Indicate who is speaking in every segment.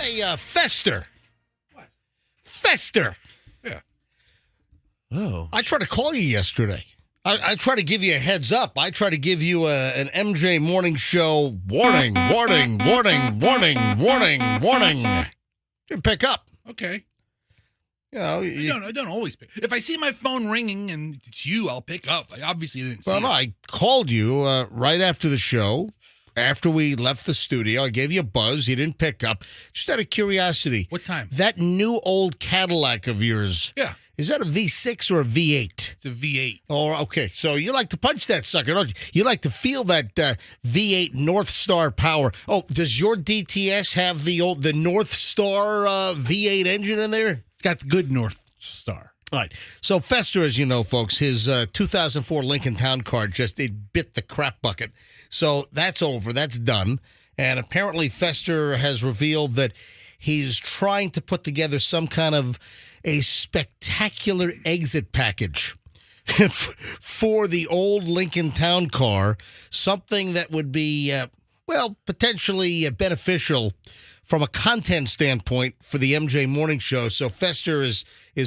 Speaker 1: Hey, Fester.
Speaker 2: What?
Speaker 1: Fester.
Speaker 2: Yeah.
Speaker 3: Oh.
Speaker 1: I tried to call you yesterday. I tried to give you a heads up. I tried to give you an MJ morning show warning. Didn't pick up.
Speaker 2: Okay.
Speaker 1: You know,
Speaker 2: I don't always pick. If I see my phone ringing and it's you, I'll pick up. I obviously didn't see
Speaker 1: well,
Speaker 2: it.
Speaker 1: no, I called you right after the show. After we left the studio, I gave you a buzz. You didn't pick up. Just out of curiosity.
Speaker 2: What time?
Speaker 1: That new old Cadillac of yours.
Speaker 2: Yeah.
Speaker 1: Is that a V6 or a V8?
Speaker 2: It's a V8.
Speaker 1: Oh, okay. So you like to punch that sucker, don't you? You like to feel that V8 North Star power. Oh, does your DTS have the North Star V8 engine in there?
Speaker 2: It's got the good North Star.
Speaker 1: All right. So Fester, as you know, folks, his 2004 Lincoln Town Car it bit the crap bucket. So that's over. That's done. And apparently Fester has revealed that he's trying to put together some kind of a spectacular exit package for the old Lincoln Town Car, something that would be, potentially beneficial from a content standpoint for the MJ Morning Show. So Fester is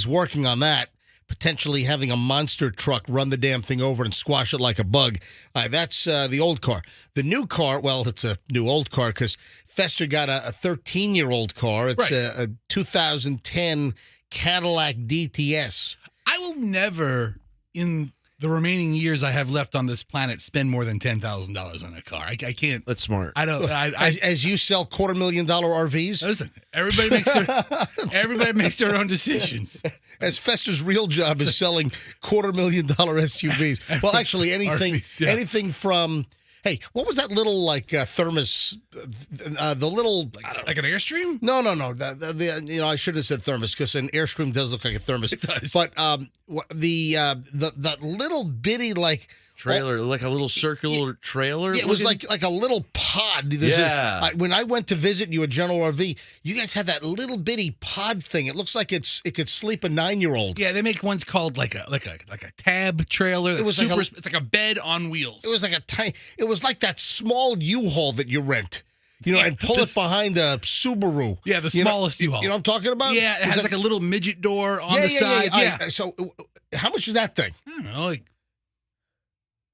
Speaker 1: working on that, potentially having a monster truck run the damn thing over and squash it like a bug. That's the old car. The new car, well, it's a new old car because Fester got a 13-year-old car. It's
Speaker 2: Right.
Speaker 1: a 2010 Cadillac DTS.
Speaker 2: I will never, in the remaining years I have left on this planet, spend more than $10,000 on a car. I can't.
Speaker 3: That's smart.
Speaker 2: I don't.
Speaker 1: As you sell $250,000 RVs?
Speaker 2: Listen, everybody makes their own decisions.
Speaker 1: As Fester's real job is selling $250,000 SUVs. Well, actually, anything
Speaker 2: RVs, yeah.
Speaker 1: anything from, hey, what was that little thermos? The little, I don't know.
Speaker 2: Like an Airstream?
Speaker 1: No. I shouldn't have said thermos because an Airstream does look like a thermos.
Speaker 2: It does.
Speaker 1: But the little bitty
Speaker 3: Trailer, like a little circular trailer.
Speaker 1: Yeah, it was like a little pod.
Speaker 3: Yeah.
Speaker 1: When I went to visit you at General RV, you guys had that little bitty pod thing. It looks like it could sleep a 9-year-old.
Speaker 2: Yeah, they make ones called like a tab trailer. It was it's like a bed on wheels.
Speaker 1: It was like it was like that small U-Haul that you rent. And pull it behind a Subaru.
Speaker 2: Yeah, the smallest U-Haul.
Speaker 1: You know what I'm talking about?
Speaker 2: Yeah, it has like a little midget door on the side. Yeah.
Speaker 1: So how much is that thing?
Speaker 2: I don't know,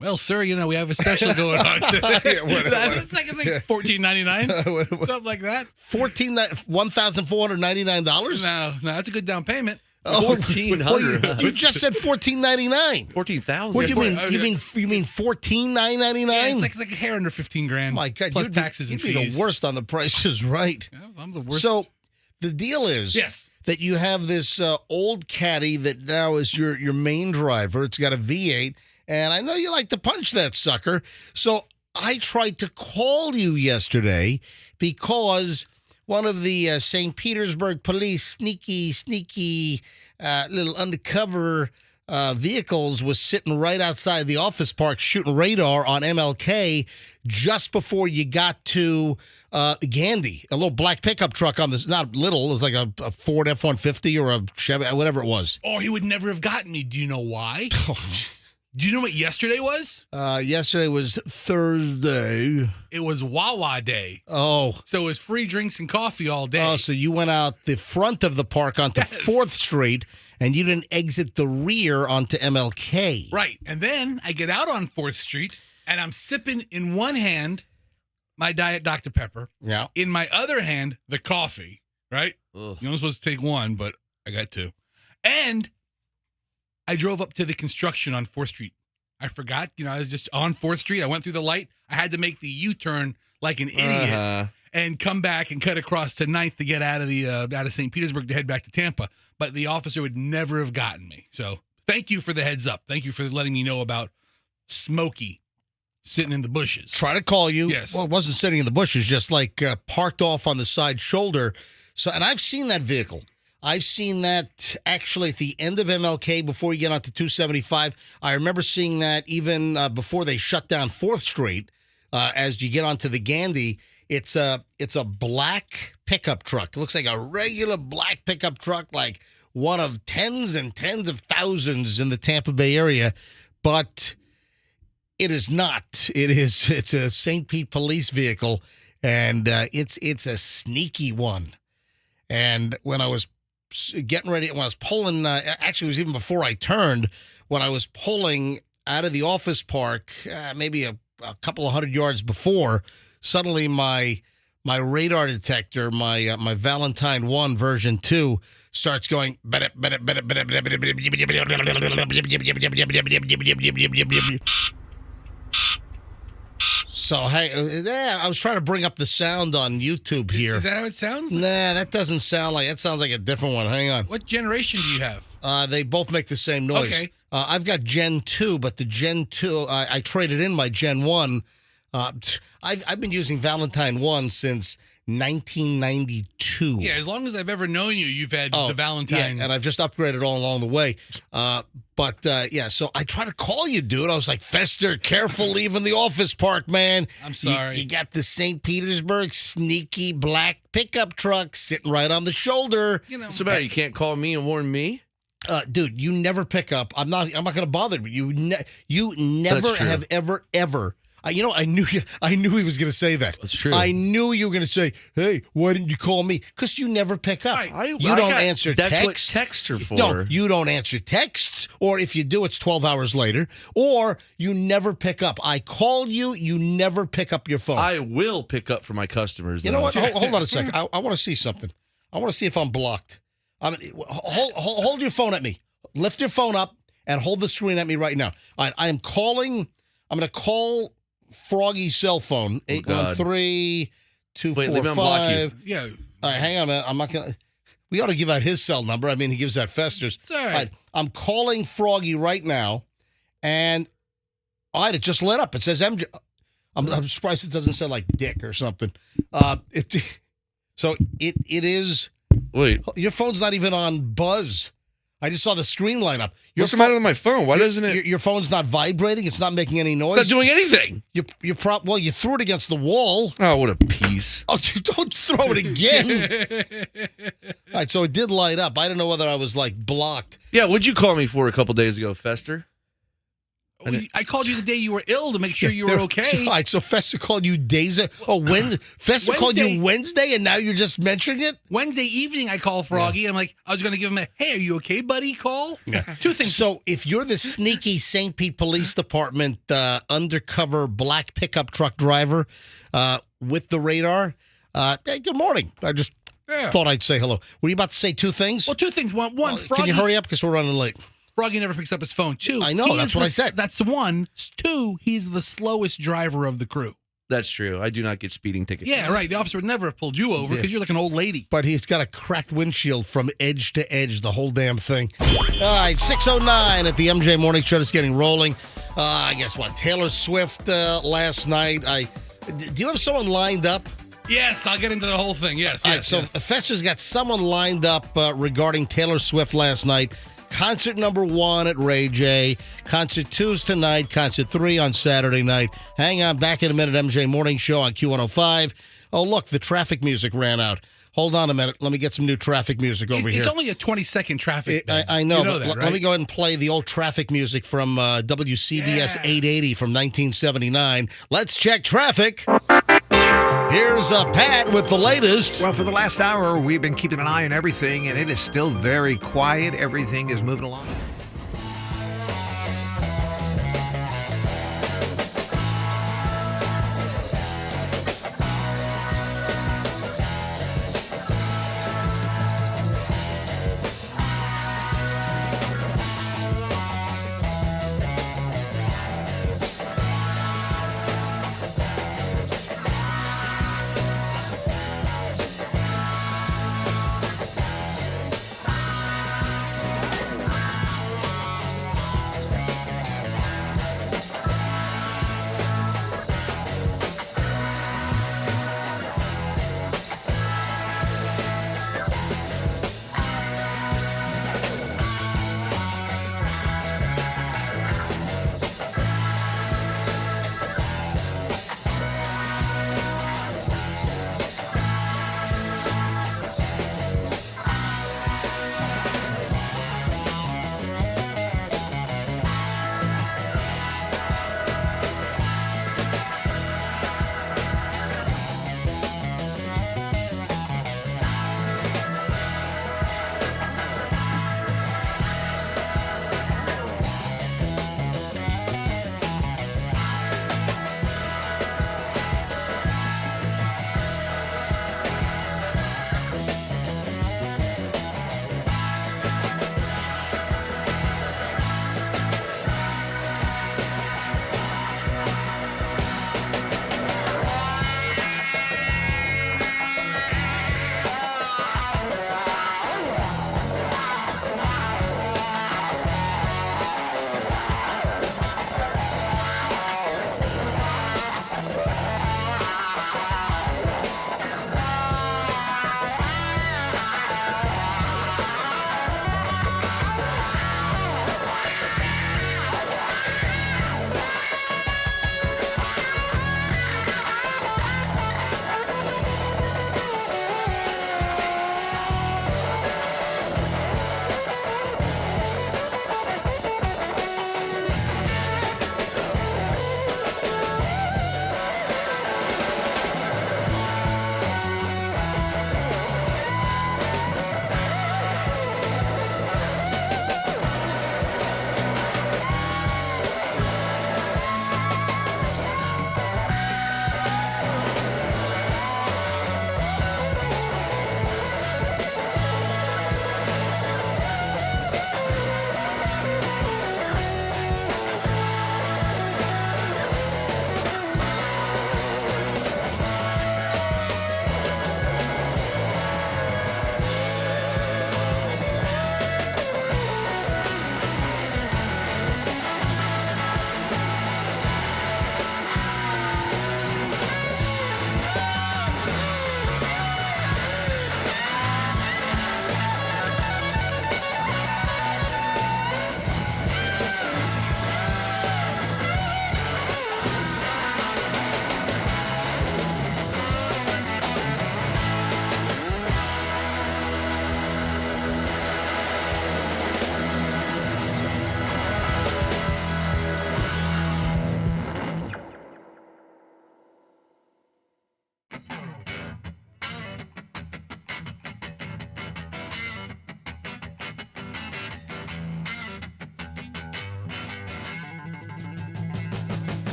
Speaker 2: well, sir, we have a special going on today. It's like $14.99, something like that.
Speaker 1: $1,499?
Speaker 2: No, that's a good down payment.
Speaker 1: Oh,
Speaker 3: $1,400.
Speaker 1: you just said $14.99.
Speaker 3: $14,000.
Speaker 1: What do you mean? You mean $14,999?
Speaker 2: Yeah, it's like a hair under $15,000.
Speaker 1: My God,
Speaker 2: plus taxes
Speaker 1: you'd
Speaker 2: and
Speaker 1: be
Speaker 2: fees.
Speaker 1: the worst on the prices, right?
Speaker 2: Yeah, I'm the worst.
Speaker 1: So the deal is that you have this old caddy that now is your main driver. It's got a V8. And I know you like to punch that sucker. So I tried to call you yesterday because one of the St. Petersburg police sneaky little undercover vehicles was sitting right outside the office park shooting radar on MLK just before you got to Gandy. A little black pickup truck on this, not little, it was like a Ford F-150 or a Chevy, whatever it was.
Speaker 2: Oh, he would never have gotten me. Do you know why? Do you know what yesterday was?
Speaker 1: Yesterday was Thursday.
Speaker 2: It was Wawa Day.
Speaker 1: Oh.
Speaker 2: So it was free drinks and coffee all day.
Speaker 1: Oh, so you went out the front of the park onto 4th Street, and you didn't exit the rear onto MLK.
Speaker 2: Right. And then I get out on 4th Street, and I'm sipping in one hand my Diet Dr. Pepper.
Speaker 1: Yeah.
Speaker 2: In my other hand, the coffee, right?
Speaker 3: Ugh.
Speaker 2: You're only supposed to take one, but I got two. And I drove up to the construction on 4th Street. I forgot, I was just on 4th Street. I went through the light. I had to make the U-turn like an idiot and come back and cut across to 9th to get out of St. Petersburg to head back to Tampa. But the officer would never have gotten me. So thank you for the heads up. Thank you for letting me know about Smokey sitting in the bushes.
Speaker 1: Try to call you.
Speaker 2: Yes.
Speaker 1: Well, it wasn't sitting in the bushes, just like parked off on the side shoulder. So, and I've seen that vehicle. I've seen that actually at the end of MLK before you get onto 275. I remember seeing that even before they shut down 4th Street. As you get onto the Gandy, it's a black pickup truck. It looks like a regular black pickup truck, like one of tens and tens of thousands in the Tampa Bay area. But it is not. It's a St. Pete police vehicle, and it's a sneaky one. And when I was getting ready, when I was pulling, actually, it was even before I turned, when I was pulling out of the office park, maybe a couple of 100 yards before, suddenly my radar detector, my Valentine 1 version 2, starts going. So, hey, I was trying to bring up the sound on YouTube here.
Speaker 2: Is that how it sounds?
Speaker 1: Nah, that doesn't sound like, that sounds like a different one. Hang on.
Speaker 2: What generation do you have?
Speaker 1: They both make the same noise.
Speaker 2: Okay.
Speaker 1: I've got Gen 2, but the Gen 2, I traded in my Gen 1. I've been using Valentine 1 since 1992.
Speaker 2: Yeah, as long as I've ever known you, you've had the Valentines.
Speaker 1: Yeah, and I've just upgraded all along the way. So I tried to call you, dude. I was like, Fester, careful leaving the office park, man.
Speaker 2: I'm sorry.
Speaker 1: You got the St. Petersburg sneaky black pickup truck sitting right on the shoulder.
Speaker 2: You know,
Speaker 3: What's the matter? You can't call me and warn me?
Speaker 1: Dude, you never pick up. I'm not going to bother you. You never
Speaker 3: That's true.
Speaker 1: have ever. I knew he was going to say that.
Speaker 3: That's true.
Speaker 1: I knew you were going to say, "Hey, why didn't you call me?" Because you never pick up. You don't answer texts.
Speaker 3: That's what texts are for.
Speaker 1: No, you don't answer texts, or if you do, it's 12 hours later, or you never pick up. I call you, you never pick up your phone.
Speaker 3: I will pick up for my customers.
Speaker 1: You know what? Hold on a second. I want to see something. I want to see if I'm blocked. Hold your phone at me. Lift your phone up and hold the screen at me right now. All right, I'm going to call Froggy's cell phone, 813-245.
Speaker 3: Wait, let me unblock you.
Speaker 2: yeah.
Speaker 1: All right, hang on, man. I'm not going to. We ought to give out his cell number. I mean, he gives out Fester's.
Speaker 2: It's all right.
Speaker 1: I'm calling Froggy right now, and it just lit up. It says MJ. I'm surprised it doesn't sound like Dick or something. So it is.
Speaker 3: Wait.
Speaker 1: Your phone's not even on buzz. I just saw the screen light up.
Speaker 3: What's the matter with my phone? Why doesn't it?
Speaker 1: Your phone's not vibrating. It's not making any noise.
Speaker 3: It's not doing anything.
Speaker 1: You threw it against the wall.
Speaker 3: Oh, what a piece.
Speaker 1: Oh, don't throw it again. All right, so it did light up. I don't know whether I was like blocked.
Speaker 3: Yeah, what'd you call me for a couple days ago, Fester?
Speaker 2: I called you the day you were ill to make sure you were okay.
Speaker 1: All right, so Fester called you Fester called you Wednesday, and now you're just mentioning it?
Speaker 2: Wednesday evening, I call Froggy. And I'm like, I was going to give him a, hey, are you okay, buddy, call?
Speaker 1: Yeah.
Speaker 2: Two things.
Speaker 1: So if you're the sneaky St. Pete Police Department undercover black pickup truck driver with the radar, hey, good morning. I just thought I'd say hello. Were you about to say two things?
Speaker 2: Well, two things. One, Froggy,
Speaker 1: can you hurry up because we're running late?
Speaker 2: Froggy never picks up his phone. Two,
Speaker 1: I know, that's what I said.
Speaker 2: That's the one. Two, he's the slowest driver of the crew.
Speaker 3: That's true. I do not get speeding tickets.
Speaker 2: Yeah, right. The officer would never have pulled you over because you're like an old lady.
Speaker 1: But he's got a cracked windshield from edge to edge, the whole damn thing. All right, 6:09 at the MJ Morning Show. It's getting rolling. I guess what? Taylor Swift last night. Do you have someone lined up?
Speaker 2: Yes, I'll get into the whole thing. Yes,
Speaker 1: All right, so Fester's got someone lined up regarding Taylor Swift last night. Concert number 1 at Ray J. Concert 2's tonight. Concert 3 on Saturday night. Hang on, back in a minute. MJ Morning Show on Q105. Oh, look, the traffic music ran out. Hold on a minute. Let me get some new traffic music over here.
Speaker 2: It's only a 20-second traffic.
Speaker 1: I know,
Speaker 2: you know
Speaker 1: but
Speaker 2: that, right?
Speaker 1: Let me go ahead and play the old traffic music from WCBS 880 from 1979. Let's check traffic. Here's Pat with the latest.
Speaker 4: Well, for the last hour, we've been keeping an eye on everything, and it is still very quiet. Everything is moving along.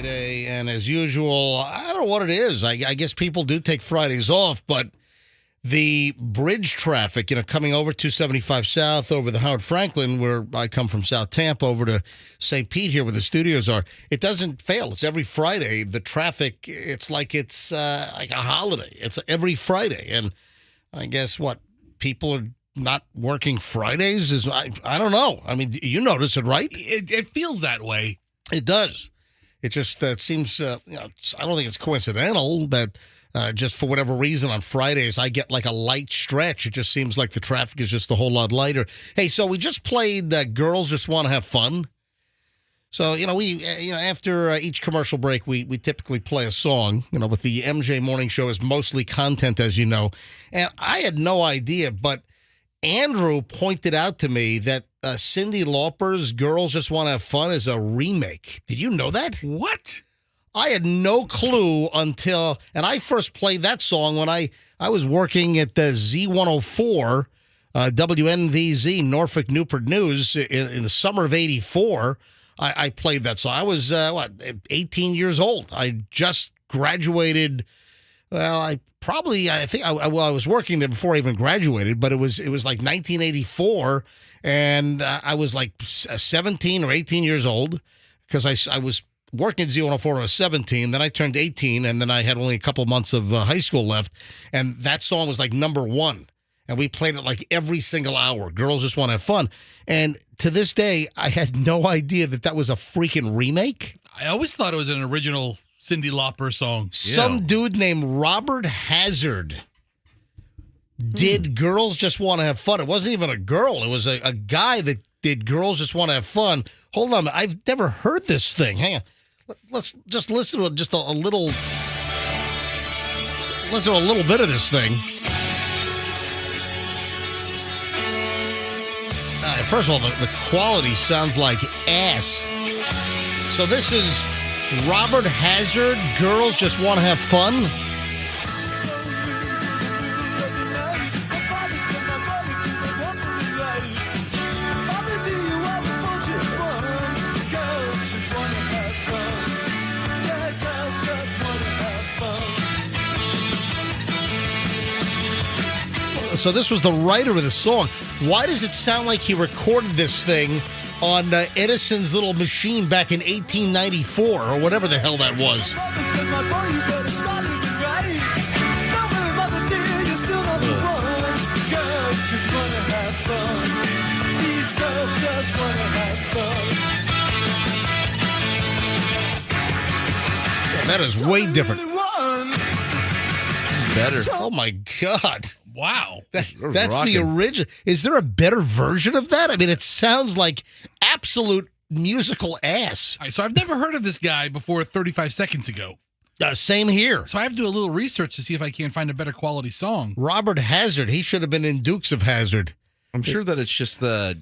Speaker 1: Friday, and as usual, I don't know what it is. I guess people do take Fridays off, but the bridge traffic, coming over 275 South over the Howard Franklin, where I come from South Tampa, over to St. Pete here where the studios are, it doesn't fail. It's every Friday. The traffic, it's like a holiday. It's every Friday. And I guess people are not working Fridays? I don't know. I mean, you notice it, right?
Speaker 2: It feels that way.
Speaker 1: It does. It just seems, I don't think it's coincidental that just for whatever reason on Fridays I get like a light stretch. It just seems like the traffic is just a whole lot lighter. Hey, so we just played Girls Just Want to Have Fun. So, we after each commercial break, we typically play a song, with the MJ Morning Show is mostly content, as you know. And I had no idea, but Andrew pointed out to me that Cyndi Lauper's Girls Just Want to Have Fun is a remake. Did you know that?
Speaker 2: What?
Speaker 1: I had no clue and I first played that song when I was working at the Z104, WNVZ, Norfolk Newport News, in the summer of '84. I played that song. I was, 18 years old. I just graduated. Well, I was working there before I even graduated, but it was like 1984, and I was like 17 or 18 years old because I was working at Z104 when I was 17. Then I turned 18, and then I had only a couple months of high school left, and that song was like number one, and we played it like every single hour. Girls Just Want to Have Fun, and to this day, I had no idea that was a freaking remake.
Speaker 2: I always thought it was an original Cyndi Lauper song.
Speaker 1: Some dude named Robert Hazard did Girls Just Want to Have Fun. It wasn't even a girl. It was a guy that did Girls Just Want to Have Fun. Hold on. I've never heard this thing. Hang on. Let's just listen to just a little. Listen to a little bit of this thing. First of all, the quality sounds like ass. So this is Robert Hazard, Girls Just Want to Have Fun. So this was the writer of the song. Why does it sound like he recorded this thing on Edison's little machine back in 1894 or whatever the hell that was? That is way different.
Speaker 3: It's better.
Speaker 1: Oh my God.
Speaker 2: Wow.
Speaker 1: That's
Speaker 3: rocking.
Speaker 1: the original. Is there a better version of that? I mean, it sounds like absolute musical ass.
Speaker 2: All right, so I've never heard of this guy before 35 seconds ago.
Speaker 1: Same here.
Speaker 2: So I have to do a little research to see if I can find a better quality song.
Speaker 1: Robert Hazard. He should have been in Dukes of Hazzard.
Speaker 3: I'm sure that it's just that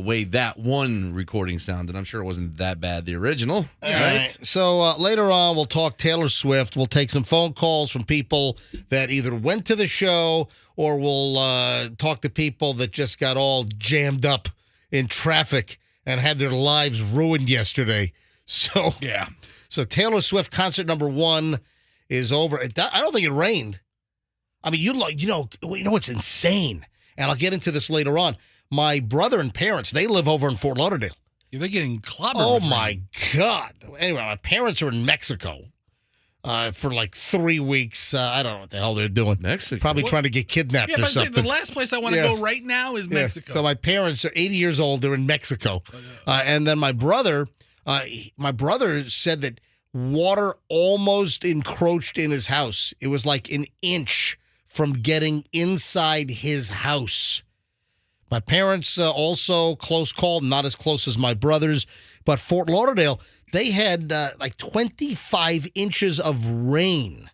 Speaker 3: way that one recording sounded. I'm sure it wasn't that bad, the original.
Speaker 1: All right. So later on, we'll talk Taylor Swift. We'll take some phone calls from people that either went to the show or we'll talk to people that just got all jammed up in traffic and had their lives ruined yesterday. So
Speaker 2: Yeah.
Speaker 1: So Taylor Swift concert number 1 is over. I don't think it rained. I mean, you know what's insane, and I'll get into this later on. My brother and parents, they live over in Fort Lauderdale.
Speaker 2: Yeah, they're getting clobbered.
Speaker 1: Oh,
Speaker 2: with
Speaker 1: my
Speaker 2: rain.
Speaker 1: God. Anyway, my parents are in Mexico for like 3 weeks. I don't know what the hell they're doing.
Speaker 3: Mexico?
Speaker 1: Probably trying to get kidnapped
Speaker 2: Yeah,
Speaker 1: or
Speaker 2: but
Speaker 1: something.
Speaker 2: the last place I want to
Speaker 1: Yeah.
Speaker 2: go right now is
Speaker 1: Yeah.
Speaker 2: Mexico.
Speaker 1: So my parents are 80 years old. They're in Mexico. And then my brother said that water almost encroached in his house. It was like an inch from getting inside his house. My parents also close call, not as close as my brothers, but Fort Lauderdale, they had like 25 inches of rain.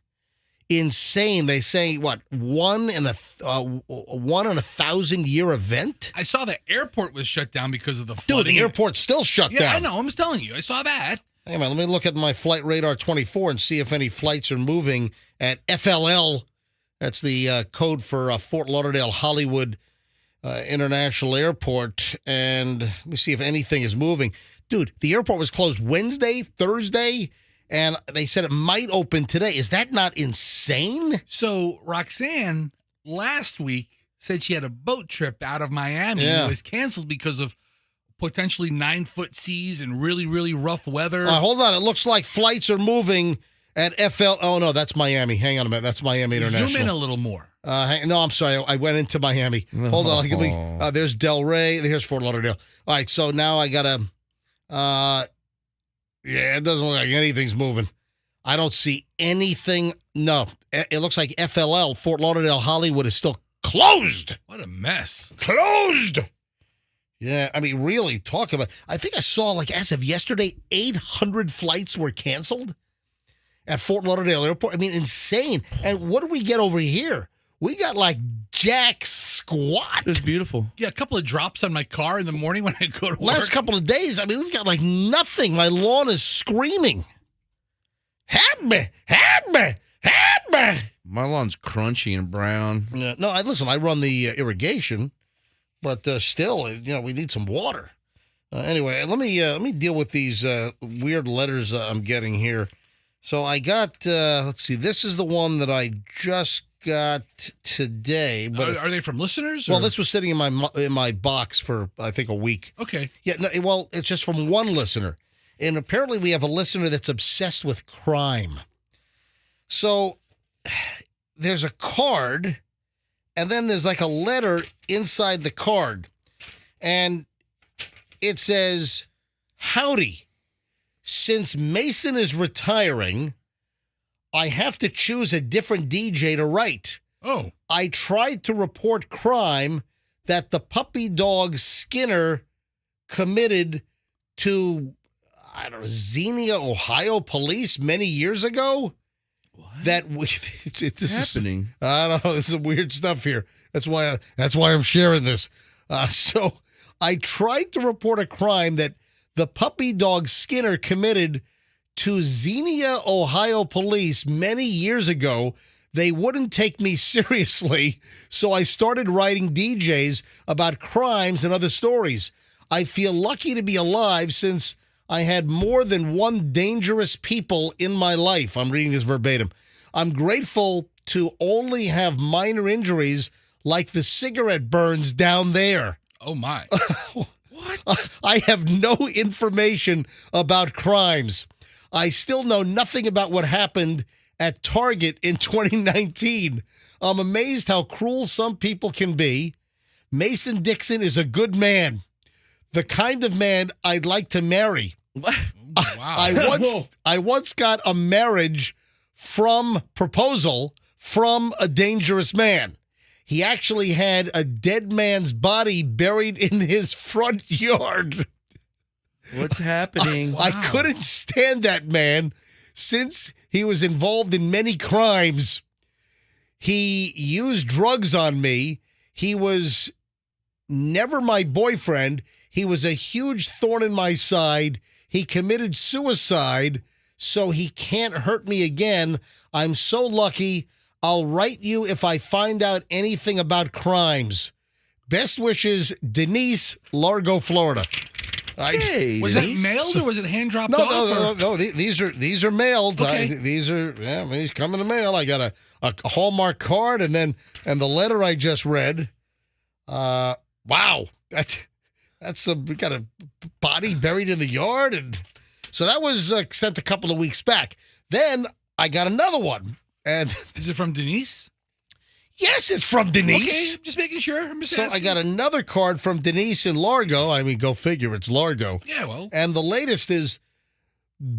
Speaker 1: Insane. They say, what, one in a 1,000-year event?
Speaker 2: I saw the airport was shut down because of the
Speaker 1: Dude,
Speaker 2: flooding.
Speaker 1: the airport's still shut
Speaker 2: Yeah,
Speaker 1: down.
Speaker 2: I know. I'm just telling you. I saw that.
Speaker 1: Hang on, let me look at my flight radar 24 and see if any flights are moving at FLL. That's the code for Fort Lauderdale Hollywood International Airport. And let me see if anything is moving. Dude, the airport was closed Wednesday, Thursday, and they said it might open today. Is that not insane?
Speaker 2: So Roxanne last week said she had a boat trip out of Miami.
Speaker 1: Yeah.
Speaker 2: It was canceled because of potentially 9-foot seas and really, really rough weather.
Speaker 1: Hold on. It looks like flights are moving at FL. Oh, no, that's Miami. Hang on a minute. That's Miami International.
Speaker 2: Zoom in a little more.
Speaker 1: No, I'm sorry. I went into Miami. Hold on. Give me. There's Delray. Here's Fort Lauderdale. All right. So now I got to. Yeah, it doesn't look like anything's moving. I don't see anything. No, it looks like FLL, Fort Lauderdale, Hollywood, is still closed.
Speaker 2: What a mess.
Speaker 1: Closed. Yeah, I mean, really, talk about. I think I saw, like, as of yesterday, 800 flights were canceled at Fort Lauderdale Airport. I mean, insane. And what do we get over here? We got, like, jack squat.
Speaker 3: It was beautiful.
Speaker 2: Yeah, a couple of drops on my car in the morning when I go to work.
Speaker 1: Last couple of days, I mean, we've got, like, nothing. My lawn is screaming. Help me! Help me! Help me!
Speaker 3: My lawn's crunchy and brown.
Speaker 1: Yeah, no, listen, I run the irrigation, but still, we need some water. Anyway, let me deal with these weird letters I'm getting here. So I got, let's see, this is the one that I just got today. But
Speaker 2: are they from listeners?
Speaker 1: Well,
Speaker 2: or?
Speaker 1: this was sitting in my box for, I think, a week.
Speaker 2: Okay.
Speaker 1: Yeah, no, well, it's just from one listener. And apparently we have a listener that's obsessed with crime. So there's a card, and then there's like a letter inside the card. And it says, "Howdy, since Mason is retiring, I have to choose a different DJ to write.
Speaker 2: Oh.
Speaker 1: I tried to report crime that the puppy dog Skinner committed to, I don't know, Xenia, Ohio police many years ago."
Speaker 3: What?
Speaker 1: This is
Speaker 3: happening?
Speaker 1: I don't know. This is weird stuff here. That's why I'm sharing this. So I tried to report a crime that the puppy dog Skinner committed to Xenia, Ohio police many years ago. They wouldn't take me seriously, so I started writing DJs about crimes and other stories. I feel lucky to be alive since I had more than one dangerous people in my life. I'm reading this verbatim. I'm grateful to only have minor injuries like the cigarette burns down there.
Speaker 2: Oh, my.
Speaker 1: What? I have no information about crimes. I still know nothing about what happened at Target in 2019. I'm amazed how cruel some people can be. Mason Dixon is a good man, the kind of man I'd like to marry.
Speaker 3: What?
Speaker 2: Wow.
Speaker 1: I once got a marriage proposal from a dangerous man. He actually had a dead man's body buried in his front yard.
Speaker 3: What's happening?
Speaker 1: I couldn't stand that man since he was involved in many crimes. He used drugs on me. He was never my boyfriend. He was a huge thorn in my side. He committed suicide, so he can't hurt me again. I'm so lucky. I'll write you if I find out anything about crimes. Best wishes, Denise, Largo, Florida.
Speaker 3: Hey,
Speaker 2: Was
Speaker 3: Denise.
Speaker 2: it mailed or was it hand dropped off?
Speaker 1: No. These are mailed.
Speaker 2: Okay.
Speaker 1: These are he's coming to mail. I got a Hallmark card and the letter I just read. Wow, we got a body buried in the yard, and so that was sent a couple of weeks back. Then I got another one, and
Speaker 2: Is it from Denise?
Speaker 1: yes, it's from Denise.
Speaker 2: Okay, I'm just making sure. I'm just
Speaker 1: So
Speaker 2: asking.
Speaker 1: I got another card from Denise in Largo. I mean, go figure, it's Largo.
Speaker 2: Yeah, well.
Speaker 1: And the latest is,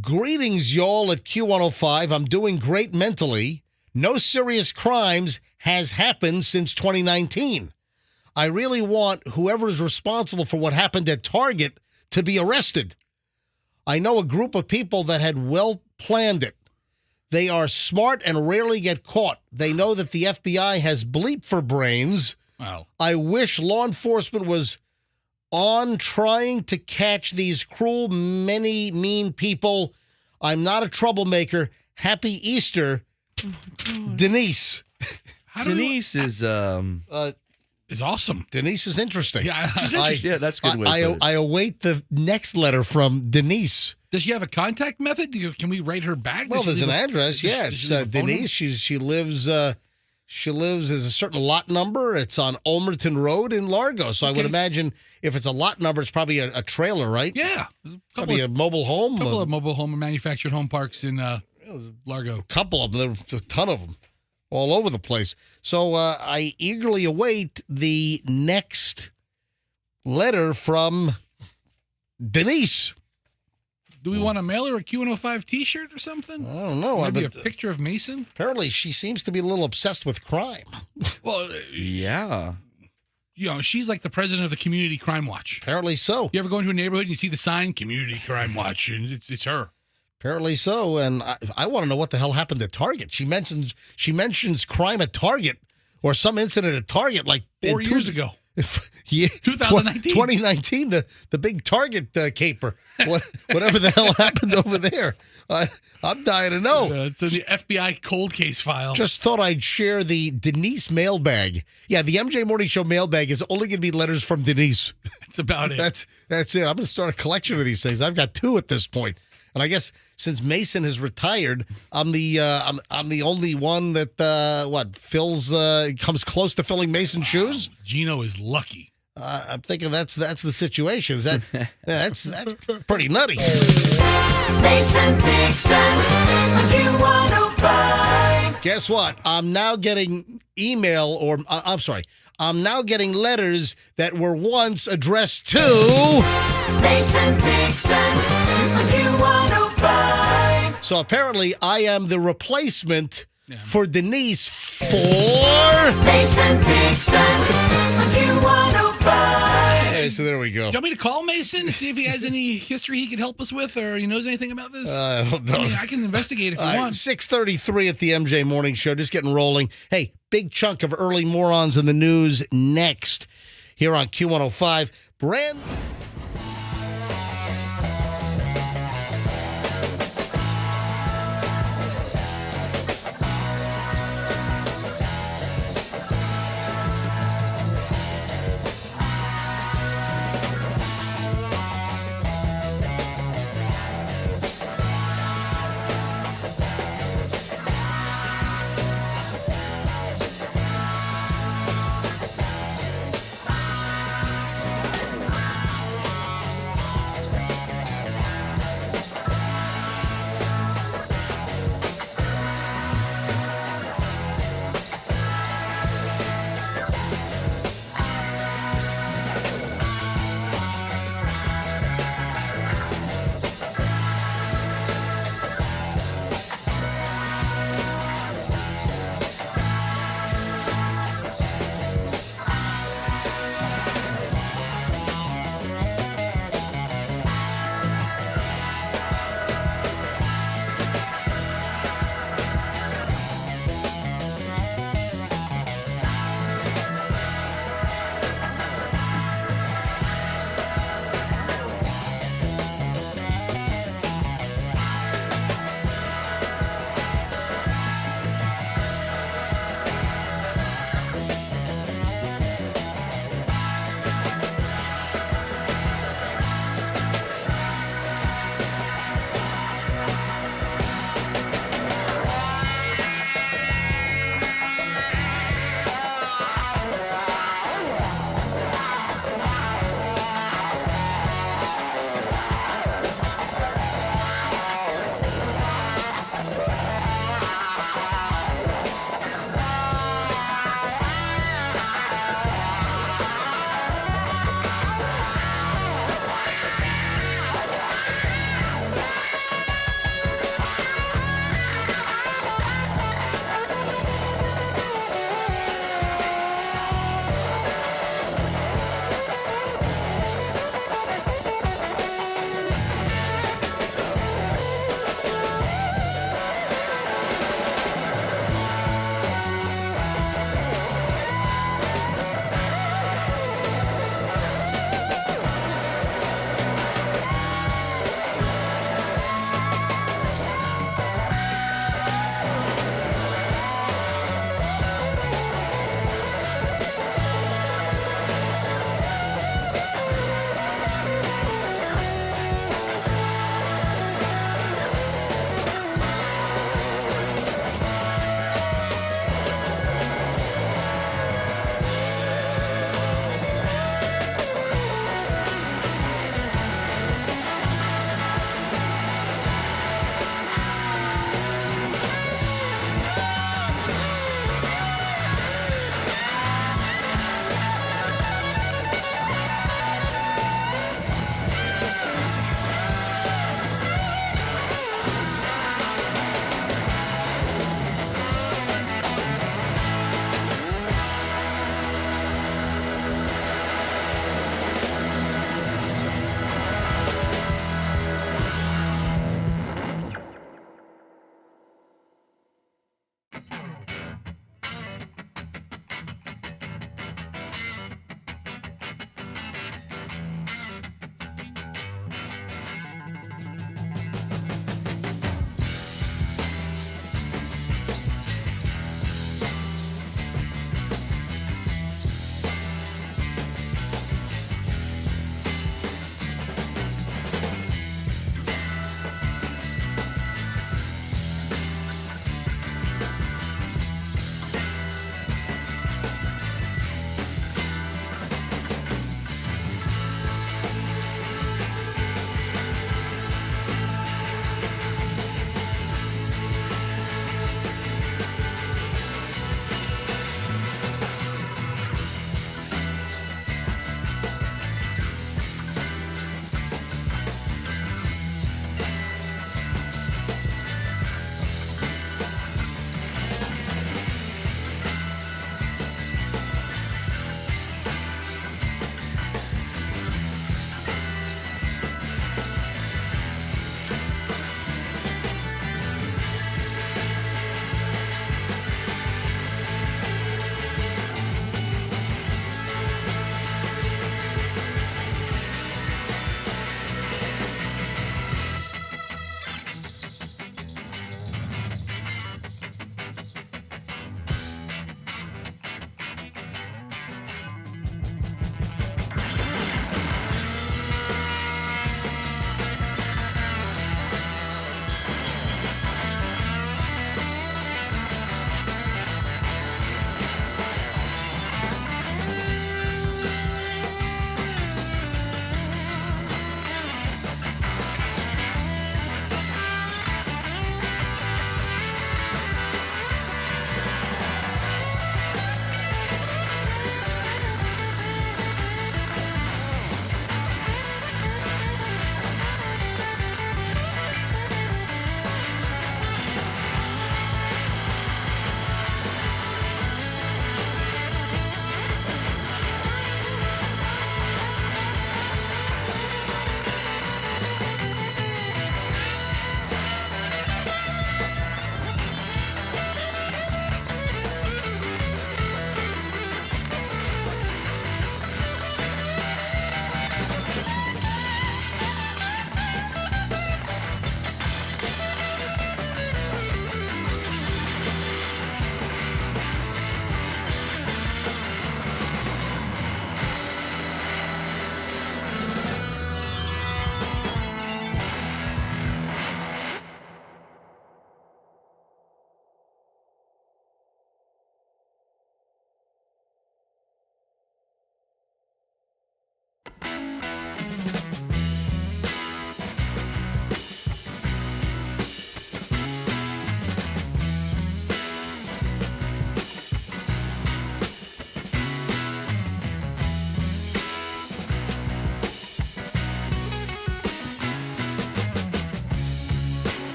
Speaker 1: greetings, y'all at Q105. I'm doing great mentally. No serious crimes has happened since 2019. I really want whoever is responsible for what happened at Target to be arrested. I know a group of people that had well planned it. They are smart and rarely get caught. They know that the FBI has bleep for brains.
Speaker 2: Wow.
Speaker 1: I wish law enforcement was on trying to catch these cruel, many mean people. I'm not a troublemaker. Happy Easter, Denise.
Speaker 2: How do we-
Speaker 3: Denise is
Speaker 2: is awesome.
Speaker 1: Denise is interesting.
Speaker 2: Yeah,
Speaker 3: Yeah, that's a good way to put it.
Speaker 1: I await the next letter from Denise.
Speaker 2: does she have a contact method? Can we write her back?
Speaker 1: Well,
Speaker 2: Does she
Speaker 1: there's an
Speaker 2: leave a-
Speaker 1: address.
Speaker 2: does she-
Speaker 1: Yeah,
Speaker 2: does
Speaker 1: it's
Speaker 2: she leave a phone number?
Speaker 1: Denise. She lives. There's a certain lot number. It's on Ulmerton Road in Largo. So I would
Speaker 2: Okay.
Speaker 1: imagine if it's a lot number, it's probably a trailer, right?
Speaker 2: Yeah, there's a
Speaker 1: Probably a mobile home.
Speaker 2: couple of mobile home and manufactured home parks in Largo.
Speaker 1: Couple of them. There's a ton of them all over the place. So I eagerly await the next letter from Denise.
Speaker 2: Do we want to mail her a Q105 T-shirt or something?
Speaker 1: I don't know.
Speaker 2: Maybe a
Speaker 1: But
Speaker 2: picture of Mason.
Speaker 1: apparently, she seems to be a little obsessed with crime.
Speaker 2: Well,
Speaker 3: Yeah.
Speaker 2: she's like the president of the Community Crime Watch.
Speaker 1: Apparently so.
Speaker 2: You ever go into a neighborhood and you see the sign Community Crime Watch, and it's her.
Speaker 1: Apparently so. And I want to know what the hell happened to Target. She mentions crime at Target or some incident at Target like
Speaker 2: 4 years ago.
Speaker 1: Yeah,
Speaker 2: 2019.
Speaker 1: 2019, the big Target caper. Whatever the hell happened over there. I'm dying to know.
Speaker 2: It's in the FBI cold case file.
Speaker 1: Just thought I'd share the Denise mailbag. Yeah, the MJ Morning Show mailbag is only going to be letters from Denise.
Speaker 2: That's about it.
Speaker 1: That's it. I'm going to start a collection of these things. I've got 2 at this point. And I guess since Mason has retired, I'm the only one that fills comes close to filling Mason's shoes.
Speaker 2: Gino is lucky.
Speaker 1: I'm thinking that's the situation. Is that that's pretty nutty.
Speaker 5: Mason Dixon, Q105.
Speaker 1: Guess what? I'm now getting I'm now getting letters that were once addressed to
Speaker 5: Mason Dixon, Q105.
Speaker 1: So apparently I am the replacement for Denise for
Speaker 5: Mason Dixon, Q105.
Speaker 1: Okay, so there we go.
Speaker 2: Do you want me to call Mason to see if he has any history he could help us with, or he knows anything about this?
Speaker 1: I don't know.
Speaker 2: I mean, I can investigate if you want.
Speaker 1: 6:33 at the MJ Morning Show, just getting rolling. Hey, big chunk of early morons in the news next here on Q105. Brand.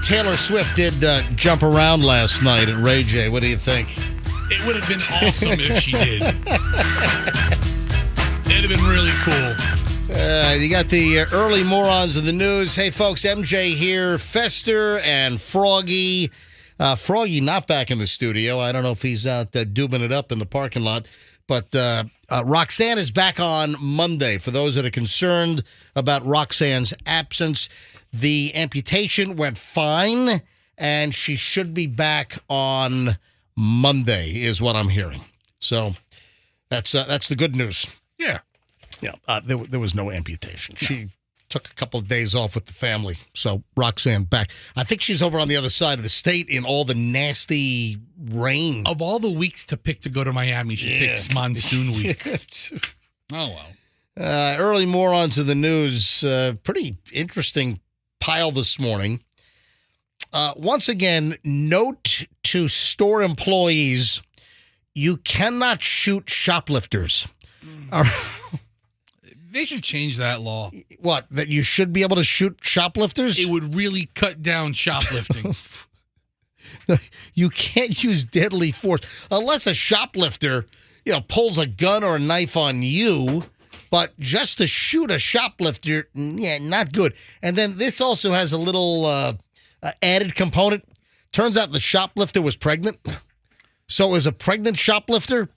Speaker 1: Taylor Swift did jump around last night at Ray J. What do you think?
Speaker 2: It would have been awesome if she did. It'd have been really cool.
Speaker 1: You got the early morons of the news. Hey, folks, MJ here. Fester and Froggy. Froggy not back in the studio. I don't know if he's out dubing it up in the parking lot. But Roxanne is back on Monday. For those that are concerned about Roxanne's absence, the amputation went fine, and she should be back on Monday, is what I'm hearing. So that's the good news.
Speaker 2: Yeah.
Speaker 1: Yeah, there was no amputation. She took a couple of days off with the family. So Roxanne back. I think she's over on the other side of the state in all the nasty rain.
Speaker 2: Of all the weeks to pick to go to Miami, she picks monsoon week. Oh, well.
Speaker 1: Early morons of the news. Pretty interesting pile this morning. Once again, note to store employees, you cannot shoot shoplifters.
Speaker 2: They should change that law.
Speaker 1: What, that you should be able to shoot shoplifters?
Speaker 2: It would really cut down shoplifting.
Speaker 1: You can't use deadly force unless a shoplifter, pulls a gun or a knife on you. But just to shoot a shoplifter, not good. And then this also has a little added component. Turns out the shoplifter was pregnant. So it was a pregnant shoplifter.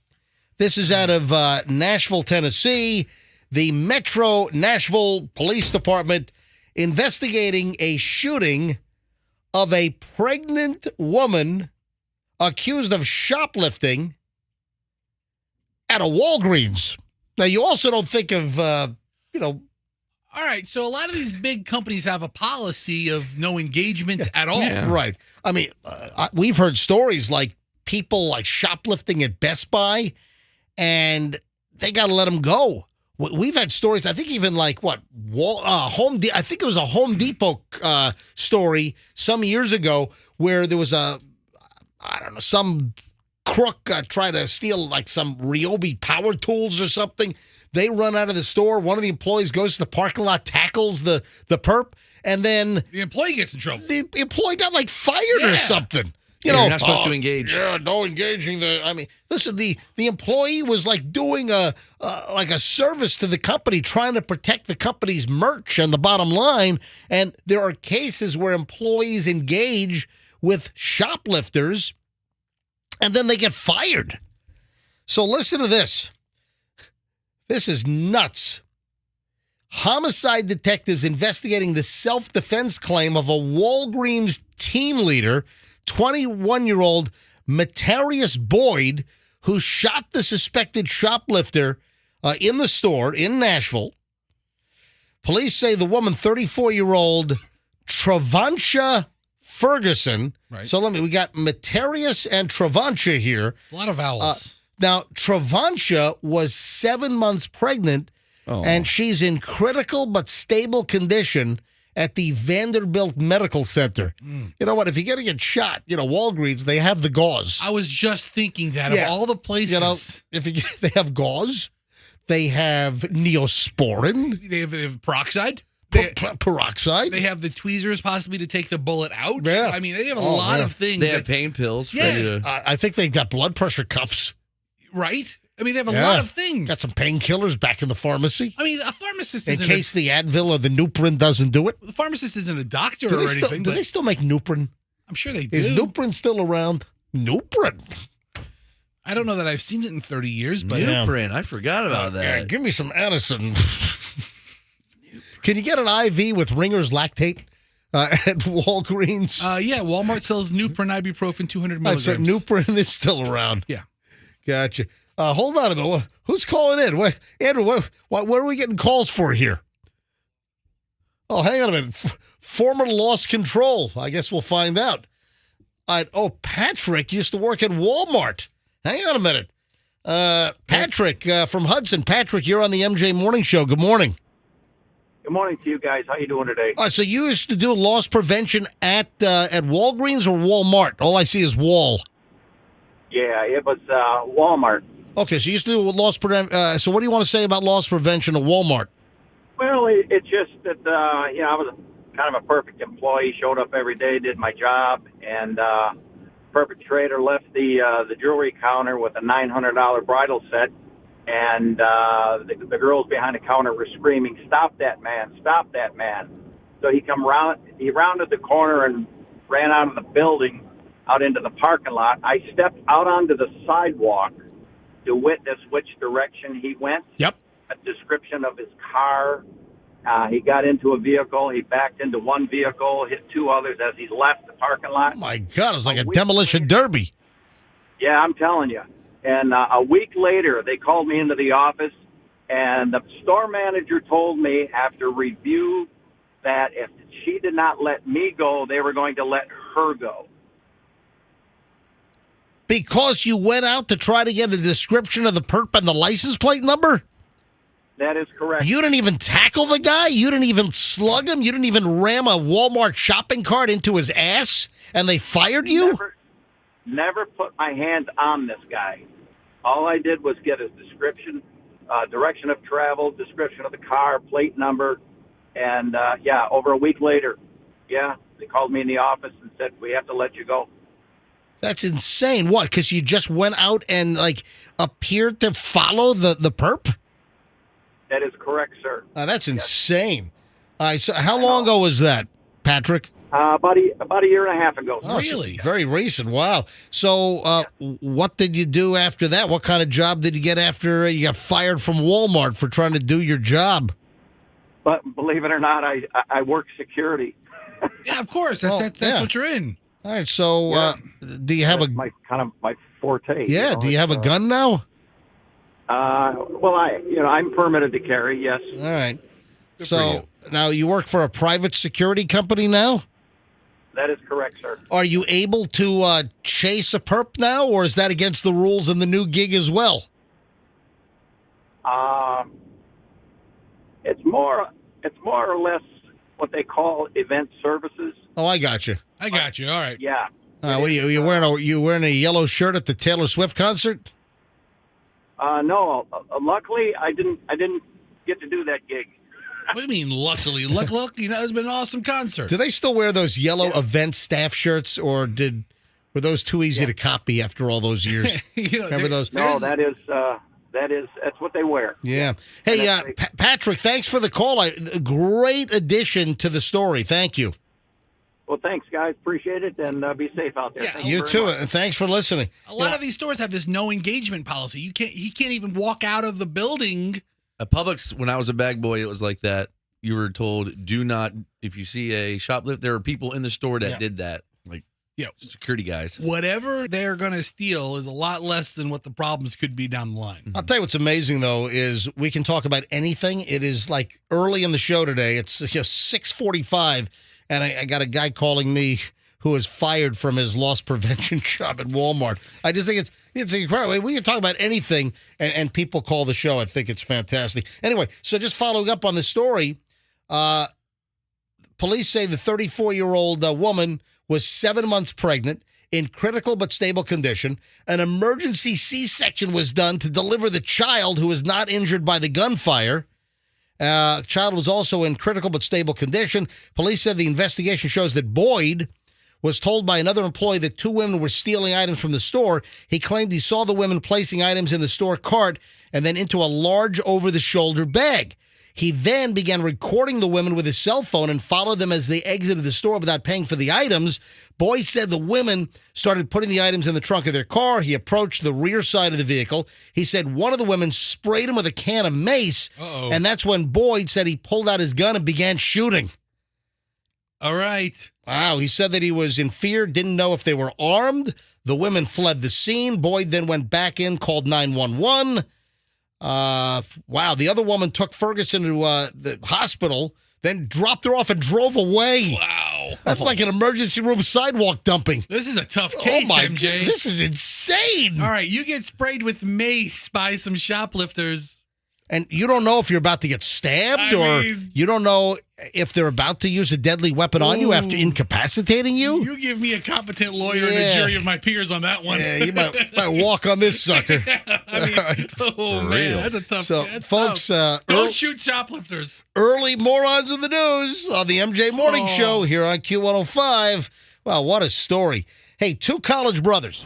Speaker 1: This is out of Nashville, Tennessee. The Metro Nashville Police Department investigating a shooting of a pregnant woman accused of shoplifting at a Walgreens. Now, you also don't think of,
Speaker 2: All right, so a lot of these big companies have a policy of no engagement at all.
Speaker 3: Yeah.
Speaker 1: Right. I mean, we've heard stories like people like shoplifting at Best Buy, and they got to let them go. We've had stories, I think even like I think it was a Home Depot story some years ago where there was some crook tried to steal like some Ryobi power tools or something. They run out of the store. One of the employees goes to the parking lot, tackles the perp, and then
Speaker 2: The employee gets in trouble.
Speaker 1: the employee got like fired or something.
Speaker 3: You're not supposed to engage.
Speaker 1: Yeah, no engaging. Listen, the employee was like doing a service to the company, trying to protect the company's merch and the bottom line. And there are cases where employees engage with shoplifters, and then they get fired. So listen to this. This is nuts. Homicide detectives investigating the self-defense claim of a Walgreens team leader, 21-year-old Matarius Boyd, who shot the suspected shoplifter in the store in Nashville. Police say the woman, 34-year-old Travancia Ferguson.
Speaker 2: Right.
Speaker 1: So we got Matarius and Travancia here.
Speaker 2: A lot of vowels.
Speaker 1: Now, Travancia was 7 months pregnant, and she's in critical but stable condition at the Vanderbilt Medical Center. You know what? If you're going to get shot, Walgreens, they have the gauze.
Speaker 2: I was just thinking that of all the places.
Speaker 1: They have gauze. They have Neosporin.
Speaker 2: They have peroxide.
Speaker 1: Peroxide.
Speaker 2: They have the tweezers possibly to take the bullet out.
Speaker 1: Yeah.
Speaker 2: I mean, they have a lot of things.
Speaker 3: They have pain pills.
Speaker 1: I think they've got blood pressure cuffs.
Speaker 2: Right? I mean, they have a lot of things.
Speaker 1: Got some painkillers back in the pharmacy.
Speaker 2: I mean, a pharmacist
Speaker 1: In
Speaker 2: isn't
Speaker 1: case the Advil or the Nuprin doesn't do it.
Speaker 2: the pharmacist isn't a doctor
Speaker 1: Do
Speaker 2: or anything.
Speaker 1: they still make Nuprin?
Speaker 2: I'm sure they do.
Speaker 1: Is Nuprin still around? Nuprin.
Speaker 2: I don't know that I've seen it in 30 years, but
Speaker 3: Nuprin. I forgot about that.
Speaker 1: Yeah, give me some Addison. Can you get an IV with Ringer's lactate at Walgreens?
Speaker 2: yeah, Walmart sells Nuprin ibuprofen 200
Speaker 1: I
Speaker 2: milligrams.
Speaker 1: said Nuprin is still around.
Speaker 2: Yeah.
Speaker 1: Gotcha. Hold on a minute. Who's calling in? Andrew, what are we getting calls for here? Oh, hang on a minute. Former lost control. I guess we'll find out. Patrick used to work at Walmart. Hang on a minute. Patrick from Hudson. Patrick, you're on the MJ Morning Show. Good morning.
Speaker 6: Good morning to you guys. How you doing today?
Speaker 1: All right, so you used to do loss prevention at Walgreens or Walmart? All I see is Wall.
Speaker 6: Yeah, it was Walmart.
Speaker 1: Okay, so you used to do loss prevention. So what do you want to say about loss prevention at Walmart?
Speaker 6: Well, it's just that I was kind of a perfect employee. Showed up every day, did my job, and perpetrator left the jewelry counter with a $900 bridal set, and the girls behind the counter were screaming, "Stop that man! Stop that man!" So he rounded the corner and ran out of the building, out into the parking lot. I stepped out onto the sidewalk to witness which direction he went.
Speaker 1: Yep.
Speaker 6: A description of his car. He got into a vehicle. He backed into one vehicle, hit two others as he left the parking lot.
Speaker 1: Oh, my God. It was like a
Speaker 6: week
Speaker 1: demolition
Speaker 6: later-
Speaker 1: derby.
Speaker 6: Yeah, I'm telling you. And a week later, they called me into the office, and the store manager told me after review that if she did not let me go, they were going to let her go.
Speaker 1: Because you went out to try to get a description of the perp and the license plate number?
Speaker 6: That is correct.
Speaker 1: You didn't even tackle the guy? You didn't even slug him? You didn't even ram a Walmart shopping cart into his ass? And they fired you?
Speaker 6: Never put my hand on this guy. All I did was get his description, direction of travel, description of the car, plate number, and over a week later, they called me in the office and said, "We have to let you go."
Speaker 1: That's insane. What? Because you just went out and appeared to follow the perp?
Speaker 6: That is correct, sir.
Speaker 1: That's insane. All right. So how long ago was that, Patrick?
Speaker 6: About a year and a half ago.
Speaker 1: Oh,
Speaker 6: Sir.
Speaker 1: so very recent. Wow. So what did you do after that? What kind of job did you get after you got fired from Walmart for trying to do your job?
Speaker 6: But believe it or not, I work security.
Speaker 2: Yeah, of course. That's what you're in.
Speaker 1: All right. So do you have
Speaker 6: That's my forte.
Speaker 1: Yeah. Do you have a gun now?
Speaker 6: I'm permitted to carry. Yes.
Speaker 1: All right.
Speaker 3: Good for
Speaker 1: So now you work for a private security company now?
Speaker 6: That is correct, sir.
Speaker 1: Are you able to chase a perp now, or is that against the rules in the new gig as well?
Speaker 6: It's more or less what they call event services.
Speaker 1: Oh, I got you.
Speaker 2: I got you. All right.
Speaker 6: Yeah.
Speaker 1: You wearing a yellow shirt at the Taylor Swift concert?
Speaker 6: No. Luckily, I didn't get to do that gig.
Speaker 2: What do you mean, luckily? Look, it's been an awesome concert.
Speaker 1: Do they still wear those yellow event staff shirts, or were those too easy to copy after all those years? Remember those?
Speaker 6: No, that's what they wear.
Speaker 1: Yeah. Hey, Patrick, thanks for the call. A great addition to the story. Thank you.
Speaker 6: Well, thanks, guys. Appreciate it, and be safe out there.
Speaker 2: Yeah,
Speaker 6: Thank
Speaker 1: You
Speaker 6: very
Speaker 1: too,
Speaker 6: much.
Speaker 1: and thanks for listening.
Speaker 2: A lot of these stores have this no engagement policy. He can't even walk out of the building.
Speaker 3: At Publix, when I was a bag boy, it was like that. You were told, do not, if you see a shoplift, there are people in the store that did that, like security guys.
Speaker 2: Whatever they're going to steal is a lot less than what the problems could be down the line.
Speaker 1: I'll tell you what's amazing, though, is we can talk about anything. It is like early in the show today. It's just 6:45, and I got a guy calling me who is fired from his loss prevention job at Walmart. I just think it's incredible. We can talk about anything, and people call the show. I think it's fantastic. Anyway, so just following up on the story, police say the 34-year-old woman was 7 months pregnant, in critical but stable condition. An emergency C-section was done to deliver the child, who was not injured by the gunfire. Child was also in critical but stable condition. Police said the investigation shows that Boyd was told by another employee that two women were stealing items from the store. He claimed he saw the women placing items in the store cart and then into a large over-the-shoulder bag. He then began recording the women with his cell phone and followed them as they exited the store without paying for the items. Boyd said the women started putting the items in the trunk of their car. He approached the rear side of the vehicle. He said one of the women sprayed him with a can of mace, and that's when Boyd said he pulled out his gun and began shooting.
Speaker 2: All right.
Speaker 1: Wow, he said that he was in fear, didn't know if they were armed. The women fled the scene. Boyd then went back in, called 911. Wow, the other woman took Ferguson to the hospital, then dropped her off and drove away.
Speaker 2: Wow.
Speaker 1: That's like an emergency room sidewalk dumping.
Speaker 2: This is a tough case,
Speaker 1: oh my
Speaker 2: MJ.
Speaker 1: God, this is insane.
Speaker 2: All right, you get sprayed with mace by some shoplifters.
Speaker 1: And you don't know if you're about to get stabbed or you don't know if they're about to use a deadly weapon on you after incapacitating you.
Speaker 2: You give me a competent lawyer and a jury of my peers on that one.
Speaker 1: Yeah, you might walk on this sucker.
Speaker 2: Man, that's a tough.
Speaker 1: So,
Speaker 2: that's
Speaker 1: folks,
Speaker 2: tough. Don't shoot shoplifters.
Speaker 1: Early morons of the news on the MJ Morning Show here on Q105. Wow, what a story. Hey, 2 college brothers.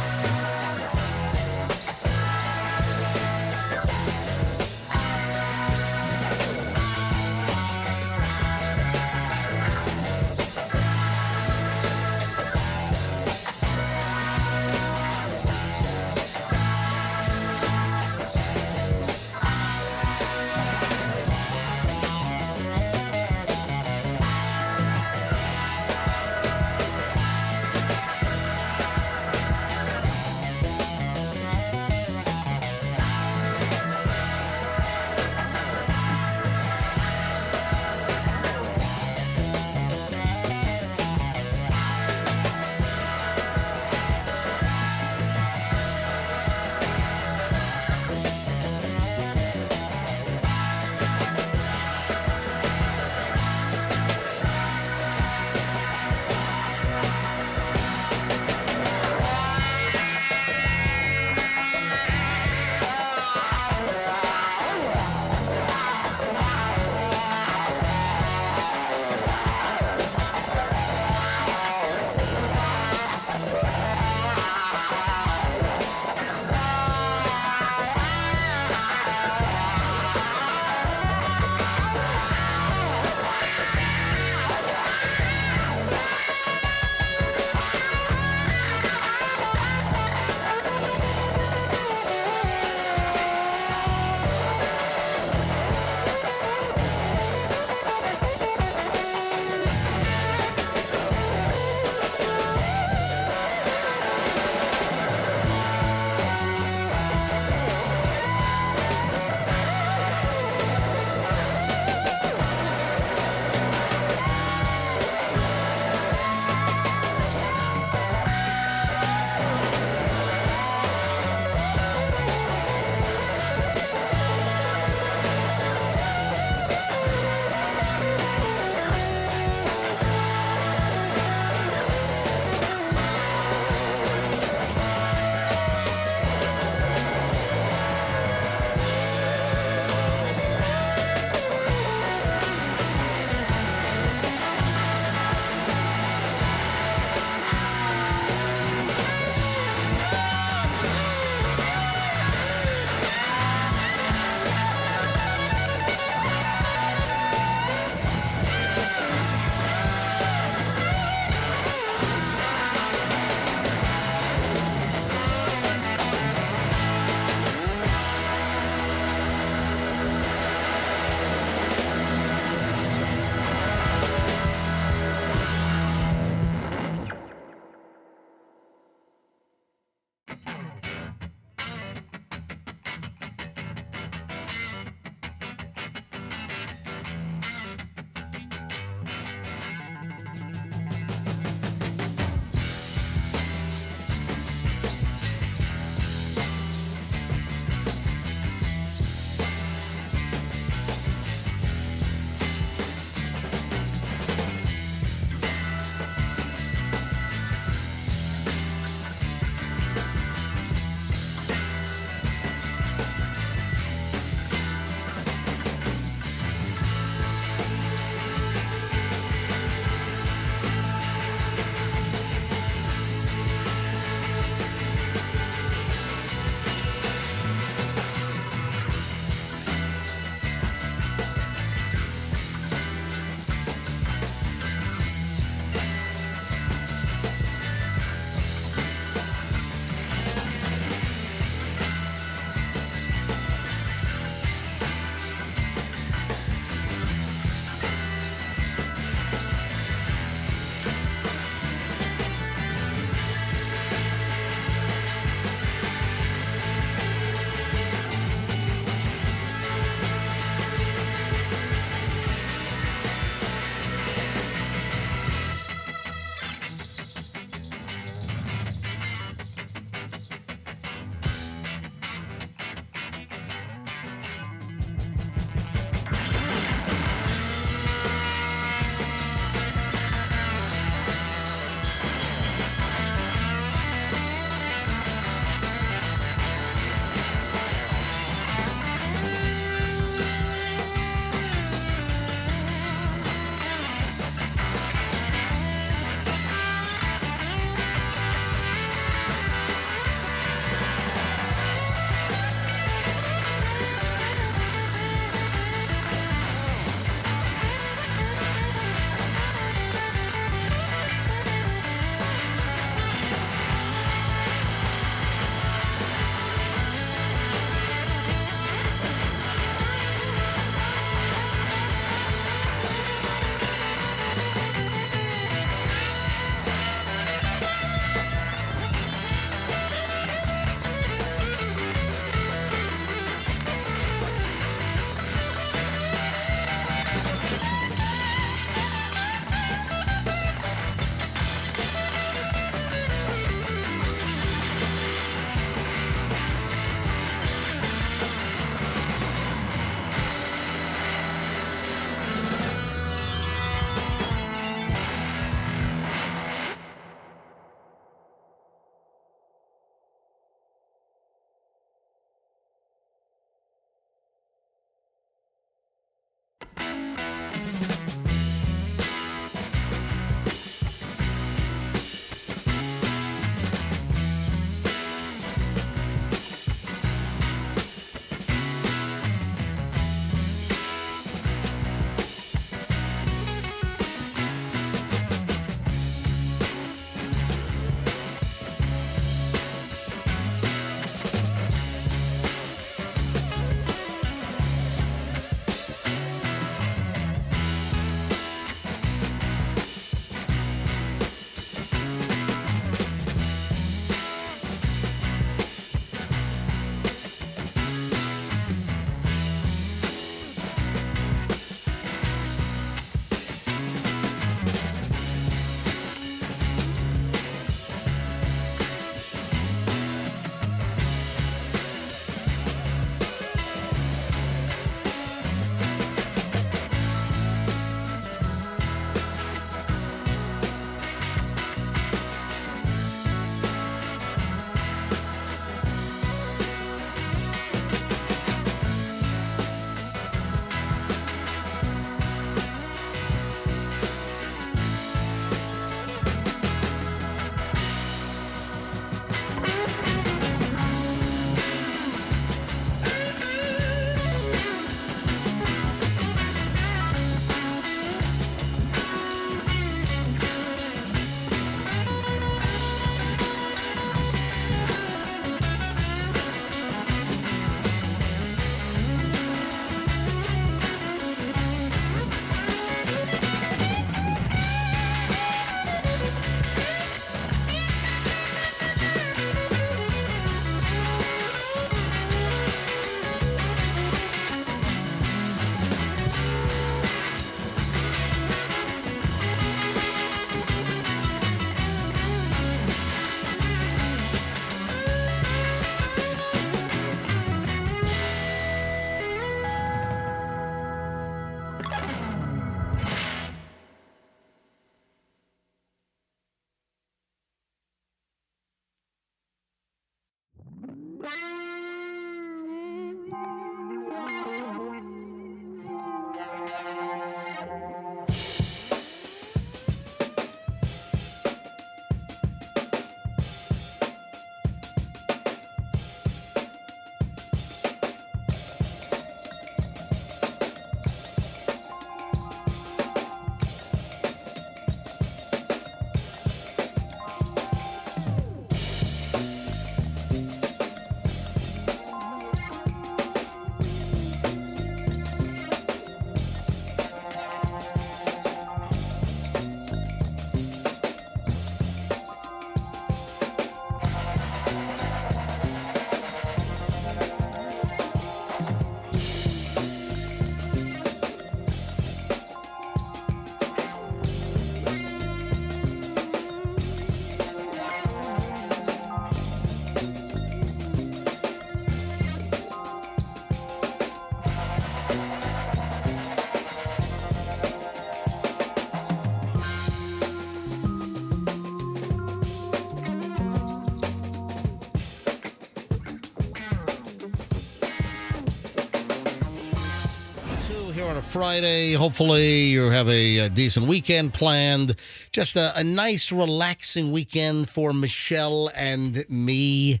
Speaker 1: Friday. Hopefully you have a decent weekend planned. Just a nice, relaxing weekend for Michelle and me.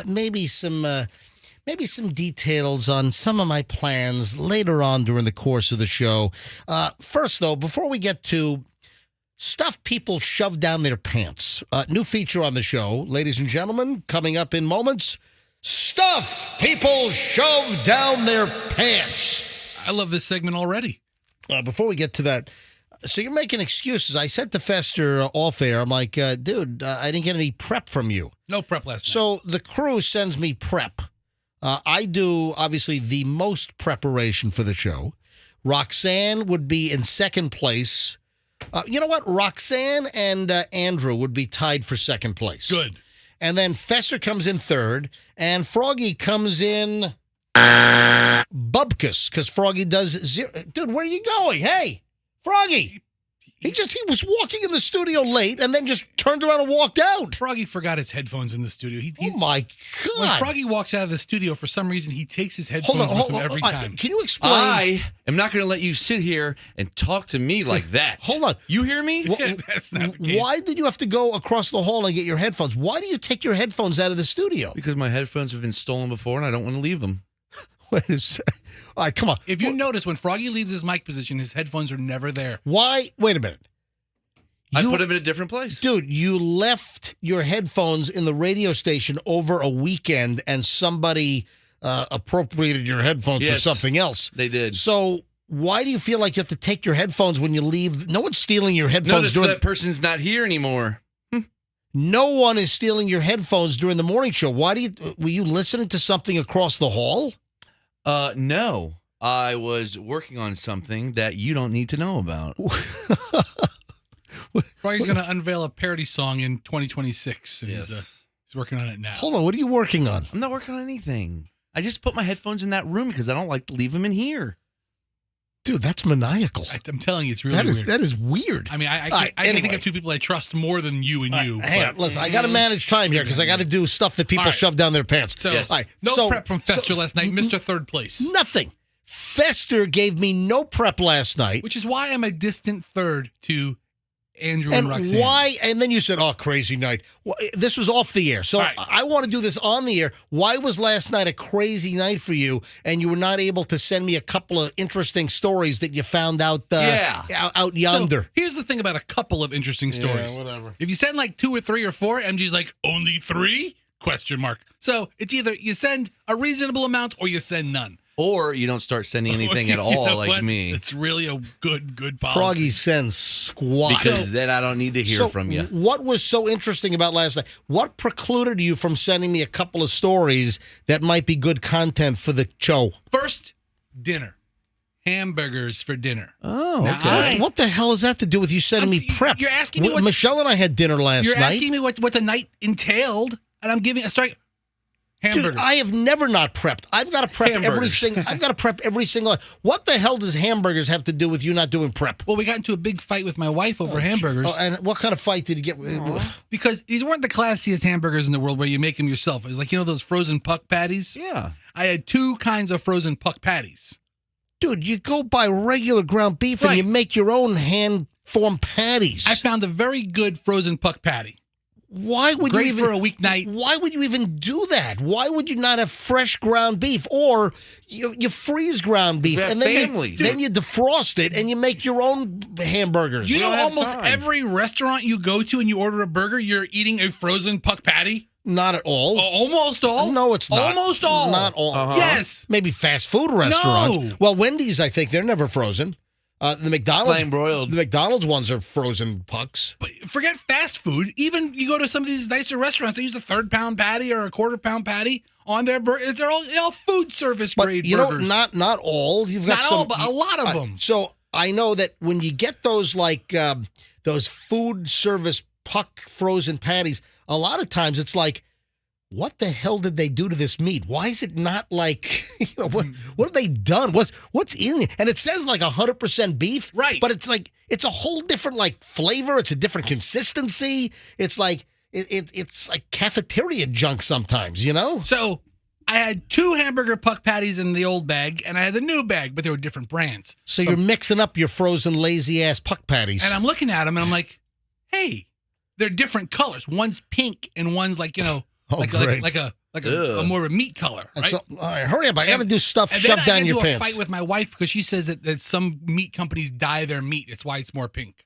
Speaker 1: Maybe some details on some of my plans later on during the course of the show. First, though, before we get to stuff people shove down their pants, new feature on the show, ladies and gentlemen, coming up in moments. Stuff people shove down their pants.
Speaker 2: I love this segment already.
Speaker 1: Before we get to that, so you're making excuses. I said to Fester off air, I'm like, dude, I didn't get any prep from you.
Speaker 2: No prep last night.
Speaker 1: So the crew sends me prep. I do, obviously, the most preparation for the show. Roxanne would be in second place. You know what? Roxanne and Andrew would be tied for second place.
Speaker 2: Good.
Speaker 1: And then Fester comes in third, and Froggy comes in bubkus, because Froggy does zero. Dude, where are you going? Hey, Froggy. He was walking in the studio late and then just turned around and walked out.
Speaker 2: Froggy forgot his headphones in the studio.
Speaker 1: Oh, my God.
Speaker 2: When Froggy walks out of the studio, for some reason, he takes his headphones with him every time.
Speaker 1: Can you explain?
Speaker 3: I am not going to let you sit here and talk to me like that.
Speaker 1: Hold on.
Speaker 3: You hear me?
Speaker 2: That's not the case.
Speaker 1: Why did you have to go across the hall and get your headphones? Why do you take your headphones out of the studio?
Speaker 3: Because my headphones have been stolen before and I don't want to leave them.
Speaker 1: Wait a second. All right, come on.
Speaker 2: If you notice, when Froggy leaves his mic position, his headphones are never there.
Speaker 1: Why? Wait a minute.
Speaker 3: I put them in a different place.
Speaker 1: Dude, you left your headphones in the radio station over a weekend and somebody appropriated your headphones for something else.
Speaker 3: They did.
Speaker 1: So why do you feel like you have to take your headphones when you leave? No one's stealing your headphones.
Speaker 3: Notice that person's not here anymore.
Speaker 1: No one is stealing your headphones during the morning show. Were you listening to something across the hall?
Speaker 3: No. I was working on something that you don't need to know about.
Speaker 2: Froggy's going to unveil a parody song in 2026. And
Speaker 3: Yes.
Speaker 2: he's working on it now.
Speaker 1: Hold on. What are you working on?
Speaker 3: I'm not working on anything. I just put my headphones in that room because I don't like to leave them in here.
Speaker 1: Dude, that's maniacal.
Speaker 2: I'm telling you, it's really weird.
Speaker 1: That is weird.
Speaker 2: I mean, I can think of two people I trust more than you and you.
Speaker 1: Hang on, listen, I got to manage time here because I got to do stuff that people shove down their pants.
Speaker 2: So,
Speaker 1: no
Speaker 2: prep from Fester last night, Mr. Third Place.
Speaker 1: Nothing. Fester gave me no prep last night.
Speaker 2: Which is why I'm a distant third to Andrew and Roxanne.
Speaker 1: Why? And then you said, "Oh, crazy night." Well, this was off the air, so I want to do this on the air. Why was last night a crazy night for you, and you were not able to send me a couple of interesting stories that you found out out yonder?
Speaker 2: So here's the thing about a couple of interesting stories.
Speaker 1: Yeah, whatever.
Speaker 2: If you send like 2 or 3 or 4, MG's like, only 3? ? So it's either you send a reasonable amount or you send none.
Speaker 3: Or you don't start sending anything at all like me.
Speaker 2: It's really a good policy.
Speaker 1: Froggy sends squat.
Speaker 3: Because then I don't need to hear from you.
Speaker 1: What was so interesting about last night? What precluded you from sending me a couple of stories that might be good content for the show?
Speaker 2: First, dinner. Hamburgers for dinner.
Speaker 3: Oh,
Speaker 2: now,
Speaker 3: okay.
Speaker 1: What the hell does that to do with you sending me prep?
Speaker 2: You're asking me
Speaker 1: Michelle and I had dinner last night.
Speaker 2: You're asking me what the night entailed, and I'm giving a strike. Hamburgers.
Speaker 1: Dude, I have never not prepped. I've got to prep every single. What the hell does hamburgers have to do with you not doing prep?
Speaker 2: Well, we got into a big fight with my wife over hamburgers.
Speaker 1: Oh, and what kind of fight did you get?
Speaker 2: Because these weren't the classiest hamburgers in the world where you make them yourself. It was like, those frozen puck patties?
Speaker 3: Yeah.
Speaker 2: I had 2 kinds of frozen puck patties.
Speaker 1: Dude, you go buy regular ground beef and you make your own hand-formed patties.
Speaker 2: I found a very good frozen puck patty.
Speaker 1: Why would
Speaker 2: Great
Speaker 1: you even
Speaker 2: for a weeknight?
Speaker 1: Why would you even do that? Why would you not have fresh ground beef, or you freeze ground beef and then you defrost it and you make your own hamburgers?
Speaker 2: You know, almost every restaurant you go to and you order a burger, you're eating a frozen puck patty.
Speaker 1: Not at all.
Speaker 2: Almost all?
Speaker 1: No, it's not.
Speaker 2: Almost all.
Speaker 1: Not all.
Speaker 2: Yes.
Speaker 1: Maybe fast food restaurants.
Speaker 2: No.
Speaker 1: Well, Wendy's, I think they're never frozen. The McDonald's,
Speaker 3: Plain broiled.
Speaker 1: The McDonald's ones are frozen pucks.
Speaker 2: But forget fast food. Even you go to some of these nicer restaurants, they use a 1/3 pound patty or a 1/4 pound patty on their burger. They're all food service grade
Speaker 1: But you
Speaker 2: burgers.
Speaker 1: know, not all. You've got
Speaker 2: not
Speaker 1: some,
Speaker 2: all, but a lot of them.
Speaker 1: So I know that when you get those those food service puck frozen patties, a lot of times it's like, what the hell did they do to this meat? Why is it not like, what have they done? What's in it? And it says like 100% beef.
Speaker 2: Right.
Speaker 1: But it's like, it's a whole different like flavor. It's a different consistency. It's like, it's like cafeteria junk sometimes,
Speaker 2: So I had 2 hamburger puck patties in the old bag, and I had the new bag, but they were different brands.
Speaker 1: So you're mixing up your frozen lazy ass puck patties.
Speaker 2: And I'm looking at them, and I'm like, hey, they're different colors. One's pink, and one's like, like a more of a meat color, right?
Speaker 1: So, all right, hurry up! I got to do stuff
Speaker 2: and
Speaker 1: shoved down your
Speaker 2: I get into
Speaker 1: pants.
Speaker 2: a fight with my wife because she says that some meat companies dye their meat. It's why it's more pink.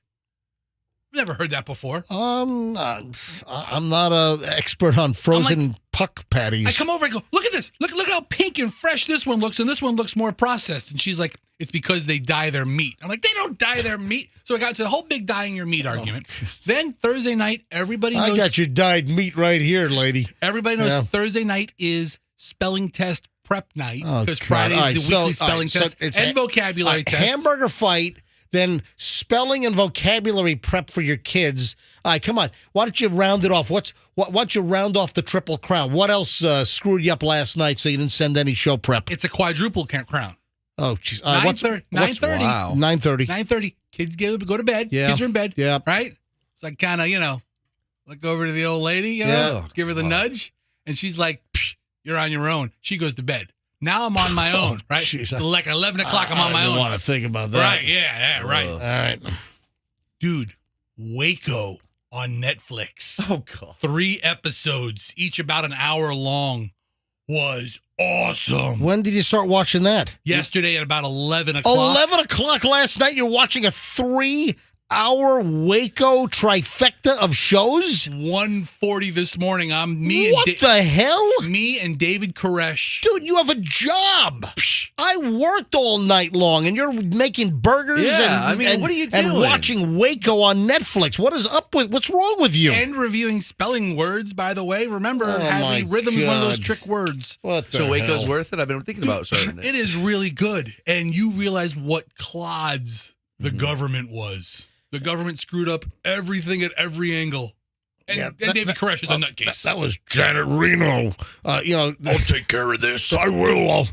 Speaker 2: Never heard that before.
Speaker 1: I'm not an expert on frozen puck patties.
Speaker 2: I come over and go, look at this. Look how pink and fresh this one looks, and this one looks more processed. And she's like, it's because they dye their meat. I'm like, they don't dye their meat. So I got to the whole big dyeing your meat argument. Then Thursday night, everybody knows.
Speaker 1: I got your dyed meat right here, lady.
Speaker 2: Everybody knows Thursday night is spelling test prep night because Friday is the weekly spelling test and vocabulary test.
Speaker 1: Hamburger fight. Then spelling and vocabulary prep for your kids. All right, come on. Why don't you round it off? Why don't you round off the Triple Crown? What else screwed you up last night so you didn't send any show prep?
Speaker 2: It's a quadruple crown.
Speaker 1: Oh, jeez.
Speaker 2: 9:30.
Speaker 3: Wow.
Speaker 1: 9:30.
Speaker 2: 9:30. Kids go to bed.
Speaker 1: Yeah.
Speaker 2: Kids are in bed.
Speaker 1: Yeah.
Speaker 2: Right? So I kind of, look over to the old lady, give her the nudge. And she's like, Psh, you're on your own. She goes to bed. Now I'm on my own, right?
Speaker 1: Geez,
Speaker 2: so like 11 o'clock, I'm on my own.
Speaker 1: I don't want to think about that.
Speaker 2: Right, yeah, right.
Speaker 1: All right.
Speaker 2: Dude, Waco on Netflix.
Speaker 3: Oh, God.
Speaker 2: 3 episodes, each about an hour long, was awesome.
Speaker 1: When did you start watching that?
Speaker 2: Yesterday at about 11 o'clock.
Speaker 1: 11 o'clock last night, you're watching a 3-hour Waco trifecta of shows?
Speaker 2: 1:40 this morning.
Speaker 1: What the hell?
Speaker 2: Me and David Koresh.
Speaker 1: Dude, you have a job. I worked all night long, and you're making burgers and,
Speaker 3: what are you doing?
Speaker 1: and watching Waco on Netflix. What's wrong with you?
Speaker 2: And reviewing spelling words, by the way. Remember,
Speaker 1: my
Speaker 2: rhythm is one of those
Speaker 1: God.
Speaker 2: trick words.
Speaker 1: What the
Speaker 3: So Waco's
Speaker 1: hell?
Speaker 3: worth it? I've been thinking about starting it.
Speaker 2: It is really good. And you realize what clods the government was. The government screwed up everything at every angle. And David Koresh is a nutcase.
Speaker 1: That was Janet Reno. I'll take care of this. I will.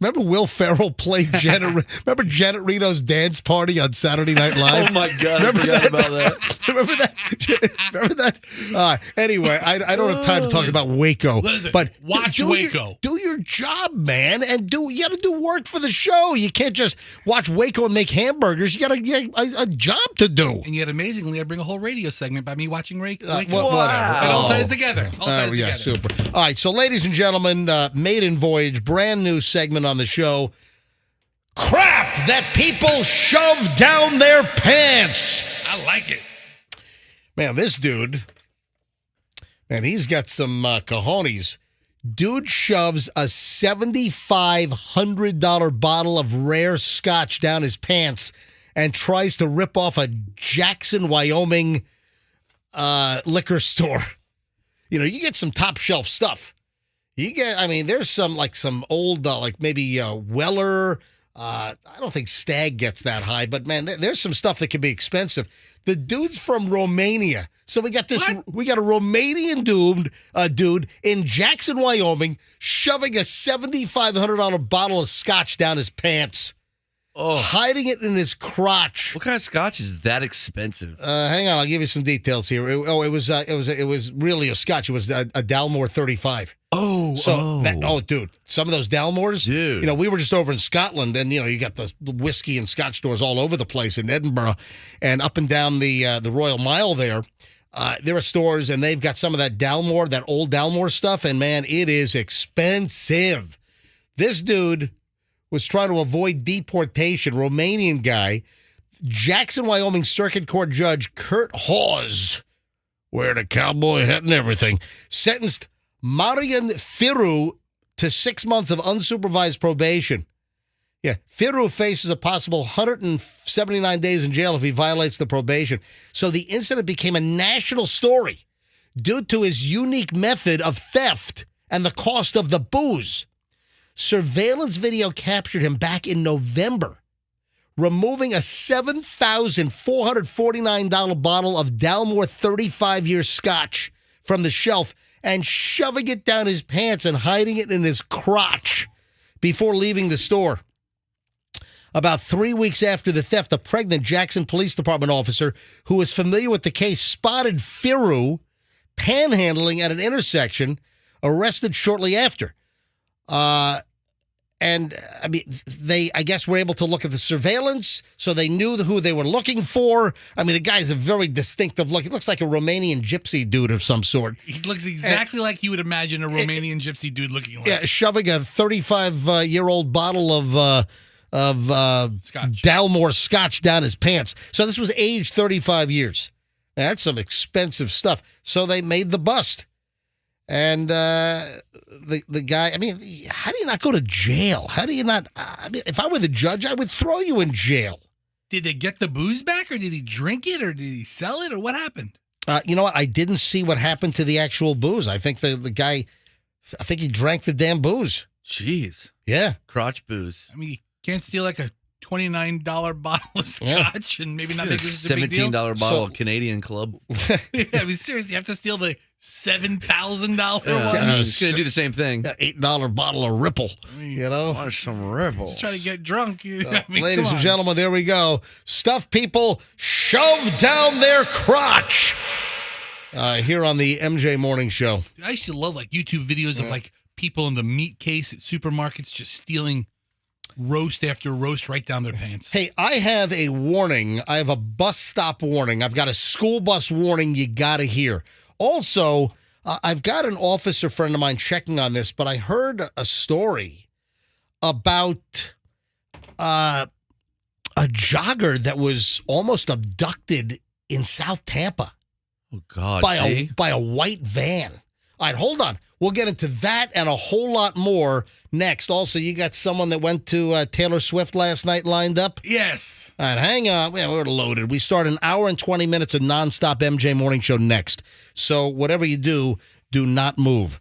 Speaker 1: Remember Will Ferrell played Janet? Remember Janet Reno's dance party on Saturday Night Live?
Speaker 3: Oh, my God. I forgot about that.
Speaker 1: Remember that? Remember that? Anyway, I don't have time to talk about Waco.
Speaker 2: Listen,
Speaker 1: but
Speaker 2: watch Waco.
Speaker 1: Do your job, man, and you got to do work for the show. You can't just watch Waco and make hamburgers. You got a job to do.
Speaker 2: And yet, amazingly, I bring a whole radio segment by me watching Waco.
Speaker 1: Whatever.
Speaker 2: It all ties together.
Speaker 1: Yeah, super. All right, so ladies and gentlemen, Maiden Voyage, brand new segment on the show. Crap that people shove down their pants.
Speaker 2: I like it.
Speaker 1: Man, this dude, he's got some cojones. Dude shoves a $7,500 bottle of rare scotch down his pants and tries to rip off a Jackson, Wyoming liquor store. You get some top shelf stuff. There's some old, maybe Weller. I don't think Stag gets that high, but man, there's some stuff that can be expensive. The dude's from Romania. So we got a Romanian dude in Jackson, Wyoming, shoving a $7,500 bottle of scotch down his pants.
Speaker 3: Oh,
Speaker 1: hiding it in his crotch.
Speaker 3: What kind of scotch is that expensive?
Speaker 1: Hang on, I'll give you some details here. It was really a scotch. It was a Dalmore 35. Dude, some of those Dalmores,
Speaker 3: dude.
Speaker 1: We were just over in Scotland, and you got the whiskey and scotch stores all over the place in Edinburgh, and up and down the Royal Mile there. There are stores, and they've got some of that Dalmore, that old Dalmore stuff, and man, it is expensive. This dude was trying to avoid deportation. Romanian guy, Jackson, Wyoming Circuit Court Judge Kurt Hawes, wearing a cowboy hat and everything, sentenced Marian Firu to 6 months of unsupervised probation. Yeah, Firu faces a possible 179 days in jail if he violates the probation. So the incident became a national story due to his unique method of theft and the cost of the booze. Surveillance video captured him back in November, removing a $7,449 bottle of Dalmore 35-year scotch from the shelf and shoving it down his pants and hiding it in his crotch before leaving the store. About 3 weeks after the theft, a pregnant Jackson Police Department officer who was familiar with the case spotted Firu panhandling at an intersection, arrested shortly after. And I mean, I guess, were able to look at the surveillance, so they knew who they were looking for. I mean, the guy's a very distinctive look. He looks like a Romanian gypsy dude of some sort.
Speaker 2: He looks exactly like you would imagine a Romanian gypsy dude looking like.
Speaker 1: Yeah, shoving a 35-year-old bottle of
Speaker 2: Scotch.
Speaker 1: Dalmore Scotch down his pants. So this was aged 35 years. That's some expensive stuff. So they made the bust. And the guy, I mean, how do you not go to jail? How do you not? I mean, if I were the judge, I would throw you in jail.
Speaker 2: Did they get the booze back, or did he drink it, or did he sell it, or what happened?
Speaker 1: You know what? I didn't see what happened to the actual booze. I think the guy, I think he drank the damn booze.
Speaker 3: Jeez.
Speaker 1: Yeah.
Speaker 3: Crotch booze.
Speaker 2: I mean, you can't steal like a $29 bottle of Scotch and maybe not make this a big deal.
Speaker 3: $17 bottle of Canadian Club.
Speaker 2: Yeah, I mean, seriously, you have to steal the $7,000 one.
Speaker 3: He's going to do the same thing.
Speaker 1: That $8 bottle of Ripple, you know?
Speaker 3: Want some Ripple.
Speaker 2: Just try to get drunk. I mean,
Speaker 1: Ladies
Speaker 2: come
Speaker 1: and
Speaker 2: on.
Speaker 1: gentlemen, there we go. Stuff people shove down their crotch. Here on the MJ Morning Show.
Speaker 2: I used to love like YouTube videos of like people in the meat case at supermarkets just stealing roast after roast right down their pants.
Speaker 1: Hey, I have a warning. I have a bus stop warning. I've got a school bus warning you got to hear. Also, I've got an officer friend of mine checking on this, but I heard a story about a jogger that was almost abducted in South Tampa.
Speaker 3: Oh, God.
Speaker 1: By a white van. All right, hold on. We'll get into that and a whole lot more next. Also, you got someone that went to Taylor Swift last night lined up?
Speaker 2: Yes.
Speaker 1: All right, hang on. We're loaded. We start an hour and 20 minutes of nonstop MJ Morning Show next. So whatever you do, do not move.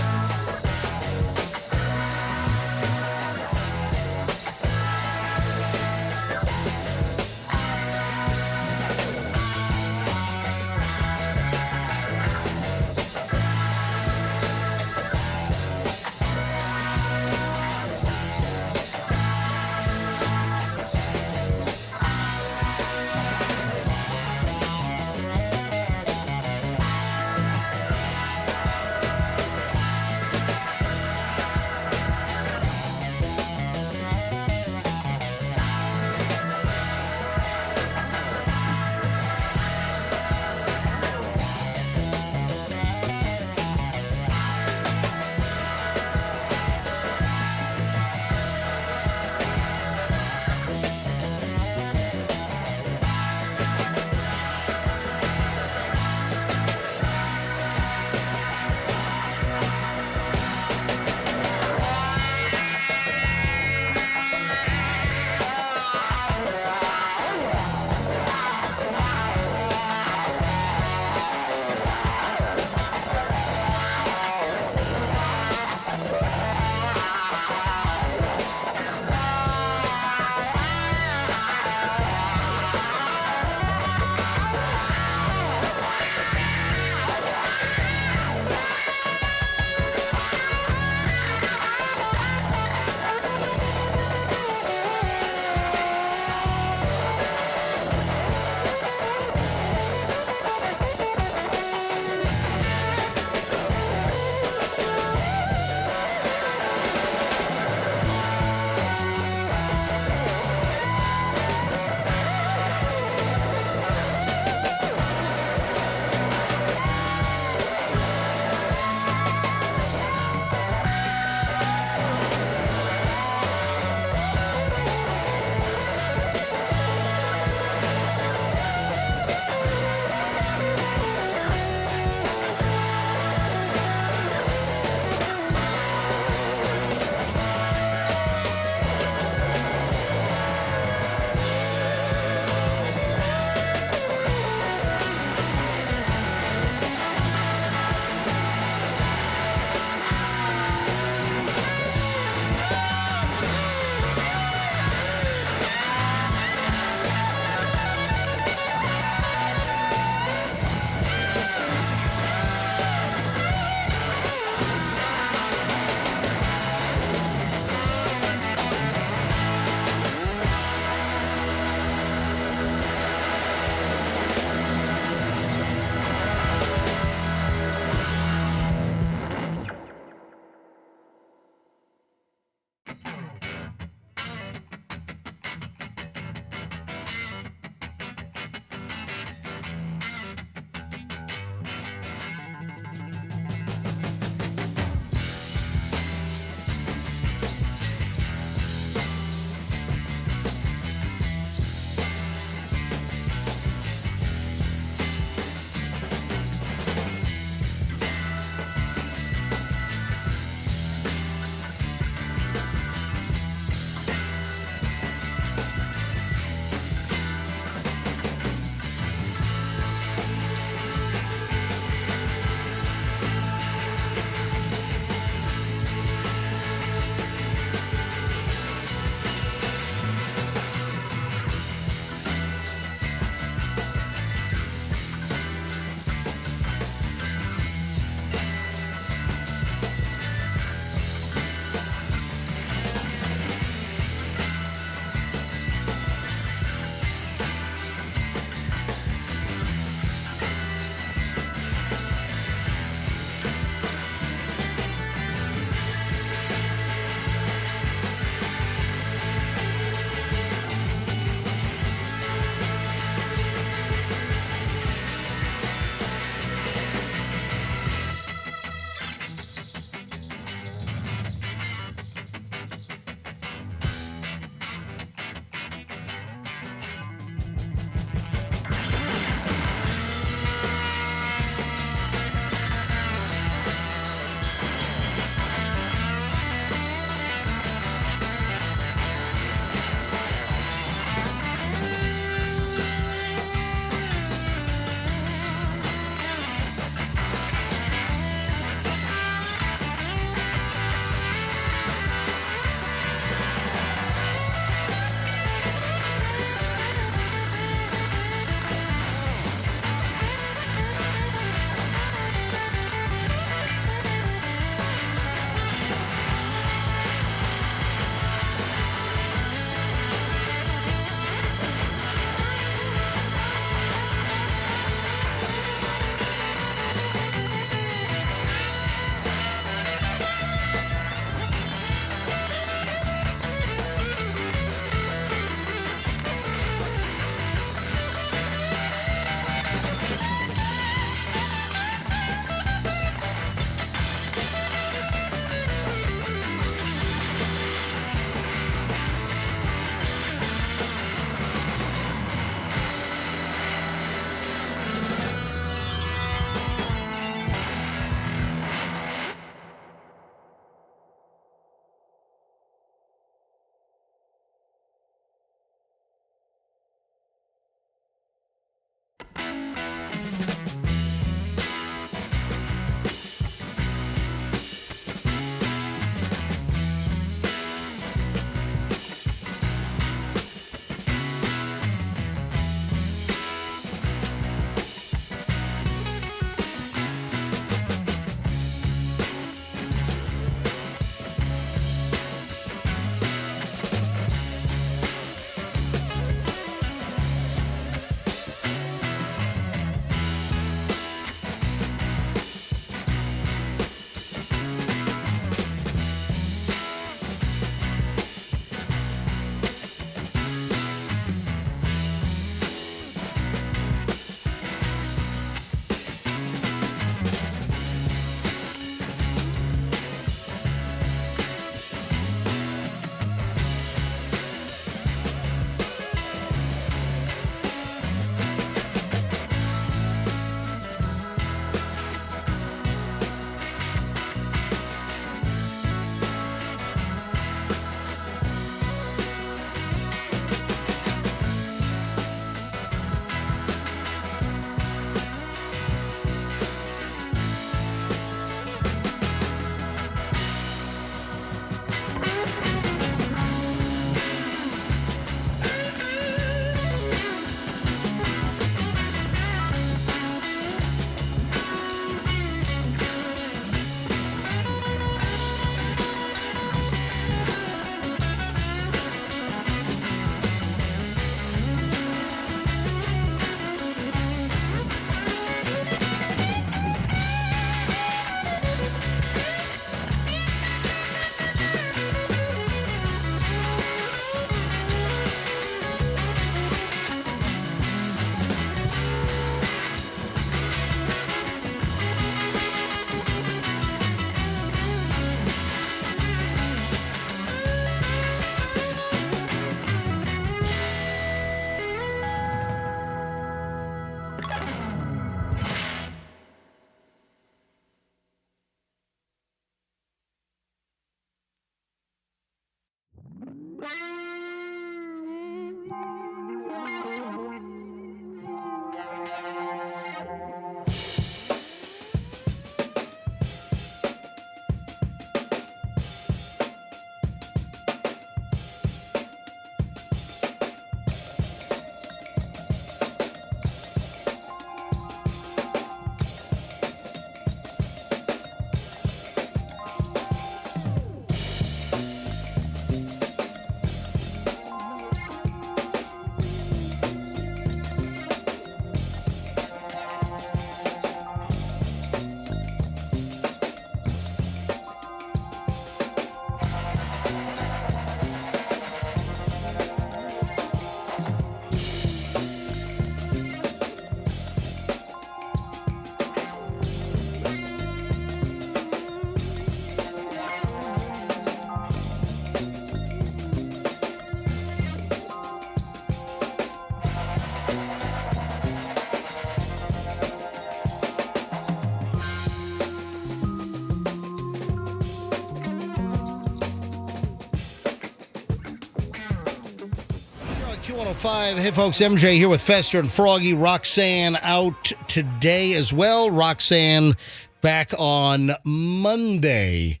Speaker 1: Q105. Hey, folks. MJ here with Fester and Froggy. Roxanne out today as well. Roxanne back on Monday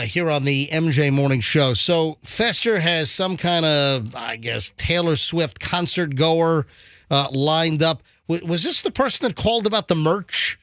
Speaker 1: here on the MJ Morning Show. So Fester has some kind of, I guess, Taylor Swift concert goer lined up. Was this the person that called about the merch?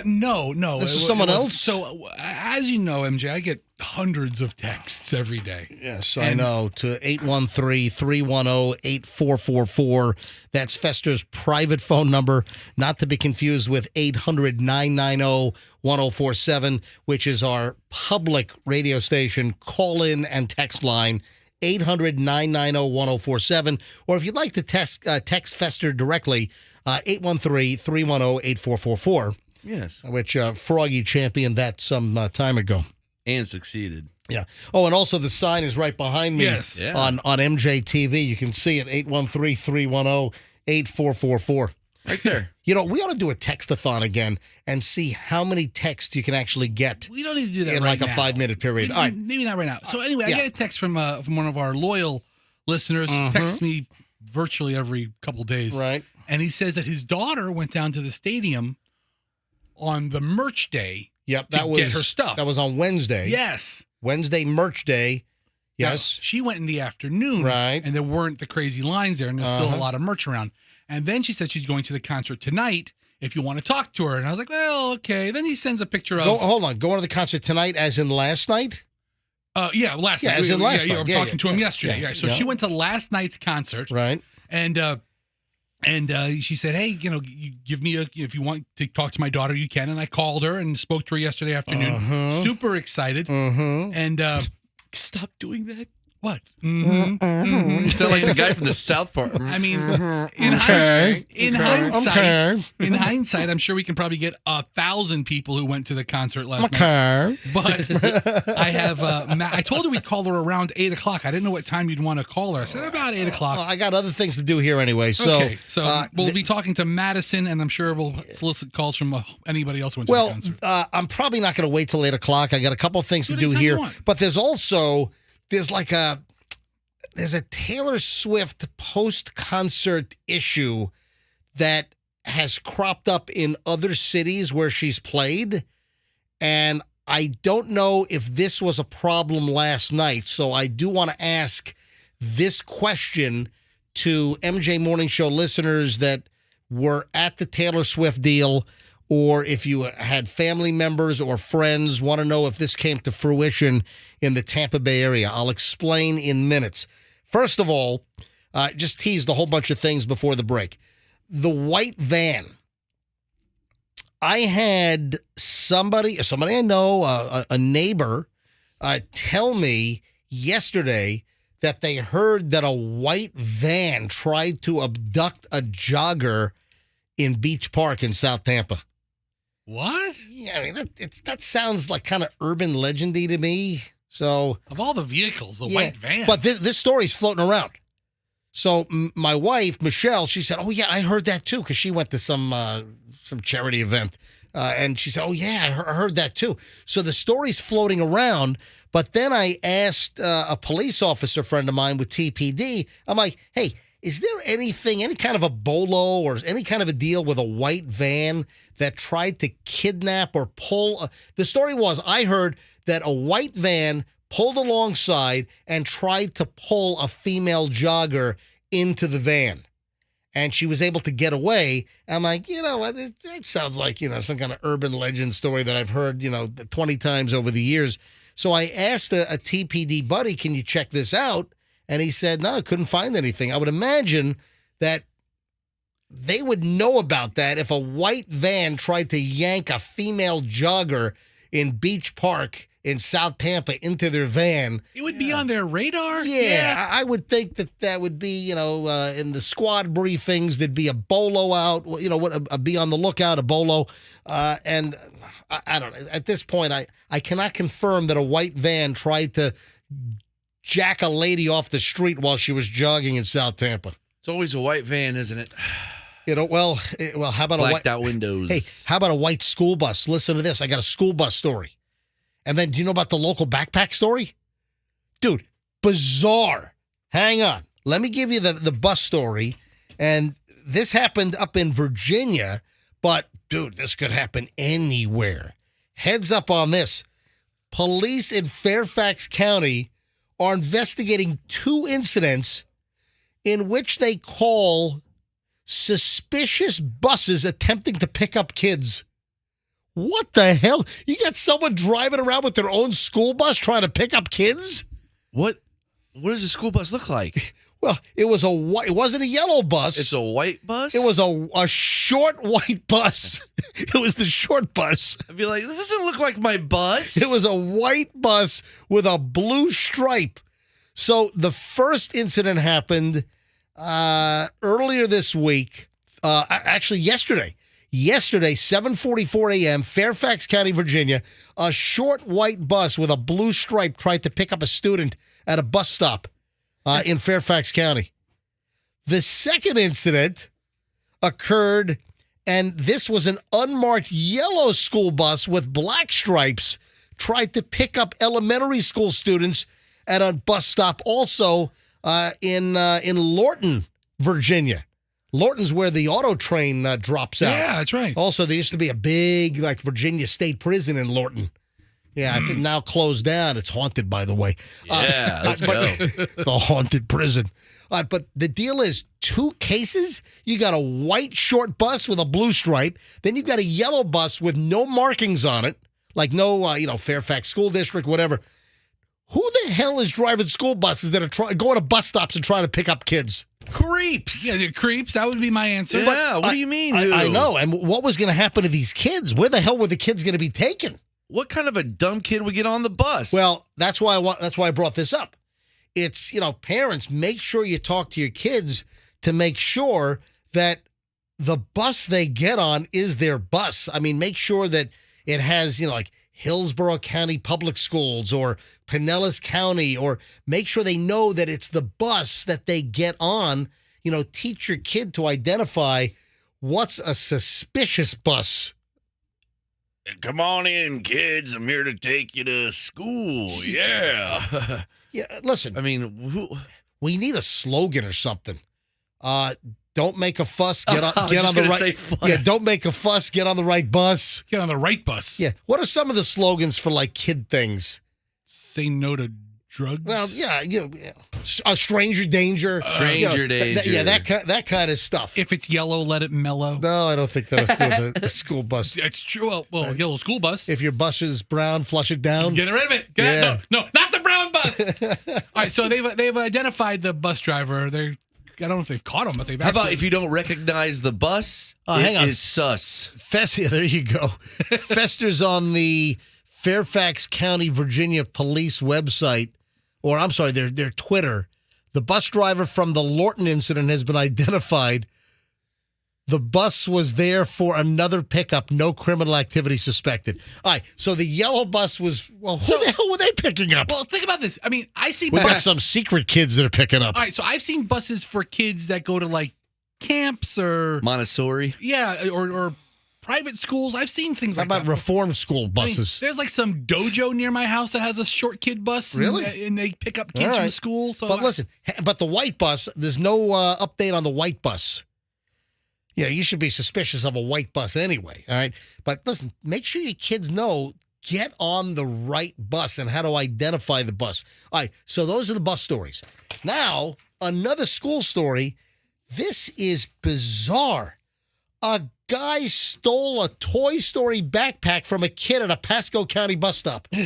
Speaker 2: No.
Speaker 1: This is someone else?
Speaker 2: So, as you know, MJ, I get hundreds of texts every day.
Speaker 1: Yes, I know. To 813-310-8444. That's Fester's private phone number, not to be confused with 800-990-1047, which is our public radio station call-in and text line, 800-990-1047. Or if you'd like to text Fester directly, 813-310-8444.
Speaker 3: Yes.
Speaker 1: Which Froggy championed that some time ago.
Speaker 3: And succeeded.
Speaker 1: Yeah. Oh, and also the sign is right behind me.
Speaker 2: Yes.
Speaker 3: Yeah.
Speaker 1: On MJ TV. You can see it, 813-310-8444.
Speaker 3: Right there.
Speaker 1: You know, we ought to do a text-a-thon again and see how many texts you can actually get
Speaker 2: We don't need to do that
Speaker 1: in
Speaker 2: right
Speaker 1: like a
Speaker 2: now.
Speaker 1: 5-minute period. All right.
Speaker 2: Maybe not right now. So anyway,
Speaker 1: Yeah.
Speaker 2: I get a text from one of our loyal listeners. Texts me virtually every couple days.
Speaker 1: Right.
Speaker 2: And he says that his daughter went down to the stadium on the merch day.
Speaker 1: Yep.
Speaker 2: to
Speaker 1: That was
Speaker 2: get her stuff.
Speaker 1: That was on Wednesday.
Speaker 2: Yes.
Speaker 1: Wednesday merch day.
Speaker 2: Now,
Speaker 1: Yes.
Speaker 2: she went in the afternoon.
Speaker 1: Right.
Speaker 2: And there weren't the crazy lines there, and there's still a lot of merch around. And then she said she's going to the concert tonight if you want to talk to her. And I was like, well, okay. Then he sends a picture of...
Speaker 1: Hold on. Going to the concert tonight as in last night?
Speaker 2: last
Speaker 1: Yeah,
Speaker 2: night.
Speaker 1: as in last
Speaker 2: Yeah,
Speaker 1: night.
Speaker 2: I'm
Speaker 1: Yeah,
Speaker 2: talking to him yesterday.
Speaker 1: yeah,
Speaker 2: Yeah. So
Speaker 1: yeah.
Speaker 2: she went to last night's concert.
Speaker 1: Right.
Speaker 2: And she said, hey, you give me if you want to talk to my daughter, you can. And I called her and spoke to her yesterday afternoon. Super excited. And
Speaker 3: Stop doing that.
Speaker 2: what?
Speaker 3: You sound like the guy from the South Park.
Speaker 2: I mean,
Speaker 1: Okay.
Speaker 2: in hindsight, I'm sure we can probably get 1,000 people who went to the concert last night.
Speaker 1: Okay.
Speaker 2: But I have, I told her we'd call her around 8 o'clock. I didn't know what time you'd want to call her. I said about 8 o'clock.
Speaker 1: Well, I got other things to do here anyway. So,
Speaker 2: Okay, so we'll be talking to Madison, and I'm sure we'll solicit calls from anybody else who went to the
Speaker 1: well,
Speaker 2: concert.
Speaker 1: I'm probably not going to wait till 8 o'clock. I got a couple of things to
Speaker 2: Do
Speaker 1: do
Speaker 2: anytime you
Speaker 1: here.
Speaker 2: want.
Speaker 1: But there's a Taylor Swift post-concert issue that has cropped up in other cities where she's played. And I don't know if this was a problem last night. So I do want to ask this question to MJ Morning Show listeners that were at the Taylor Swift deal, or if you had family members or friends, want to know if this came to fruition in the Tampa Bay area. I'll explain in minutes. First of all, just teased a whole bunch of things before the break. The white van. I had somebody I know, a neighbor, tell me yesterday that they heard that a white van tried to abduct a jogger in Beach Park in South Tampa.
Speaker 2: What?
Speaker 1: Yeah, I mean, that sounds like kind of urban legendy to me. So
Speaker 2: Of all the vehicles, the
Speaker 1: yeah.
Speaker 2: white van.
Speaker 1: But this story's floating around. So my wife, Michelle, she said, oh, yeah, I heard that too, because she went to some charity event. And she said, oh, yeah, I heard that too. So the story's floating around. But then I asked a police officer friend of mine with TPD, I'm like, hey, is there anything, any kind of a bolo or any kind of a deal with a white van that tried to kidnap or pull? The story was, I heard that a white van pulled alongside and tried to pull a female jogger into the van. And she was able to get away. I'm like, that sounds like, some kind of urban legend story that I've heard, 20 times over the years. So I asked a TPD buddy, can you check this out? And he said, no, I couldn't find anything. I would imagine that they would know about that if a white van tried to yank a female jogger in Beach Park in South Tampa into their van.
Speaker 2: It would be on their radar?
Speaker 1: Yeah, I would think that would be, in the squad briefings, there'd be a bolo out, be on the lookout, a bolo. And I don't know. At this point, I cannot confirm that a white van tried to jack a lady off the street while she was jogging in South Tampa.
Speaker 3: It's always a white van, isn't it?
Speaker 1: Well, how about
Speaker 3: Blacked
Speaker 1: a white
Speaker 3: out windows.
Speaker 1: Hey, how about a white school bus? Listen to this. I got a school bus story. And then do you know about the local backpack story? Dude, bizarre. Hang on. let me give you the bus story. And this happened up in Virginia, but, dude, this could happen anywhere. Heads up on this. Police in Fairfax County are investigating 2 incidents in which they call suspicious buses attempting to pick up kids. What the hell? You got someone driving around with their own school bus trying to pick up kids?
Speaker 3: What does a school bus look like?
Speaker 1: Well, it wasn't a yellow bus.
Speaker 3: It's a white bus?
Speaker 1: It was a short white bus. It was the short bus.
Speaker 3: I'd be like, this doesn't look like my bus.
Speaker 1: It was a white bus with a blue stripe. So the first incident happened earlier this week. Actually, yesterday. Yesterday, 7:44 a.m., Fairfax County, Virginia, a short white bus with a blue stripe tried to pick up a student at a bus stop in Fairfax County. The second incident occurred, and this was an unmarked yellow school bus with black stripes tried to pick up elementary school students at a bus stop also in Lorton, Virginia. Lorton's where the auto train drops out.
Speaker 2: Yeah, that's right.
Speaker 1: Also, there used to be a big, Virginia State Prison in Lorton. Yeah, I think now closed down. It's haunted, by the way.
Speaker 3: Yeah, let's go.
Speaker 1: The haunted prison. But the deal is 2 cases. You got a white short bus with a blue stripe. Then you've got a yellow bus with no markings on it, like no, Fairfax School District, whatever. Who the hell is driving school buses that are going to bus stops and trying to pick up kids?
Speaker 3: Creeps.
Speaker 2: Yeah, they're creeps. That would be my answer.
Speaker 3: Yeah, what do you mean?
Speaker 1: I know. And what was going to happen to these kids? Where the hell were the kids going to be taken?
Speaker 3: What kind of a dumb kid would get on the bus?
Speaker 1: Well, that's why I brought this up. It's, parents, make sure you talk to your kids to make sure that the bus they get on is their bus. I mean, make sure that it has, like Hillsborough County Public Schools or Pinellas County, or make sure they know that it's the bus that they get on. Teach your kid to identify what's a suspicious bus.
Speaker 3: Come on in, kids. I'm here to take you to school. Yeah.
Speaker 1: Yeah, listen.
Speaker 3: I mean,
Speaker 1: we need a slogan or something. Don't make a fuss. Get on the right. Yeah, don't make a fuss. Get on the right bus.
Speaker 2: Get on the right bus.
Speaker 1: Yeah. What are some of the slogans for kid things?
Speaker 2: Say no to drugs.
Speaker 1: Well, yeah, a stranger danger.
Speaker 3: Stranger danger.
Speaker 1: That kind of stuff.
Speaker 2: If it's yellow, let it mellow.
Speaker 1: No, I don't think that's the school bus.
Speaker 2: It's true. Well, yellow school bus.
Speaker 1: If your bus is brown, flush it down.
Speaker 2: Get rid of it. No, not the brown bus. All right, so they've identified the bus driver. I don't know if they've caught him, but they've.
Speaker 3: How about if you don't recognize the bus?
Speaker 1: Hang on.
Speaker 3: Is sus.
Speaker 1: There you go. Festers on the Fairfax County, Virginia police website, or I'm sorry, their Twitter. The bus driver from the Lorton incident has been identified. The bus was there for another pickup. No criminal activity suspected. All right, so the yellow bus was, who the hell were they picking up?
Speaker 2: Well, think about this. I mean, I see.
Speaker 1: We got some secret kids that are picking up.
Speaker 2: All right, so I've seen buses for kids that go to camps or
Speaker 3: Montessori.
Speaker 2: Yeah, or private schools. I've seen things
Speaker 1: How
Speaker 2: like
Speaker 1: about
Speaker 2: that.
Speaker 1: reform school buses?
Speaker 2: There's some dojo near my house that has a short kid bus.
Speaker 1: Really?
Speaker 2: And they pick up kids from school. So
Speaker 1: but listen, but the white bus, there's no update on the white bus. You should be suspicious of a white bus anyway, all right? But listen, make sure your kids know, get on the right bus and how to identify the bus. All right, so those are the bus stories. Now, another school story. This is bizarre. A guy stole a Toy Story backpack from a kid at a Pasco County bus stop. What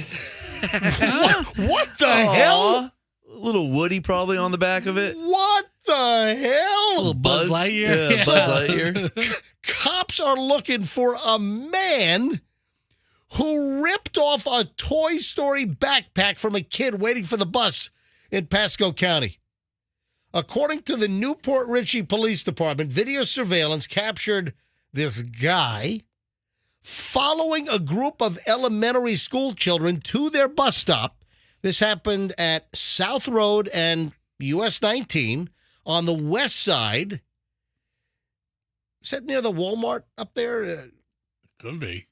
Speaker 1: the hell?
Speaker 3: Little Woody probably on the back of it.
Speaker 1: What the hell?
Speaker 2: little Buzz Lightyear.
Speaker 3: Yeah, Buzz Lightyear.
Speaker 1: Cops are looking for a man who ripped off a Toy Story backpack from a kid waiting for the bus in Pasco County. According to the Newport Richey Police Department, video surveillance captured this guy following a group of elementary school children to their bus stop. This happened at South Road and US 19 on the west side. Is that near the Walmart up there?
Speaker 2: Could be.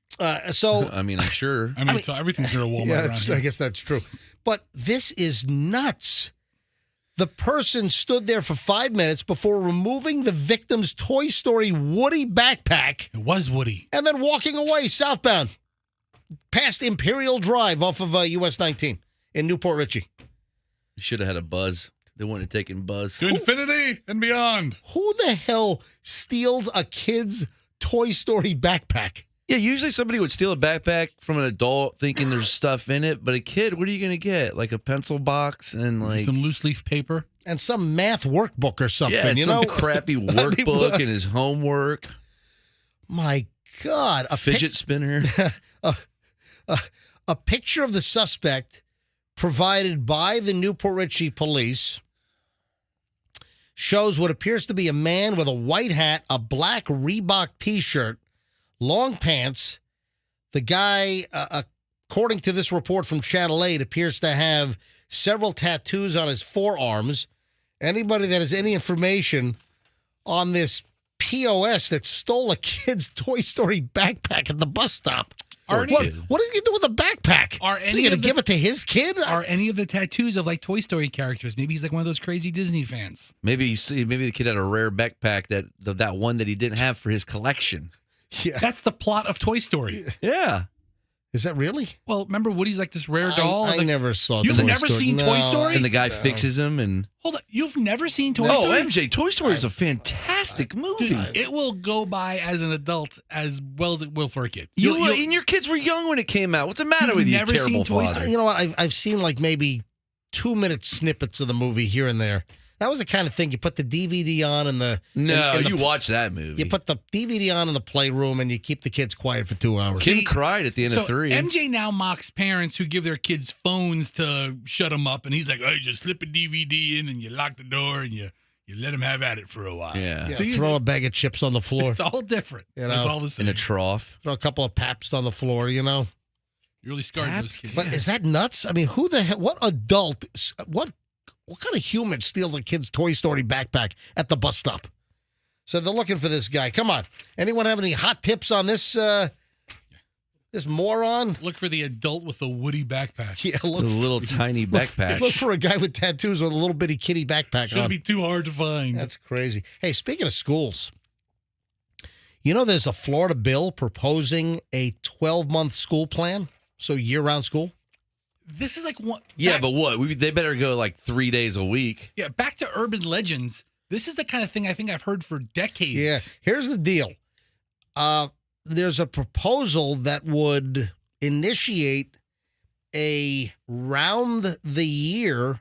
Speaker 1: So
Speaker 3: I mean, I'm sure.
Speaker 2: So everything's near a Walmart around here.
Speaker 1: I guess that's true. But this is nuts. The person stood there for 5 minutes before removing the victim's Toy Story Woody backpack
Speaker 2: It was Woody.
Speaker 1: and then walking away southbound past Imperial Drive off of US 19 in Newport Richey.
Speaker 3: You should have had a Buzz. They wouldn't have taken Buzz.
Speaker 2: To infinity and beyond.
Speaker 1: Who the hell steals a kid's Toy Story backpack?
Speaker 3: Yeah, usually somebody would steal a backpack from an adult thinking there's stuff in it, but a kid, what are you going to get? Like a pencil box and like
Speaker 2: Some loose leaf paper.
Speaker 1: And some math workbook or something,
Speaker 3: yeah,
Speaker 1: you
Speaker 3: some
Speaker 1: know?
Speaker 3: crappy workbook and his homework.
Speaker 1: My God.
Speaker 3: A fidget spinner.
Speaker 1: A picture of the suspect provided by the Newport Richey police shows what appears to be a man with a white hat, a black Reebok T-shirt, long pants. The guy, according to this report from Channel 8, appears to have several tattoos on his forearms. Anybody that has any information on this POS that stole a kid's Toy Story backpack at the bus stop. What does he do with a backpack? Is he going to give it to his kid?
Speaker 2: Are any of the tattoos of like Toy Story characters? Maybe he's like one of those crazy Disney fans.
Speaker 3: Maybe the kid had a rare backpack that one that he didn't have for his collection.
Speaker 1: Yeah.
Speaker 2: That's the plot of Toy Story.
Speaker 3: Yeah.
Speaker 1: Is that really?
Speaker 2: Well, remember Woody's like this rare doll?
Speaker 1: I never saw
Speaker 2: You've
Speaker 1: Toy
Speaker 2: never
Speaker 1: Story.
Speaker 2: seen Toy Story?
Speaker 3: And the guy fixes him and
Speaker 2: Hold on. You've never seen Toy
Speaker 3: Oh,
Speaker 2: Story?
Speaker 3: MJ, Toy Story is a fantastic movie.
Speaker 2: It will go by as an adult as well as it will for a kid.
Speaker 3: And your kids were young when it came out. What's the matter with you,
Speaker 2: never
Speaker 3: terrible
Speaker 2: seen Toy
Speaker 3: father?
Speaker 2: Story?
Speaker 1: You know what? I've seen like maybe 2-minute snippets of the movie here and there. That was the kind of thing you put the DVD on in the
Speaker 3: you watch that movie.
Speaker 1: You put the DVD on in the playroom and you keep the kids quiet for 2 hours.
Speaker 3: Kim cried at the end of 3.
Speaker 2: MJ now mocks parents who give their kids phones to shut them up, and he's like, "Oh, you just slip a DVD in and you lock the door and you let them have at it for a while."
Speaker 3: Yeah.
Speaker 1: So throw a bag of chips on the floor.
Speaker 2: It's all different.
Speaker 1: You know,
Speaker 2: it's all the same.
Speaker 3: In a trough.
Speaker 1: Throw a couple of Paps on the floor, you know.
Speaker 2: You really scarred those kids.
Speaker 1: But is that nuts? I mean, who the hell? What adult? What kind of human steals a kid's Toy Story backpack at the bus stop? So they're looking for this guy. Come on. Anyone have any hot tips on this this moron?
Speaker 2: Look for the adult with the Woody backpack.
Speaker 1: Yeah,
Speaker 3: With a little tiny backpack.
Speaker 1: Look for a guy with tattoos with a little bitty kitty backpack
Speaker 2: Shouldn't
Speaker 1: on.
Speaker 2: be too hard to find.
Speaker 1: That's crazy. Hey, speaking of schools, you know there's a Florida bill proposing a 12-month school plan, so year-round school?
Speaker 2: This is like one.
Speaker 3: Yeah, but what? They better go like 3 days a week.
Speaker 2: Yeah, back to urban legends. This is the kind of thing I think I've heard for decades.
Speaker 1: Yeah. Here's the deal. There's a proposal that would initiate a round-the-year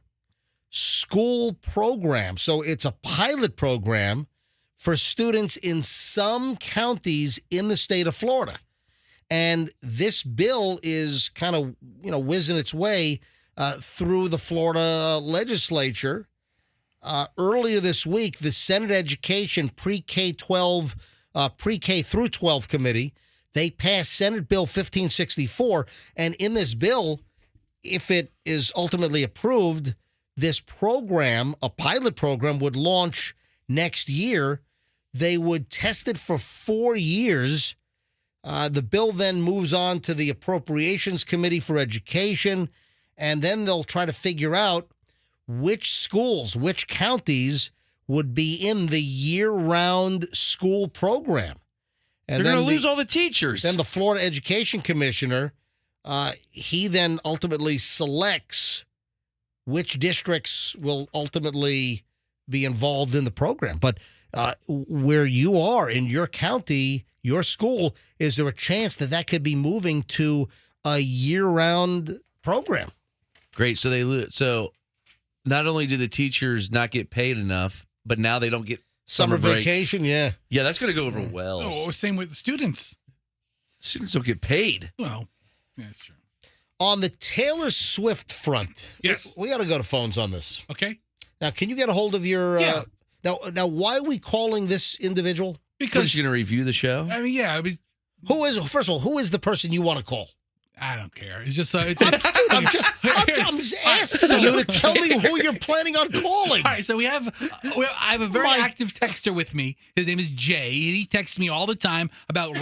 Speaker 1: school program. So it's a pilot program for students in some counties in the state of Florida. And this bill is kind of, whizzing its way through the Florida legislature. Earlier this week, the Senate Education Pre-K through 12 Committee, they passed Senate Bill 1564. And in this bill, if it is ultimately approved, this program, a pilot program, would launch next year. They would test it for 4 years. The bill then moves on to the Appropriations Committee for Education, and then they'll try to figure out which schools, which counties would be in the year-round school program. And
Speaker 3: They're going to lose all the teachers.
Speaker 1: Then the Florida Education Commissioner, he then ultimately selects which districts will ultimately be involved in the program. But where you are in your county, your school, is there a chance that could be moving to a year-round program?
Speaker 3: Great. So not only do the teachers not get paid enough, but now they don't get
Speaker 1: Summer
Speaker 3: breaks.
Speaker 1: vacation, yeah.
Speaker 3: Yeah, that's going to go over well.
Speaker 2: Oh, same with the students.
Speaker 3: Students don't get paid.
Speaker 2: Well, yeah, that's true.
Speaker 1: On the Taylor Swift front,
Speaker 2: Yes.
Speaker 1: we got to go to phones on this.
Speaker 2: Okay.
Speaker 1: Now, can you get a hold of your...
Speaker 2: Yeah.
Speaker 1: Now, why are we calling this individual?
Speaker 3: We're
Speaker 2: Because,
Speaker 3: just going to review the show.
Speaker 2: I mean, yeah,
Speaker 1: First of all, who is the person you want to call?
Speaker 2: I don't care. It's just...
Speaker 1: I'm just asking you to tell me who you're planning on calling.
Speaker 2: All right, so I have a very active texter with me. His name is Jay. He texts me all the time about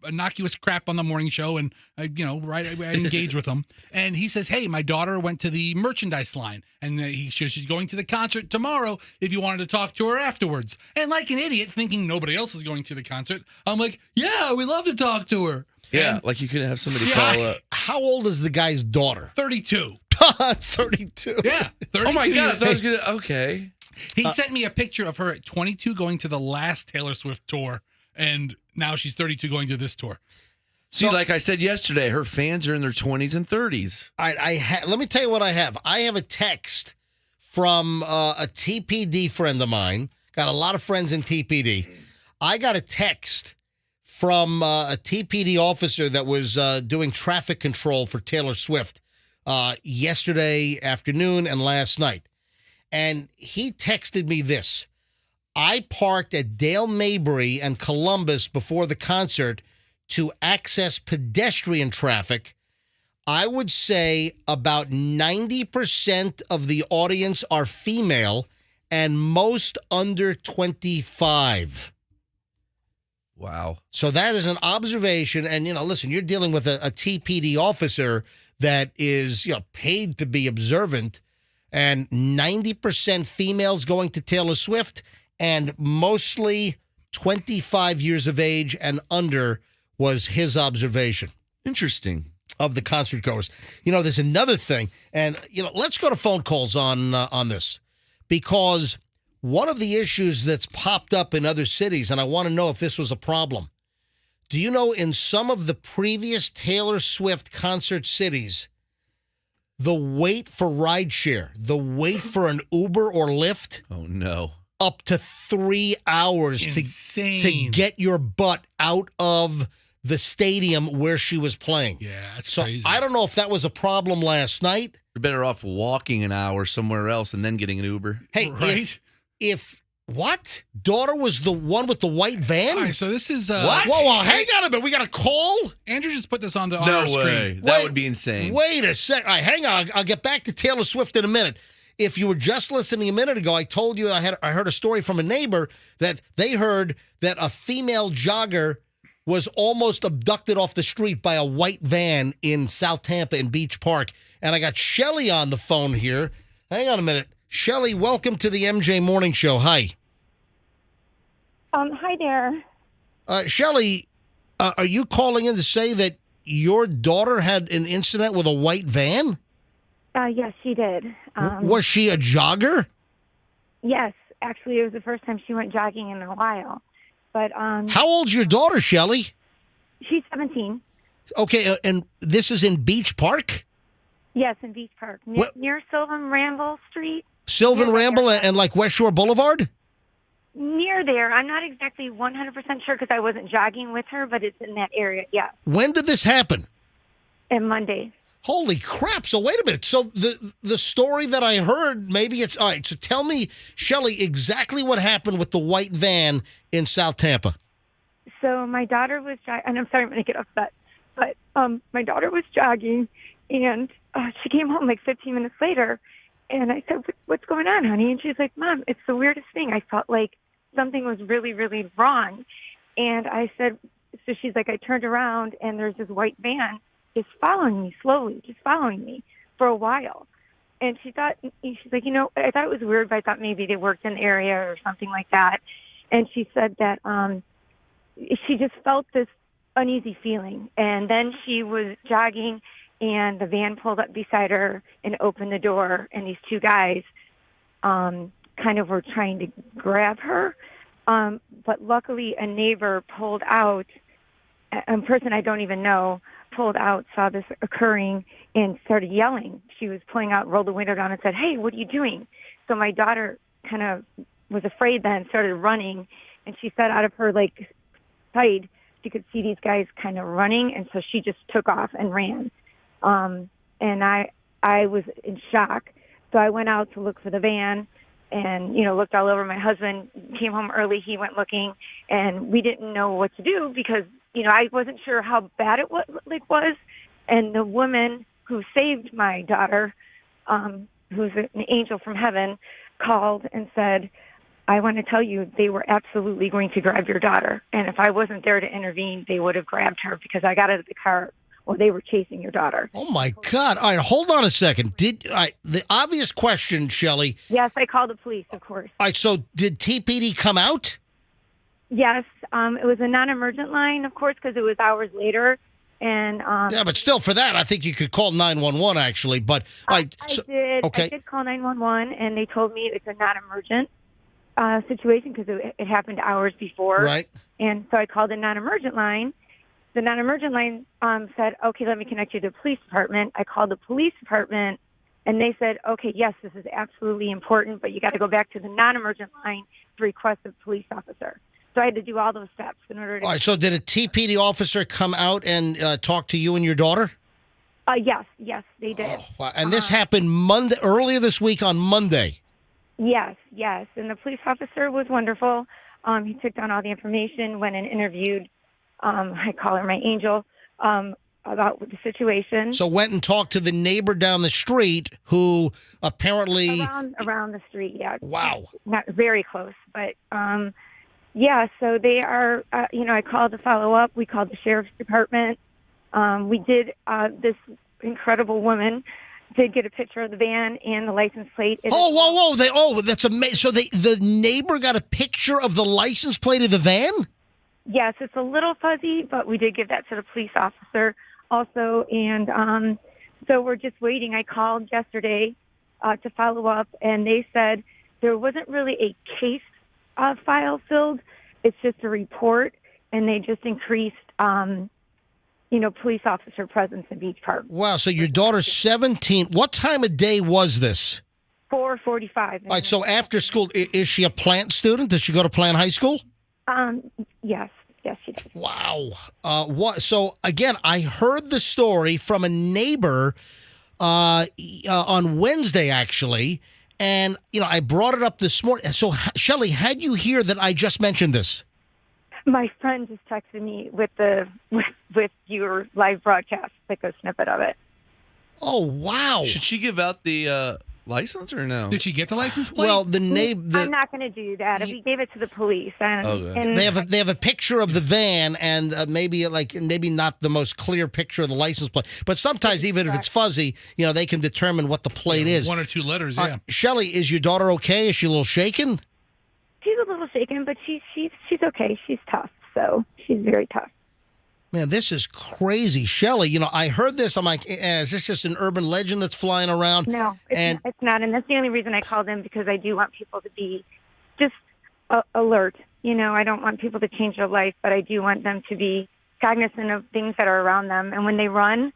Speaker 2: innocuous crap on the morning show, and I engage with him. And he says, "Hey, my daughter went to the merchandise line, and she's going to the concert tomorrow. If you wanted to talk to her afterwards." And like an idiot, thinking nobody else is going to the concert, I'm like, "Yeah, we love to talk to her."
Speaker 3: Yeah,
Speaker 2: And
Speaker 3: like you could have somebody call up.
Speaker 1: How old is the guy's daughter?
Speaker 2: 32.
Speaker 1: 32.
Speaker 2: Yeah. 32
Speaker 3: Oh my God! I thought I was
Speaker 2: years.
Speaker 3: gonna. Okay.
Speaker 2: He sent me a picture of her at 22 going to the last Taylor Swift tour, and now she's 32 going to this tour.
Speaker 3: See, like I said yesterday, her fans are in their 20s and 30s.
Speaker 1: Let me tell you what I have. I have a text from a TPD friend of mine. Got a lot of friends in TPD. I got a text from a TPD officer that was doing traffic control for Taylor Swift yesterday afternoon and last night. And he texted me this. I parked at Dale Mabry and Columbus before the concert to access pedestrian traffic. I would say about 90% of the audience are female and most under 25.
Speaker 3: Wow.
Speaker 1: So that is an observation. And, listen, you're dealing with a TPD officer that is, paid to be observant, and 90% females going to Taylor Swift and mostly 25 years of age and under was his observation.
Speaker 3: Interesting.
Speaker 1: Of the concert goers. There's another thing, and, let's go to phone calls on this, because one of the issues that's popped up in other cities, and I want to know if this was a problem. Do you know in some of the previous Taylor Swift concert cities, the wait for rideshare, the wait for an Uber or Lyft,
Speaker 3: Oh no.
Speaker 1: up to 3 hours
Speaker 2: Insane.
Speaker 1: to get your butt out of the stadium where she was playing.
Speaker 2: Yeah, that's
Speaker 1: So
Speaker 2: crazy.
Speaker 1: I don't know if that was a problem last night.
Speaker 3: You're better off walking an hour somewhere else and then getting an Uber.
Speaker 1: Hey,
Speaker 2: Right?
Speaker 1: if what? Daughter was the one with the white van?
Speaker 2: All right, so this is
Speaker 1: What? Whoa, hang on a minute. We got a call?
Speaker 2: Andrew just put this on
Speaker 3: No
Speaker 2: our
Speaker 3: way.
Speaker 2: screen.
Speaker 3: That
Speaker 1: Wait-
Speaker 3: would be insane.
Speaker 1: Wait a sec. All right, hang on. I'll get back to Taylor Swift in a minute. If you were just listening a minute ago, I told you I heard a story from a neighbor that they heard that a female jogger was almost abducted off the street by a white van in South Tampa in Beach Park. And I got Shelly on the phone here. Hang on a minute. Shelly, welcome to the MJ Morning Show. Hi.
Speaker 7: Hi there.
Speaker 1: Shelly, are you calling in to say that your daughter had an incident with a white van?
Speaker 7: Yes, she did.
Speaker 1: Was she a jogger?
Speaker 7: Yes, actually, it was the first time she went jogging in a while. But
Speaker 1: How old's your daughter, Shelly?
Speaker 7: she's 17.
Speaker 1: Okay, and this is in Beach Park?
Speaker 7: Yes, in Beach Park,
Speaker 1: What-
Speaker 7: near Sylvan Ramble Street.
Speaker 1: Sylvan
Speaker 7: Yeah,
Speaker 1: Ramble
Speaker 7: yeah.
Speaker 1: and like West Shore Boulevard?
Speaker 7: Near there. I'm not exactly 100% sure because I wasn't jogging with her, but it's in that area. Yeah,
Speaker 1: When did this happen?
Speaker 7: and Monday.
Speaker 1: Holy crap. So wait a minute. So the story that I heard, maybe it's all right. So tell me, Shelly, exactly what happened with the white van in South Tampa.
Speaker 7: So my daughter was and I'm sorry, I'm going to get upset, but my daughter was jogging, and she came home like 15 minutes later, and I said, "What's going on, honey?" And she's like, "Mom, it's the weirdest thing. I felt like something was really, really wrong." And I said, so she's like, I turned around, and there's this white van just following me slowly, just following me for a while. And she's like, I thought it was weird, but I thought maybe they worked in the area or something like that. And she said that she just felt this uneasy feeling. And then she was jogging, and the van pulled up beside her and opened the door, and these two guys kind of were trying to grab her. But luckily a neighbor pulled out, a person I don't even know, pulled out, saw this occurring, and started yelling. She was pulling out, rolled the window down, and said, "Hey, what are you doing?" So my daughter kind of was afraid then, started running, and she said out of her sight, she could see these guys kind of running, and so she just took off and ran. And I was in shock. So I went out to look for the van and, looked all over. My husband came home early. He went looking, and we didn't know what to do because, I wasn't sure how bad it was. And the woman who saved my daughter, who's an angel from heaven, called and said, I want to tell you, they were absolutely going to grab your daughter. And if I wasn't there to intervene, they would have grabbed her because I got out of the car while they were chasing your daughter.
Speaker 1: Oh, my God. All right, hold on a second. The obvious question, Shelley.
Speaker 7: Yes, I called the police, of course.
Speaker 1: All right, so did TPD come out?
Speaker 7: Yes, it was a non-emergent line, of course, because it was hours later. And
Speaker 1: yeah, but still, for that, I think you could call 911, actually. But
Speaker 7: I did.
Speaker 1: Okay.
Speaker 7: I did call 911, and they told me it's a non-emergent situation because it happened hours before.
Speaker 1: Right.
Speaker 7: And so I called the non-emergent line. The non-emergent line said, okay, let me connect you to the police department. I called the police department, and they said, okay, yes, this is absolutely important, but you got to go back to the non-emergent line to request a police officer. So I had to do all those steps in order to...
Speaker 1: All right, so did a TPD officer come out and talk to you and your daughter?
Speaker 7: Yes, they did.
Speaker 1: Wow. And this happened earlier this week on Monday.
Speaker 7: Yes. And the police officer was wonderful. He took down all the information, went and interviewed, I call her my angel, about the situation.
Speaker 1: So went and talked to the neighbor down the street who apparently...
Speaker 7: Around the street, yeah.
Speaker 1: Wow.
Speaker 7: Not very close, but... yeah, so they are, I called to follow up. We called the sheriff's department. We did, this incredible woman did get a picture of the van and the license plate.
Speaker 1: Whoa. That's amazing. So the neighbor got a picture of the license plate of the van?
Speaker 7: Yes, it's a little fuzzy, but we did give that to the police officer also. And so we're just waiting. I called yesterday to follow up, and they said there wasn't really a case file filled. It's just a report, and they just increased, police officer presence in Beach Park.
Speaker 1: Wow, so your daughter's 17. What time of day was this?
Speaker 7: 4:45.
Speaker 1: All right, so after school, is she a plant student? Does she go to Plant High School?
Speaker 7: Yes, she does.
Speaker 1: Wow. What? So, again, I heard the story from a neighbor on Wednesday, actually. And, I brought it up this morning. So, Shelley, how'd you hear that I just mentioned this?
Speaker 7: My friend just texted me with with your live broadcast, like a snippet of it.
Speaker 1: Oh, wow.
Speaker 3: Should she give out the license or no?
Speaker 2: Did she get the license plate?
Speaker 1: Well,
Speaker 7: I'm not going to do that. We gave it to the police. And
Speaker 1: they have a picture of the van and maybe not the most clear picture of the license plate. But sometimes even if it's fuzzy, they can determine what the plate is.
Speaker 2: One or two letters, yeah.
Speaker 1: Shelley, is your daughter okay? Is she a little shaken?
Speaker 7: She's a little shaken, but she's okay. She's tough, so she's very tough.
Speaker 1: Man, this is crazy. Shelley, I heard this. I'm like, is this just an urban legend that's flying around?
Speaker 7: No, it's not. And that's the only reason I called in, because I do want people to be just alert. I don't want people to change their life, but I do want them to be cognizant of things that are around them. And when they run,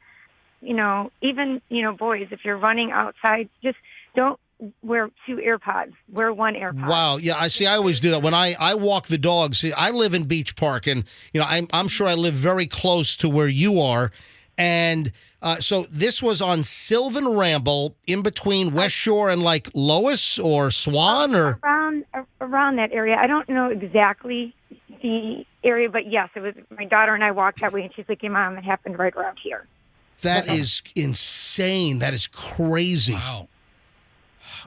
Speaker 7: even, boys, if you're running outside, just don't wear 2 AirPods. Wear 1 AirPod.
Speaker 1: Wow. Yeah, I always do that. When I walk the dogs, I live in Beach Park, and, I'm sure I live very close to where you are. And so this was on Sylvan Ramble, in between West Shore and, like, Lois or Swan? Or
Speaker 7: Around that area. I don't know exactly the area, but yes, it was. My daughter and I walked that way, and she's like, "Hey, Mom, it happened right around here."
Speaker 1: That is insane. That is crazy.
Speaker 2: Wow.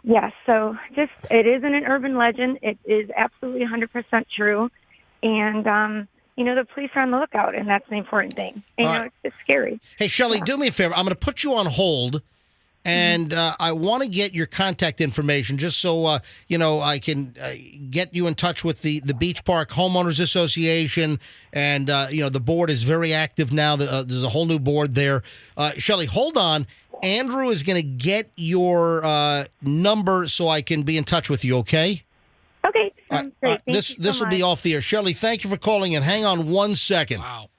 Speaker 7: Yes, so it isn't an urban legend. It is absolutely 100% true. And, the police are on the lookout, and that's the important thing. It's scary.
Speaker 1: Hey, Shelley, do me a favor. I'm going to put you on hold, and I want to get your contact information just so, I can get you in touch with the Beach Park Homeowners Association. And, the board is very active now. There's a whole new board there. Shelley, hold on. Andrew is going to get your number so I can be in touch with you, okay?
Speaker 7: Okay. Great.
Speaker 1: This will be off the air. Shelley, thank you for calling in. Hang on 1 second.
Speaker 2: Wow.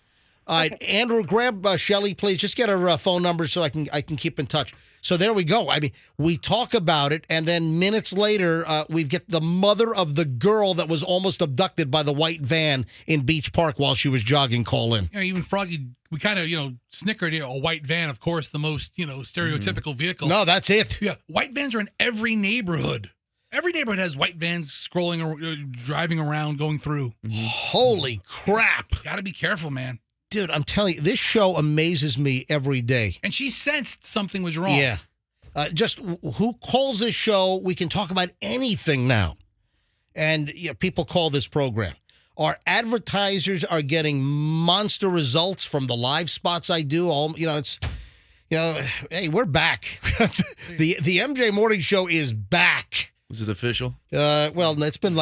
Speaker 1: All right, Andrew, grab Shelley, please. Just get her phone number so I can keep in touch. So there we go. I mean, we talk about it, and then minutes later, we get the mother of the girl that was almost abducted by the white van in Beach Park while she was jogging call in.
Speaker 2: Even Froggy, we kind of, snickered, a white van, of course, the most, stereotypical vehicle.
Speaker 1: No, that's it.
Speaker 2: Yeah, white vans are in every neighborhood. Every neighborhood has white vans scrolling, driving around, going through.
Speaker 1: Mm-hmm. Holy crap.
Speaker 2: Got to be careful, man.
Speaker 1: Dude, I'm telling you, this show amazes me every day.
Speaker 2: And she sensed something was wrong.
Speaker 1: Yeah. Just who calls this show, we can talk about anything now. and people call this program. Our advertisers are getting monster results from the live spots I do. Hey, we're back. the MJ Morning Show is back.
Speaker 3: Is it official?
Speaker 1: Well, it's been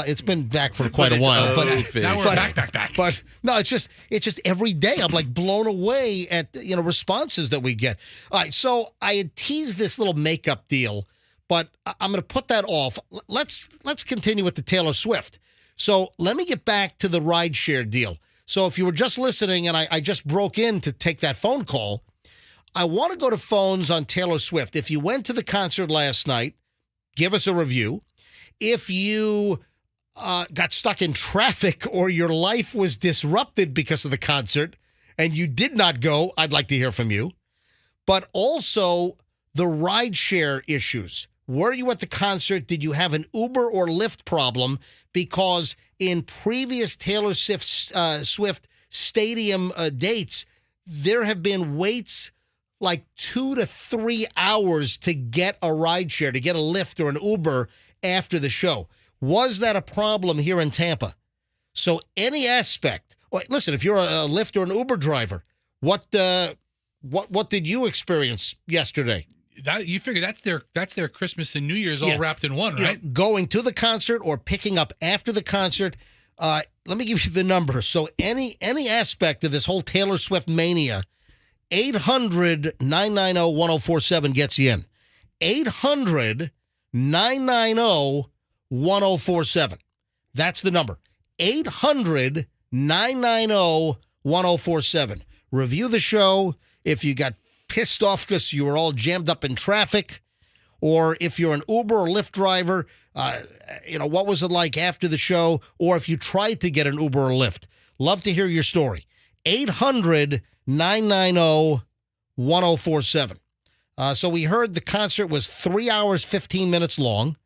Speaker 1: back for quite a while. But
Speaker 2: now we're back.
Speaker 1: But no, it's just every day I'm like blown away at responses that we get. All right, so I had teased this little makeup deal, but I'm going to put that off. Let's continue with the Taylor Swift. So let me get back to the rideshare deal. So if you were just listening and I just broke in to take that phone call, I want to go to phones on Taylor Swift. If you went to the concert last night, give us a review. If you got stuck in traffic or your life was disrupted because of the concert and you did not go, I'd like to hear from you. But also the rideshare issues. Were you at the concert? Did you have an Uber or Lyft problem? Because in previous Taylor Swift stadium dates, there have been waits like 2 to 3 hours to get a rideshare, to get a Lyft or an Uber after the show. Was that a problem here in Tampa? So any aspect, listen, if you're a Lyft or an Uber driver, what did you experience yesterday?
Speaker 2: You figure that's their Christmas and New Year's all wrapped in one, right?
Speaker 1: Going to the concert or picking up after the concert. Let me give you the number. So any aspect of this whole Taylor Swift mania, 800-990-1047 gets you in. 800-990-1047. That's the number. 800-990-1047. Review the show. If you got pissed off because you were all jammed up in traffic, or if you're an Uber or Lyft driver, what was it like after the show, or if you tried to get an Uber or Lyft. Love to hear your story. 800-990-1047. So we heard the concert was 3 hours, 15 minutes long.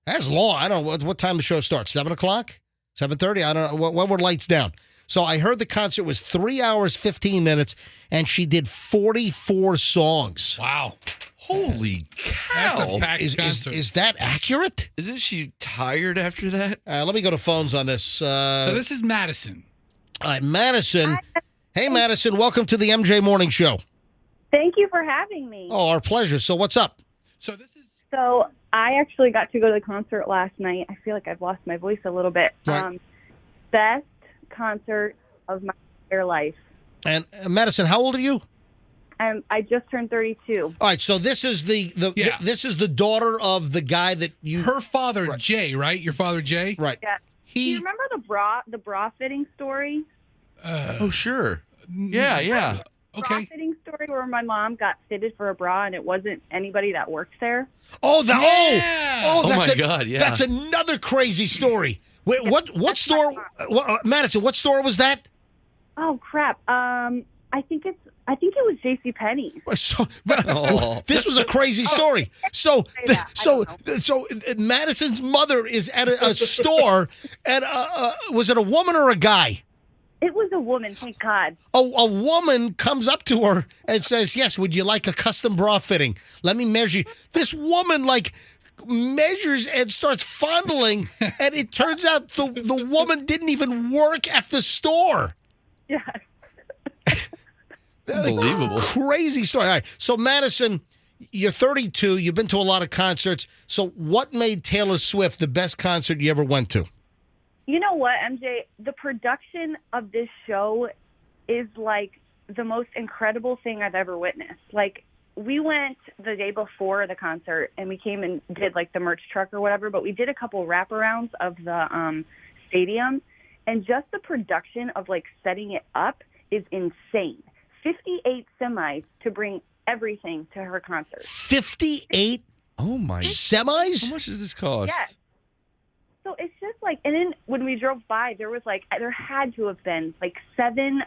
Speaker 1: That's long. I don't know what time the show starts. 7 o'clock? 7:30? I don't know. When were lights down? So I heard the concert was 3 hours, 15 minutes, and she did 44 songs.
Speaker 2: Wow.
Speaker 3: Holy cow.
Speaker 2: That's a packed concert.
Speaker 1: Is that accurate?
Speaker 3: Isn't she tired after that?
Speaker 1: Let me go to phones on this.
Speaker 2: So this is Madison.
Speaker 1: All right, Madison. Hey, Madison. Welcome to the MJ Morning Show.
Speaker 8: Thank you for having me.
Speaker 1: Oh, our pleasure. So what's up?
Speaker 2: So
Speaker 8: I actually got to go to the concert last night. I feel like I've lost my voice a little bit.
Speaker 1: Right.
Speaker 8: Best concert of my entire life.
Speaker 1: And Madison, how old are you?
Speaker 8: I just turned 32.
Speaker 1: All right, so this is this is the daughter of the guy that you.
Speaker 2: Her father,
Speaker 1: right.
Speaker 2: Jay, right? Your father, Jay?
Speaker 1: Right.
Speaker 8: Yeah. Do you remember the bra fitting story?
Speaker 3: Oh, sure. Yeah.
Speaker 2: Okay.
Speaker 8: Bra fitting story where my mom got fitted for a bra and it wasn't anybody that works there.
Speaker 1: Oh,
Speaker 3: Oh my God! Yeah.
Speaker 1: That's another crazy story. Wait, what store? Madison, what store was that?
Speaker 8: Oh crap! I think it was JCPenney's.
Speaker 1: So, this was a crazy story. So Madison's mother is at a store, and was it a woman or a guy?
Speaker 8: It was a woman, thank God.
Speaker 1: A woman comes up to her and says, "Yes, would you like a custom bra fitting? Let me measure you." This woman measures and starts fondling, and it turns out the woman didn't even work at the store.
Speaker 8: Yes.
Speaker 3: Unbelievable.
Speaker 1: Crazy story. All right. So, Madison, you're 32. You've been to a lot of concerts. So what made Taylor Swift the best concert you ever went to?
Speaker 8: You know what, MJ? The production of this show is like the most incredible thing I've ever witnessed. Like, we went the day before the concert and we came and did like the merch truck or whatever, but we did a couple wraparounds of the stadium, and just the production of like setting it up is insane. 58 semis to bring everything to her concert.
Speaker 1: 58
Speaker 3: Oh my
Speaker 1: semis?
Speaker 3: How much does this cost?
Speaker 8: Yes. So it's just like, and then when we drove by, there had to have been like 7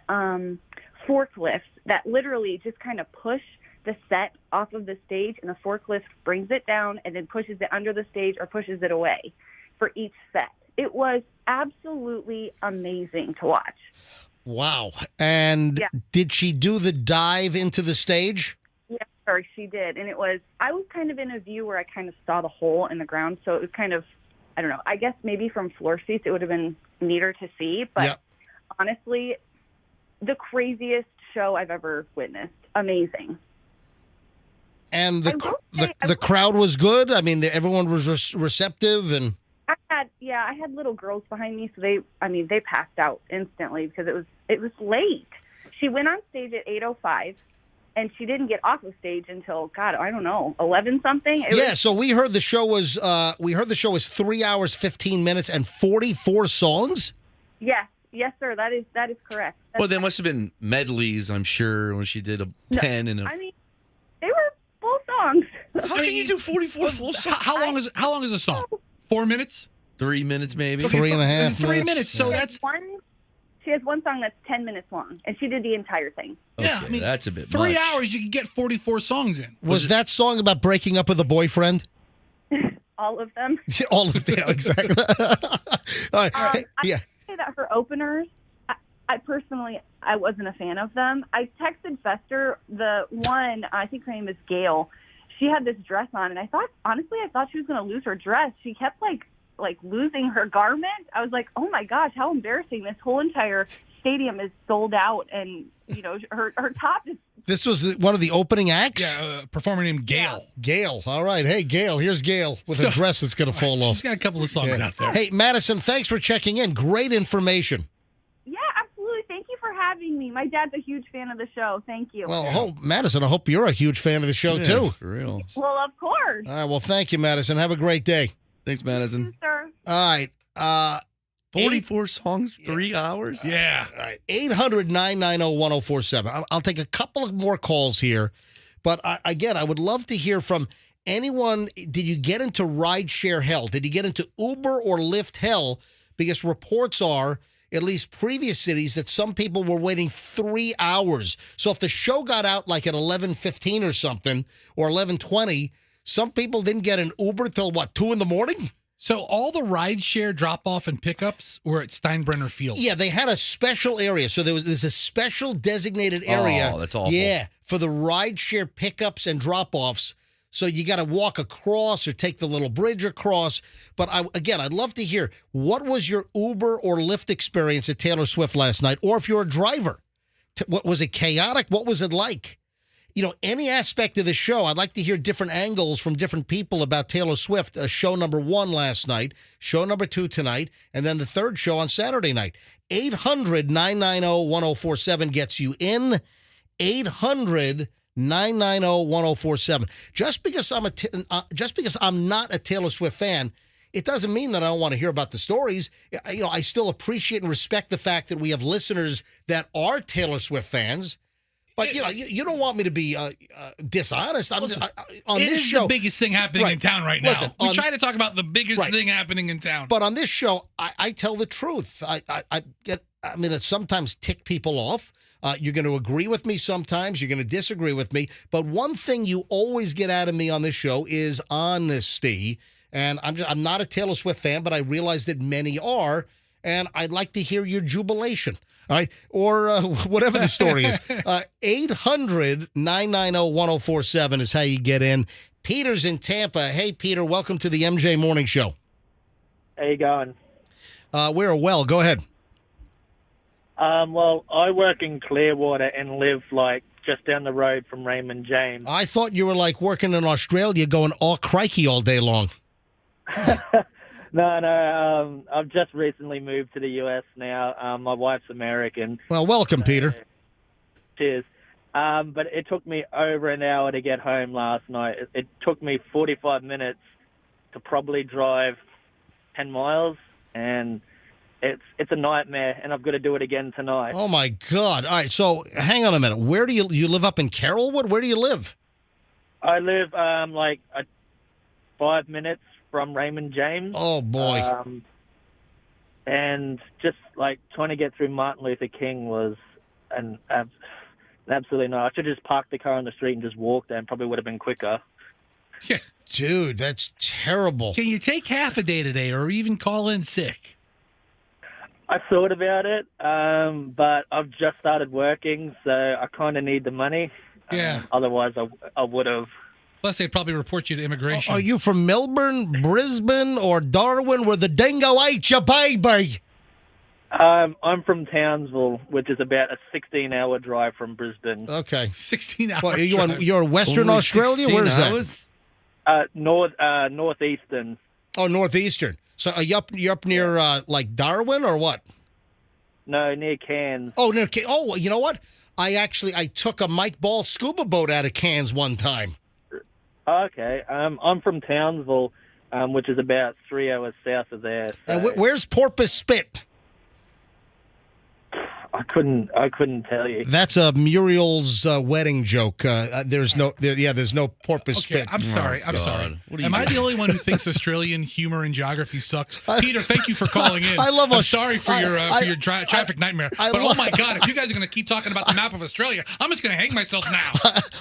Speaker 8: forklifts that literally just kind of push the set off of the stage, and the forklift brings it down and then pushes it under the stage or pushes it away for each set. It was absolutely amazing to watch.
Speaker 1: Wow. And did she do the dive into the stage?
Speaker 8: Yeah, she did. And I was kind of in a view where I kind of saw the hole in the ground, so it was kind of, I don't know. I guess maybe from floor seats it would have been neater to see. But honestly, the craziest show I've ever witnessed. Amazing.
Speaker 1: And the crowd was good. I mean, everyone was receptive, and
Speaker 8: I had little girls behind me, so they passed out instantly because it was late. She went on stage at 8:05. And she didn't get off of stage until, God, I don't know, 11 something.
Speaker 1: So we heard the show was 3 hours 15 minutes and 44 songs.
Speaker 8: Yes, sir. That is correct.
Speaker 3: Well, there must have been medleys, I'm sure, when she did 10 and
Speaker 8: I mean, they were full songs.
Speaker 3: How can you do 44 full songs?
Speaker 2: How long is a song? 4 minutes?
Speaker 3: 3 minutes, maybe.
Speaker 1: 3.5.
Speaker 2: 3 minutes. So that's
Speaker 8: She has one song that's 10 minutes long, and she did the entire thing.
Speaker 3: Okay,
Speaker 2: yeah, I mean,
Speaker 3: that's a bit
Speaker 2: 3
Speaker 3: much.
Speaker 2: hours, you could get 44 songs in.
Speaker 1: Was that song about breaking up with a boyfriend?
Speaker 8: All of them.
Speaker 1: All of them, exactly. All right.
Speaker 8: I say that for openers, I personally wasn't a fan of them. I texted Fester, the one, I think her name is Gail. She had this dress on, and I thought she was going to lose her dress. She kept like losing her garment. I was like, oh my gosh, how embarrassing. This whole entire stadium is sold out, and her top is. This
Speaker 1: was one of the opening acts?
Speaker 2: Yeah, a performer named Gail.
Speaker 1: Yeah. Gail. All right. Hey, Gail. Here's Gail with a dress that's going to fall off.
Speaker 2: She's got a couple of songs out there.
Speaker 1: Hey, Madison, thanks for checking in. Great information.
Speaker 8: Yeah, absolutely. Thank you for having me. My dad's a huge fan of the show. Thank you.
Speaker 1: Well, Madison, I hope you're a huge fan of the show, too.
Speaker 3: For real.
Speaker 8: Well, of course.
Speaker 1: All right. Well, thank you, Madison. Have a great day.
Speaker 3: Thanks, Madison.
Speaker 8: Thank you, sir.
Speaker 1: All right.
Speaker 3: 44 songs, 3 hours?
Speaker 2: Yeah.
Speaker 1: All right. 800-990-1047. I'll take a couple of more calls here. But again, I would love to hear from anyone. Did you get into rideshare hell? Did you get into Uber or Lyft hell? Because reports are, at least previous cities, that some people were waiting 3 hours. So if the show got out like at 11:15 or something, or 11:20, some people didn't get an Uber till, 2 in the morning?
Speaker 2: So all the rideshare drop-off and pickups were at Steinbrenner Field.
Speaker 1: Yeah, they had a special area. So there's a special designated area.
Speaker 3: Oh, that's awful.
Speaker 1: Yeah, for the rideshare pickups and drop-offs. So you got to walk across or take the little bridge across. But I'd love to hear, what was your Uber or Lyft experience at Taylor Swift last night? Or if you're a driver, what was it chaotic? What was it like? Any aspect of the show, I'd like to hear different angles from different people about Taylor Swift. Show number 1 last night, show number 2 tonight, and then the third show on Saturday night. 800-990-1047 gets you in. 800-990-1047. Just because I'm not a Taylor Swift fan, it doesn't mean that I don't want to hear about the stories. I still appreciate and respect the fact that we have listeners that are Taylor Swift fans. But, you don't want me to be dishonest. On this show,
Speaker 2: the biggest thing happening in town right now.
Speaker 1: Listen,
Speaker 2: we try to talk about the biggest thing happening in town.
Speaker 1: But on this show, I tell the truth. I it sometimes tick people off. You're going to agree with me sometimes. You're going to disagree with me. But one thing you always get out of me on this show is honesty. And I'm not a Taylor Swift fan, but I realize that many are. And I'd like to hear your jubilation. All right, or whatever the story is. 800-990-1047 is how you get in. Peter's in Tampa. Hey, Peter, welcome to the MJ Morning Show.
Speaker 9: How you going?
Speaker 1: We're well. Go ahead.
Speaker 9: Well, I work in Clearwater and live just down the road from Raymond James.
Speaker 1: I thought you were working in Australia going, oh, crikey, all day long.
Speaker 9: No, I've just recently moved to the U.S. now. My wife's American.
Speaker 1: Well, welcome, Peter.
Speaker 9: Cheers. But it took me over an hour to get home last night. It took me 45 minutes to probably drive 10 miles, and it's a nightmare, and I've got to do it again tonight.
Speaker 1: Oh, my God. All right, so hang on a minute. Where do you live up in Carrollwood? Where do you live?
Speaker 9: I live 5 minutes from Raymond James.
Speaker 1: Oh, boy.
Speaker 9: And just trying to get through Martin Luther King was absolutely not. I should have just parked the car on the street and just walked there, and probably would have been quicker.
Speaker 2: Yeah.
Speaker 1: Dude, that's terrible.
Speaker 2: Can you take half a day today or even call in sick?
Speaker 9: I thought about it, but I've just started working, so I kind of need the money.
Speaker 2: Yeah.
Speaker 9: Otherwise, I would have.
Speaker 2: Plus, they'd probably report you to immigration.
Speaker 1: Are you from Melbourne, Brisbane, or Darwin, where the dingo ate your baby?
Speaker 9: I'm from Townsville, which is about a 16-hour drive from Brisbane.
Speaker 1: Okay.
Speaker 2: 16 hours.
Speaker 1: What, you're Western Australia? Where is that?
Speaker 9: Northeastern.
Speaker 1: Oh, northeastern. So are you up near like Darwin or what?
Speaker 9: No, near Cairns.
Speaker 1: Oh, near Cairns. Oh, you know what? I took a Mike Ball scuba boat out of Cairns one time.
Speaker 9: Okay. I'm from Townsville, which is about 3 hours south of there. So
Speaker 1: Where's Porpoise Spit?
Speaker 9: I couldn't tell you.
Speaker 1: That's a Muriel's wedding joke. There's no Porpoise
Speaker 2: Okay,
Speaker 1: Spit.
Speaker 2: I'm sorry. I'm
Speaker 3: God.
Speaker 2: sorry.
Speaker 3: What are you
Speaker 2: Am I
Speaker 3: doing?
Speaker 2: the only one who thinks Australian humor and geography sucks? Peter, thank you for calling in.
Speaker 1: I love
Speaker 2: I'm
Speaker 1: Aus-
Speaker 2: sorry for your traffic nightmare.
Speaker 1: I
Speaker 2: But
Speaker 1: love-
Speaker 2: oh my God, if you guys are going to keep talking about the map of Australia, I'm just going to hang myself now.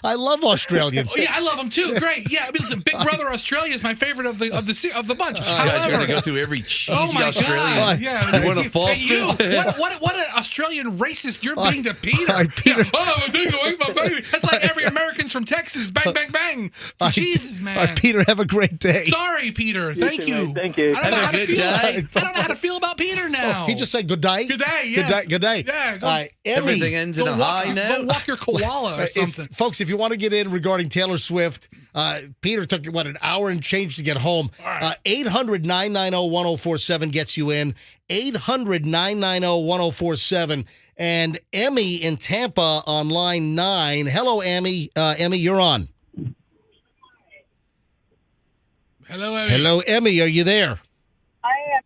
Speaker 1: I love Australians.
Speaker 2: Oh, yeah, I love them too. Great. Yeah, I mean, listen, Big Brother Australia is my favorite of the bunch.
Speaker 3: You guys are going to go through every cheesy Australian.
Speaker 2: God. Yeah.
Speaker 3: You want to Foster's?
Speaker 2: What an Australian racist you're being to Peter.
Speaker 1: Peter.
Speaker 2: Yeah, oh, I think I ate my baby. That's like every American's from Texas. Bang, bang, bang. Jesus, man.
Speaker 1: Peter, have a great day.
Speaker 2: Sorry, Peter. Thank
Speaker 9: too,
Speaker 2: you.
Speaker 9: mate. Thank you.
Speaker 2: I don't know
Speaker 3: Have
Speaker 2: how
Speaker 3: a
Speaker 2: to
Speaker 3: good
Speaker 2: feel.
Speaker 3: day.
Speaker 2: I don't know how to feel about Peter now.
Speaker 1: He just said good day.
Speaker 2: Good day, yes.
Speaker 1: Good day.
Speaker 2: Yeah, go-
Speaker 1: Emmy,
Speaker 3: Everything ends in
Speaker 2: Go
Speaker 3: a
Speaker 2: walk,
Speaker 3: high
Speaker 2: go
Speaker 3: note.
Speaker 2: walk your koala or something.
Speaker 1: Folks, if you want to get in regarding Taylor Swift, Peter took, an hour and change to get home. 800-990-1047 gets you in. 800-990-1047. And Emmy in Tampa on line 9. Hello, Emmy. Emmy, you're on.
Speaker 2: Hello, Emmy.
Speaker 1: Hello, Emmy. Are you there?
Speaker 10: I am.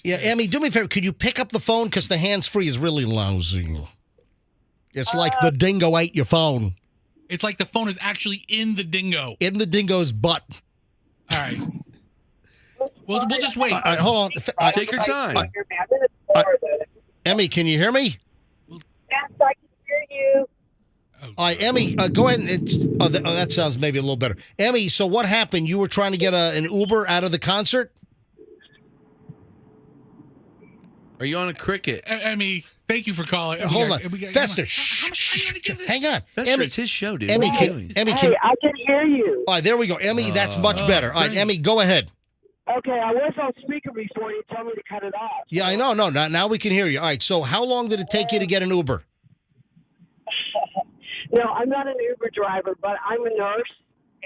Speaker 1: Yeah, Emmy, do me a favor. Could you pick up the phone? Because the hands-free is really lousy. It's like the dingo ate your phone.
Speaker 2: It's like the phone is actually in the dingo.
Speaker 1: In the dingo's butt.
Speaker 2: All right. We'll just wait.
Speaker 1: All right, hold on.
Speaker 3: Take your time.
Speaker 1: Emmy, can you hear me?
Speaker 10: Yes, I can hear you.
Speaker 1: All right, Emmy, go ahead. That sounds maybe a little better. Emmy, so what happened? You were trying to get an Uber out of the concert?
Speaker 3: Are you on a cricket?
Speaker 2: Emmy, thank you for calling.
Speaker 1: Hold on. Fester,
Speaker 2: How much are you going to give this?
Speaker 1: hang on.
Speaker 3: Fester,
Speaker 1: Emmy,
Speaker 3: it's his show, dude.
Speaker 1: Emmy,
Speaker 3: What are you doing?
Speaker 1: Emmy,
Speaker 10: Hey, I can hear you.
Speaker 1: all right, there we go. Emmy, that's much better. All right,
Speaker 2: great.
Speaker 1: Emmy, go ahead.
Speaker 10: Okay, I was on speaker before you told me to cut it off.
Speaker 1: Yeah, I know. No, now we can hear you. All right, so how long did it take you to get an Uber?
Speaker 10: No, I'm not an Uber driver, but I'm a nurse,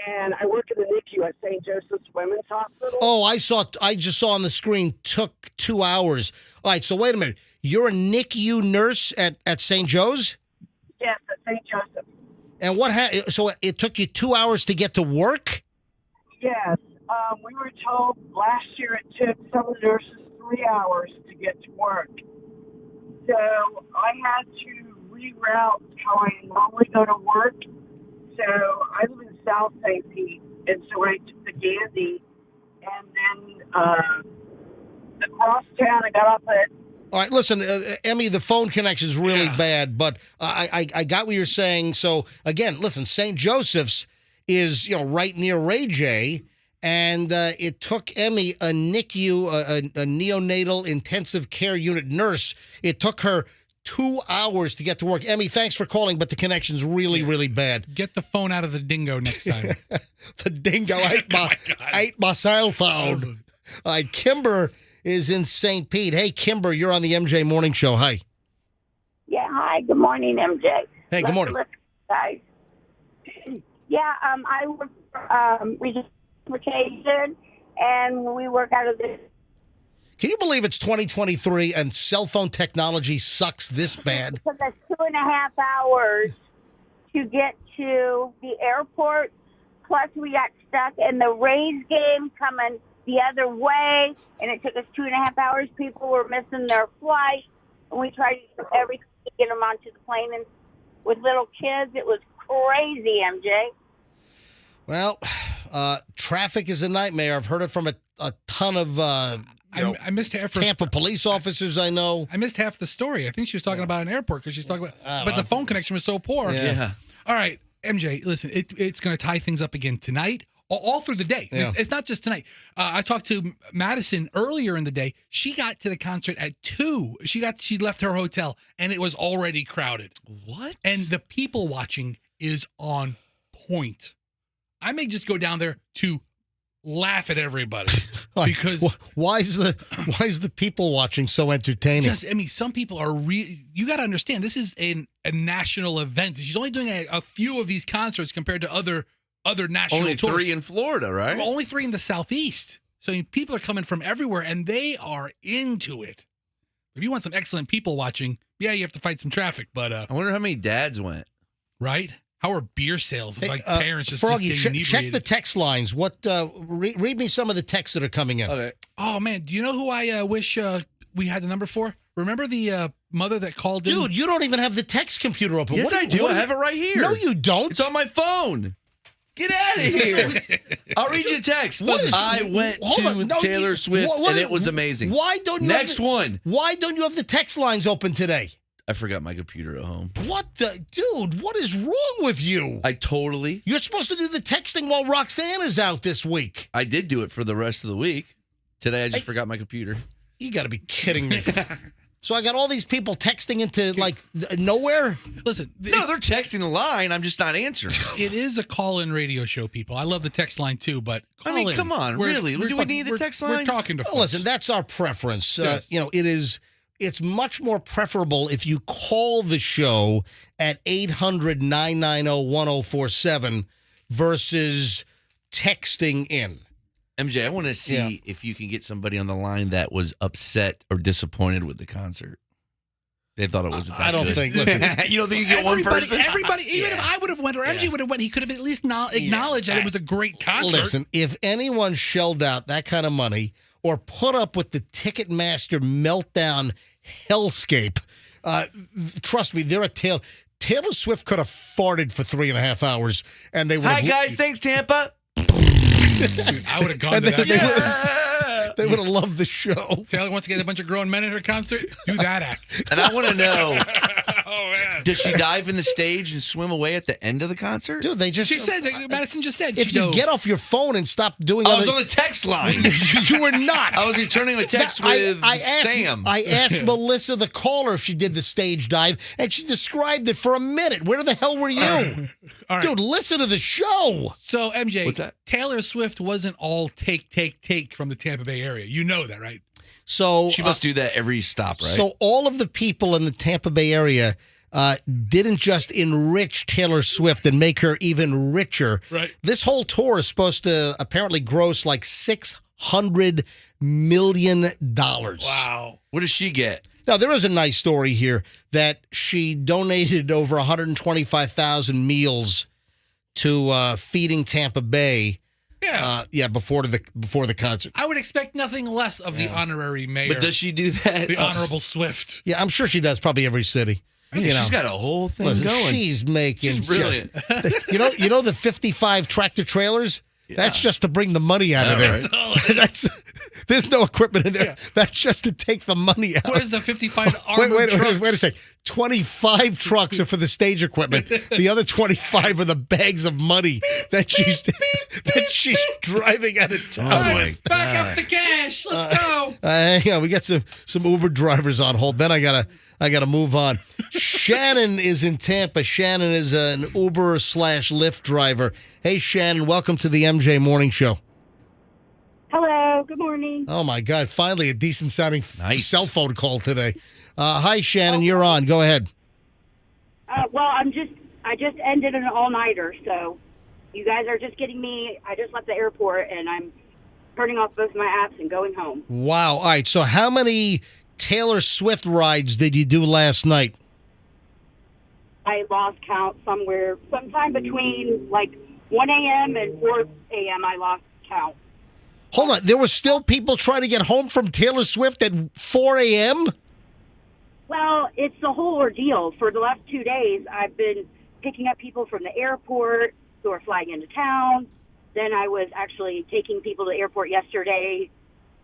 Speaker 10: and I work in the NICU at St. Joseph's Women's Hospital.
Speaker 1: Oh, I just saw on the screen, took 2 hours. All right, so wait a minute. You're a NICU nurse at St. Joe's?
Speaker 10: Yes, at St. Joseph's.
Speaker 1: And so it took you 2 hours to get to work?
Speaker 10: Yes. We were told last year it took some of the nurses 3 hours to get to work. So I had to reroute how I normally go to work. So I live in South St. Pete, and so I took the Gandhi, and then across town I got off at.
Speaker 1: All right, listen, Emmy, the phone connection is really bad, but I got what you're saying. So again, listen, St. Joseph's is right near Ray J, and it took Emmy, a NICU, a neonatal intensive care unit nurse. It took her 2 hours to get to work. Emmy, thanks for calling, but the connection's really, really bad.
Speaker 2: Get the phone out of the dingo next time.
Speaker 1: The dingo ate my cell phone. All right, Kimber is in St. Pete. Hey, Kimber, you're on the MJ Morning Show. Hi.
Speaker 11: Yeah, hi. Good morning, MJ.
Speaker 1: Hey, good morning.
Speaker 11: Listen, guys. Yeah, I work for transportation, and we work out of this.
Speaker 1: Can you believe it's 2023 and cell phone technology sucks this bad?
Speaker 11: It took us 2.5 hours to get to the airport. Plus, we got stuck in the Rays game coming the other way, and it took us 2.5 hours. People were missing their flight, and we tried to do everything to get them onto the plane. And with little kids, it was crazy, MJ.
Speaker 1: Well, traffic is a nightmare. I've heard it from a ton of
Speaker 2: I missed half her
Speaker 1: Tampa police officers I know.
Speaker 2: I missed half the story. I think she was talking about an airport because she's talking about, but the phone connection was so poor.
Speaker 3: Yeah.
Speaker 2: All right, MJ, listen, it's going to tie things up again tonight, all through the day.
Speaker 1: Yeah.
Speaker 2: It's not just tonight. I talked to Madison earlier in the day. She got to the concert at 2. She left her hotel and it was already crowded.
Speaker 3: What?
Speaker 2: And the people watching is on point. I may just go down there to laugh at everybody because
Speaker 1: why is the people watching so entertaining?
Speaker 2: Some people are you got to understand, this is a national event. She's only doing a few of these concerts compared to other national
Speaker 3: Only
Speaker 2: tours.
Speaker 3: 3 in Florida, right?
Speaker 2: Well, only 3 in the Southeast. So people are coming from everywhere, and they are into it. If you want some excellent people watching, yeah, you have to fight some traffic. But
Speaker 3: I wonder how many dads went.
Speaker 2: Right? How are beer sales? Like parents just
Speaker 1: Froggy,
Speaker 2: getting inebriated.
Speaker 1: check the text lines. What? Read me some of the texts that are coming in.
Speaker 3: Okay.
Speaker 2: Oh man, do you know who I wish we had the number for? Remember the mother that called in?
Speaker 1: Dude, you don't even have the text computer open.
Speaker 3: Yes, I do. I have it right here.
Speaker 1: No, you don't.
Speaker 3: It's on my phone. Get out of here. I'll read you a text. I went to Taylor Swift, and it was amazing.
Speaker 1: Why don't you
Speaker 3: Next one.
Speaker 1: Why don't you have the text lines open today?
Speaker 3: I forgot my computer at home.
Speaker 1: What the? Dude, what is wrong with you?
Speaker 3: You're
Speaker 1: supposed to do the texting while Roxanne is out this week.
Speaker 3: I did do it for the rest of the week. Today, I just forgot my computer.
Speaker 1: You got to be kidding me. So I got all these people texting into, nowhere?
Speaker 2: Listen.
Speaker 3: No, they're texting the line. I'm just not answering.
Speaker 2: It is a call-in radio show, people. I love the text line, too, but call in.
Speaker 3: Come on, really? Do we need the text line?
Speaker 2: We're talking to folks.
Speaker 1: Listen, that's our preference.
Speaker 2: Yes.
Speaker 1: It's much more preferable if you call the show at 800-990-1047 versus texting in.
Speaker 3: MJ, I want to see if you can get somebody on the line that was upset or disappointed with the concert. They thought it wasn't that
Speaker 1: I don't
Speaker 3: good.
Speaker 1: think. Listen,
Speaker 3: you don't think you get one person?
Speaker 2: Everybody, even if I would have went or MJ would have went, he could have at least acknowledged that it was a great concert.
Speaker 1: Listen, if anyone shelled out that kind of money or put up with the Ticketmaster meltdown hellscape, trust me, they're a Taylor Swift could have farted for 3.5 hours, and they would.
Speaker 3: Hi guys, thanks Tampa.
Speaker 2: I would have gone to that.
Speaker 1: They would have loved the show.
Speaker 2: Taylor wants to get a bunch of grown men at her concert. Do that act.
Speaker 3: And I want to know.
Speaker 2: Oh man.
Speaker 3: Does she dive in the stage and swim away at the end of the concert?
Speaker 1: Dude,
Speaker 2: She said. Madison just said.
Speaker 1: If you get off your phone and stop doing.
Speaker 3: I was on the text line.
Speaker 1: You were not.
Speaker 3: I was returning a text with Sam.
Speaker 1: I asked Melissa, the caller, if she did the stage dive, and she described it for a minute. Where the hell were you?
Speaker 2: All right.
Speaker 1: Dude, listen to the show.
Speaker 2: So, MJ,
Speaker 3: what's that?
Speaker 2: Taylor Swift wasn't all take from the Tampa Bay area. You know that, right?
Speaker 1: So
Speaker 3: she must do that every stop, right?
Speaker 1: So all of the people in the Tampa Bay area didn't just enrich Taylor Swift and make her even richer.
Speaker 2: Right.
Speaker 1: This whole tour is supposed to apparently gross like $600 million.
Speaker 2: Wow.
Speaker 3: What does she get?
Speaker 1: Now, there is a nice story here that she donated over 125,000 meals to Feeding Tampa Bay.
Speaker 2: Yeah.
Speaker 1: Before the concert.
Speaker 2: I would expect nothing less of the honorary mayor.
Speaker 3: But does she do that?
Speaker 2: The Honorable Swift.
Speaker 1: Yeah, I'm sure she does. Probably every city.
Speaker 3: She's got a whole thing going.
Speaker 1: She's making.
Speaker 3: She's brilliant.
Speaker 1: You know the 55 tractor trailers. Yeah. That's just to bring the money out of there. Right. There's no equipment in there. Yeah. That's just to take the money out.
Speaker 2: What is the 55 armored trucks?
Speaker 1: Wait a second. 25 trucks are for the stage equipment. The other 25 are the bags of money that she's driving out of town.
Speaker 2: Back up the cash. Let's go.
Speaker 1: Yeah, we got some Uber drivers on hold. Then I gotta move on. Shannon is in Tampa. Shannon is an Uber/Lyft driver. Hey, Shannon, welcome to the MJ Morning Show.
Speaker 12: Hello, good morning.
Speaker 1: Oh my God! Finally, a decent sounding cell phone call today. Hi, Shannon, you're on. Go ahead.
Speaker 12: Well, I just ended an all-nighter, so you guys are just getting me. I just left the airport, and I'm turning off both my apps and going home.
Speaker 1: Wow. All right. So, how many Taylor Swift rides did you do last night?
Speaker 12: I lost count sometime between like 1 a.m. and 4 a.m. I lost count.
Speaker 1: Hold on. There were still people trying to get home from Taylor Swift at 4 a.m.?
Speaker 12: Well, it's the whole ordeal. For the last 2 days, I've been picking up people from the airport who are flying into town. Then I was actually taking people to the airport yesterday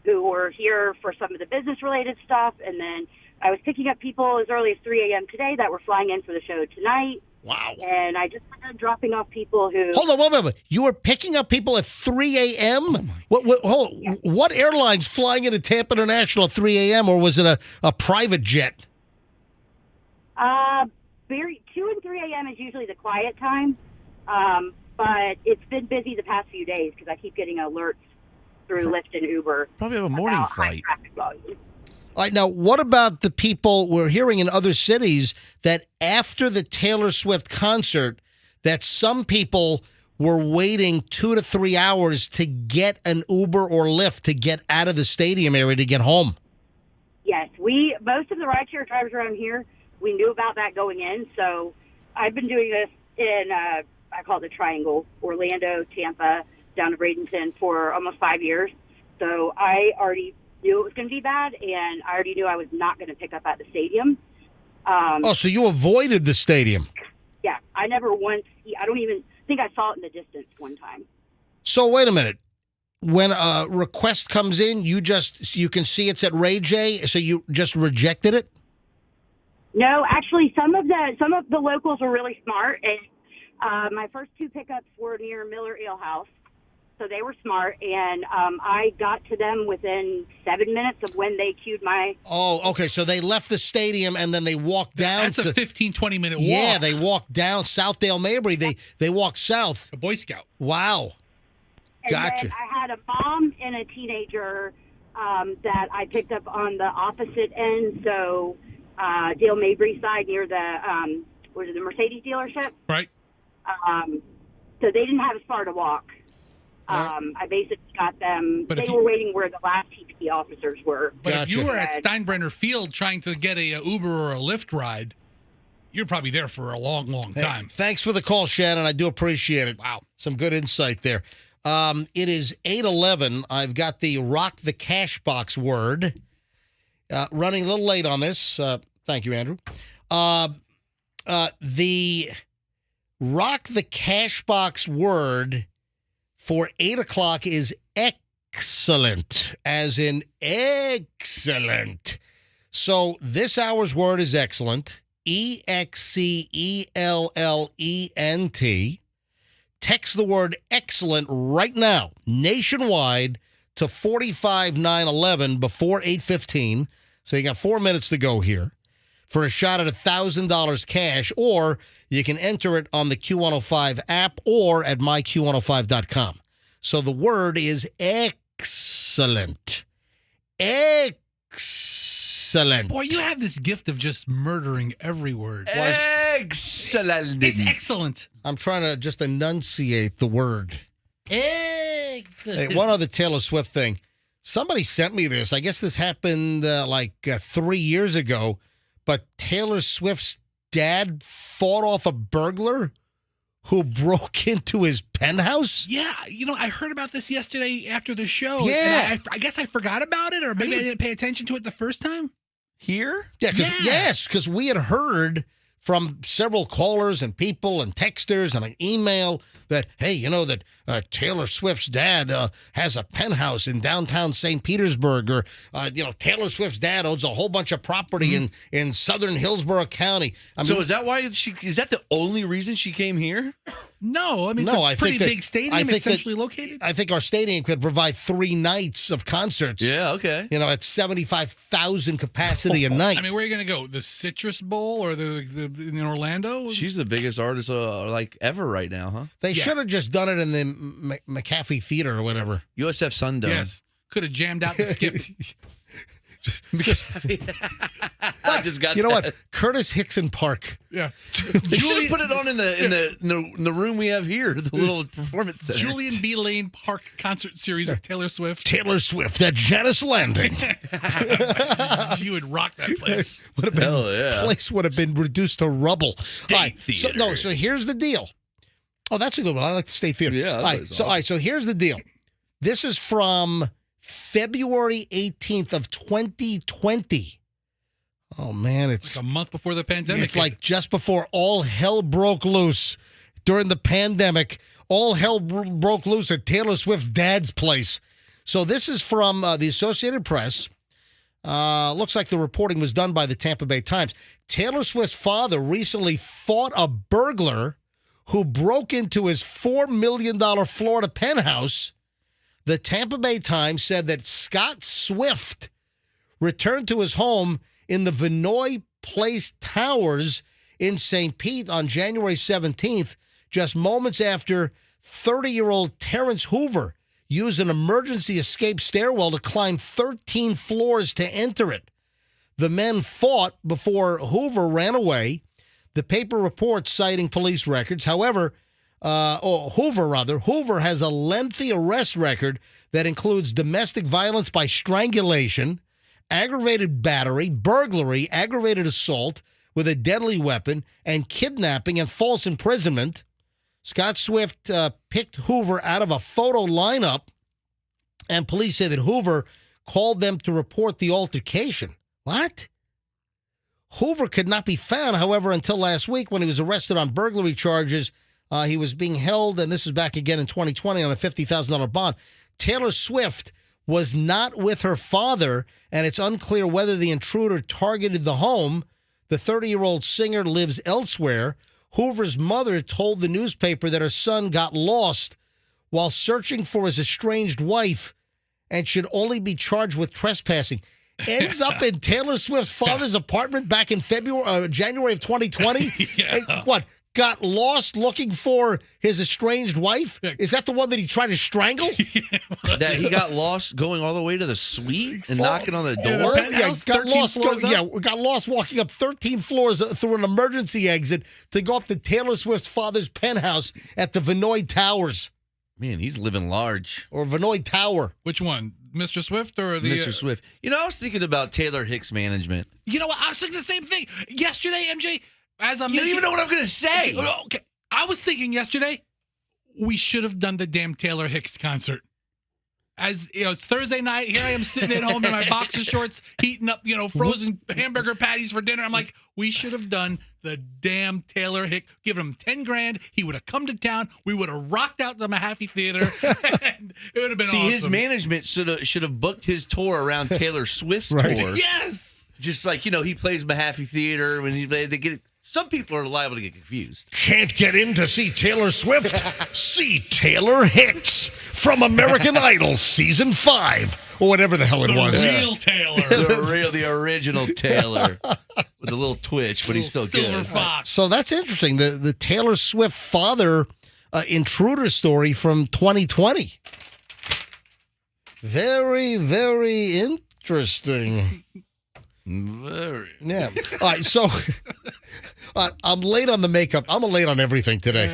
Speaker 12: who were here for some of the business-related stuff. And then I was picking up people as early as 3 a.m. today that were flying in for the show tonight.
Speaker 1: Wow.
Speaker 12: And I just started dropping off people who...
Speaker 1: Hold on, wait. You were picking up people at 3 a.m.? What airline's flying into Tampa International at 3 a.m., or was it a private jet?
Speaker 12: 2 and 3 a.m. is usually the quiet time. but it's been busy the past few days because I keep getting alerts through Lyft and Uber.
Speaker 3: Probably have a morning
Speaker 12: about high
Speaker 3: flight.
Speaker 12: traffic volume.
Speaker 1: All right, now what about the people we're hearing in other cities that after the Taylor Swift concert, that some people were waiting 2 to 3 hours to get an Uber or Lyft to get out of the stadium area to get home?
Speaker 12: Yes, most of the rideshare drivers around here, we knew about that going in. So I've been doing this in, I call it the Triangle, Orlando, Tampa, down to Bradenton for almost 5 years. So I already knew it was going to be bad, and I already knew I was not going to pick up at the stadium.
Speaker 1: So you avoided the stadium.
Speaker 12: Yeah, I never once, I don't even think I saw it in the distance one time.
Speaker 1: So wait a minute. When a request comes in, you can see it's at Ray J, so you just rejected it?
Speaker 12: No, actually, some of the locals were really smart, and my first 2 pickups were near Miller Ale House, so they were smart, and I got to them within 7 minutes of when they queued my...
Speaker 1: Oh, okay, so they left the stadium and then they walked down
Speaker 2: That's a 15, 20-minute walk.
Speaker 1: Yeah, they walked down Southdale Mabry. They walked south.
Speaker 2: A Boy Scout.
Speaker 1: Wow.
Speaker 12: And
Speaker 1: Gotcha.
Speaker 12: then I had a mom and a teenager that I picked up on the opposite end, so Dale Mabry side near the the Mercedes dealership.
Speaker 2: Right.
Speaker 12: So they didn't have as far to walk. I basically got them. They were waiting where the last TP officers were.
Speaker 2: But if you were at Steinbrenner Field trying to get a Uber or a Lyft ride, you're probably there for a long, long time.
Speaker 1: Hey, thanks for the call, Shannon. I do appreciate it.
Speaker 2: Wow.
Speaker 1: Some good insight there. It is 8:11. I've got the Rock the Cash Box word. Running a little late on this. Thank you, Andrew. The Rock the Cash Box word for 8 o'clock is excellent, as in excellent. So this hour's word is excellent. EXCELLENT. Text the word excellent right now, nationwide, to 45911 before 8:15. So you got 4 minutes to go here for a shot at $1,000 cash, or you can enter it on the Q105 app or at myQ105.com. So the word is excellent. Excellent.
Speaker 2: Boy, you have this gift of just murdering every word.
Speaker 3: Excellent.
Speaker 2: It's excellent.
Speaker 1: I'm trying to just enunciate the word.
Speaker 2: Excellent.
Speaker 1: Hey, one other Taylor Swift thing. Somebody sent me this. I guess this happened 3 years ago, but Taylor Swift's dad fought off a burglar who broke into his penthouse?
Speaker 2: Yeah, I heard about this yesterday after the show.
Speaker 1: Yeah.
Speaker 2: And I guess I forgot about it, or maybe I didn't pay attention to it the first time.
Speaker 3: Here?
Speaker 1: Yeah, because we had heard from several callers and people and texters and an email that, hey, that Taylor Swift's dad has a penthouse in downtown St. Petersburg, or, Taylor Swift's dad owns a whole bunch of property in southern Hillsborough County.
Speaker 3: Is that why is that the only reason she came here?
Speaker 2: No, it's a pretty big stadium, essentially located.
Speaker 1: I think our stadium could provide 3 nights of concerts.
Speaker 3: Yeah, okay.
Speaker 1: At 75,000 capacity a night.
Speaker 2: I mean, where are you going to go? The Citrus Bowl or the in Orlando?
Speaker 3: She's the biggest artist ever right now, huh?
Speaker 1: They should have just done it in the McAfee Theater or whatever.
Speaker 3: USF Sundome.
Speaker 2: Yes. Could have jammed out the skip.
Speaker 3: I just got
Speaker 1: what? Curtis Hickson Park.
Speaker 2: Yeah.
Speaker 3: They should have put it on in the room we have here, the little performance center.
Speaker 2: Julian B. Lane Park concert series with Taylor Swift.
Speaker 1: Taylor Swift at Janice Landing.
Speaker 2: You would rock that place.
Speaker 3: Hell yeah.
Speaker 1: Place would have been reduced to rubble.
Speaker 3: State Theater.
Speaker 1: So here's the deal. Oh, that's a good one. I like the State Theater.
Speaker 3: Yeah.
Speaker 1: All right, so here's the deal. This is from February 18th of 2020. Oh, man. It's
Speaker 2: like a month before the pandemic.
Speaker 1: It's like just before all hell broke loose. During the pandemic, all hell broke loose at Taylor Swift's dad's place. So this is from the Associated Press. Looks like the reporting was done by the Tampa Bay Times. Taylor Swift's father recently fought a burglar who broke into his $4 million Florida penthouse. The Tampa Bay Times said that Scott Swift returned to his home in the Vinoy Place Towers in St. Pete on January 17th, just moments after 30-year-old Terrence Hoover used an emergency escape stairwell to climb 13 floors to enter it. The men fought before Hoover ran away. The paper reports citing police records. However, Hoover has a lengthy arrest record that includes domestic violence by strangulation, aggravated battery, burglary, aggravated assault with a deadly weapon, and kidnapping and false imprisonment. Scott Swift picked Hoover out of a photo lineup, and police say that Hoover called them to report the altercation. What? Hoover could not be found, however, until last week when he was arrested on burglary charges. He was being held, and this is back again in 2020, on a $50,000 bond. Taylor Swift was not with her father, and it's unclear whether the intruder targeted the home. The 30-year-old singer lives elsewhere. Hoover's mother told the newspaper that her son got lost while searching for his estranged wife and should only be charged with trespassing. Ends up in Taylor Swift's father's apartment back in January of 2020.
Speaker 2: Yeah.
Speaker 1: What? Got lost looking for his estranged wife? Is that the one that he tried to strangle?
Speaker 3: That he got lost going all the way to the suite and knocking on the door?
Speaker 1: Got lost walking up 13 floors through an emergency exit to go up to Taylor Swift's father's penthouse at the Vinoy Towers.
Speaker 3: Man, he's living large.
Speaker 1: Or Vinoy Tower.
Speaker 2: Which one? Mr. Swift or the...
Speaker 3: Mr. Swift. You know, I was thinking about Taylor Hicks management.
Speaker 2: You know what? I was thinking the same thing. Yesterday, MJ, as I'm
Speaker 3: You don't even know what I'm going to say.
Speaker 2: Okay. I was thinking yesterday, we should have done the damn Taylor Hicks concert. As you know, it's Thursday night. Here I am sitting at home in my boxer shorts, heating up, frozen hamburger patties for dinner. I'm like, we should have done the damn Taylor Hicks. Given him $10,000, he would have come to town. We would have rocked out the Mahaffey Theater, and it would have been awesome.
Speaker 3: His management should have booked his tour around Taylor Swift's tour.
Speaker 2: Yes.
Speaker 3: Just like he plays Mahaffey Theater when they get it. Some people are liable to get confused.
Speaker 1: Can't get in to see Taylor Swift? See Taylor Hicks from American Idol Season 5, or whatever the hell it was.
Speaker 2: The real Taylor.
Speaker 3: the original Taylor. With a little twitch, but he's still
Speaker 2: Silver
Speaker 3: good.
Speaker 2: Fox.
Speaker 1: So that's interesting. The Taylor Swift father intruder story from 2020. Very, very interesting.
Speaker 3: Very.
Speaker 1: Yeah. All right, so I'm late on the makeup. I'm late on everything today.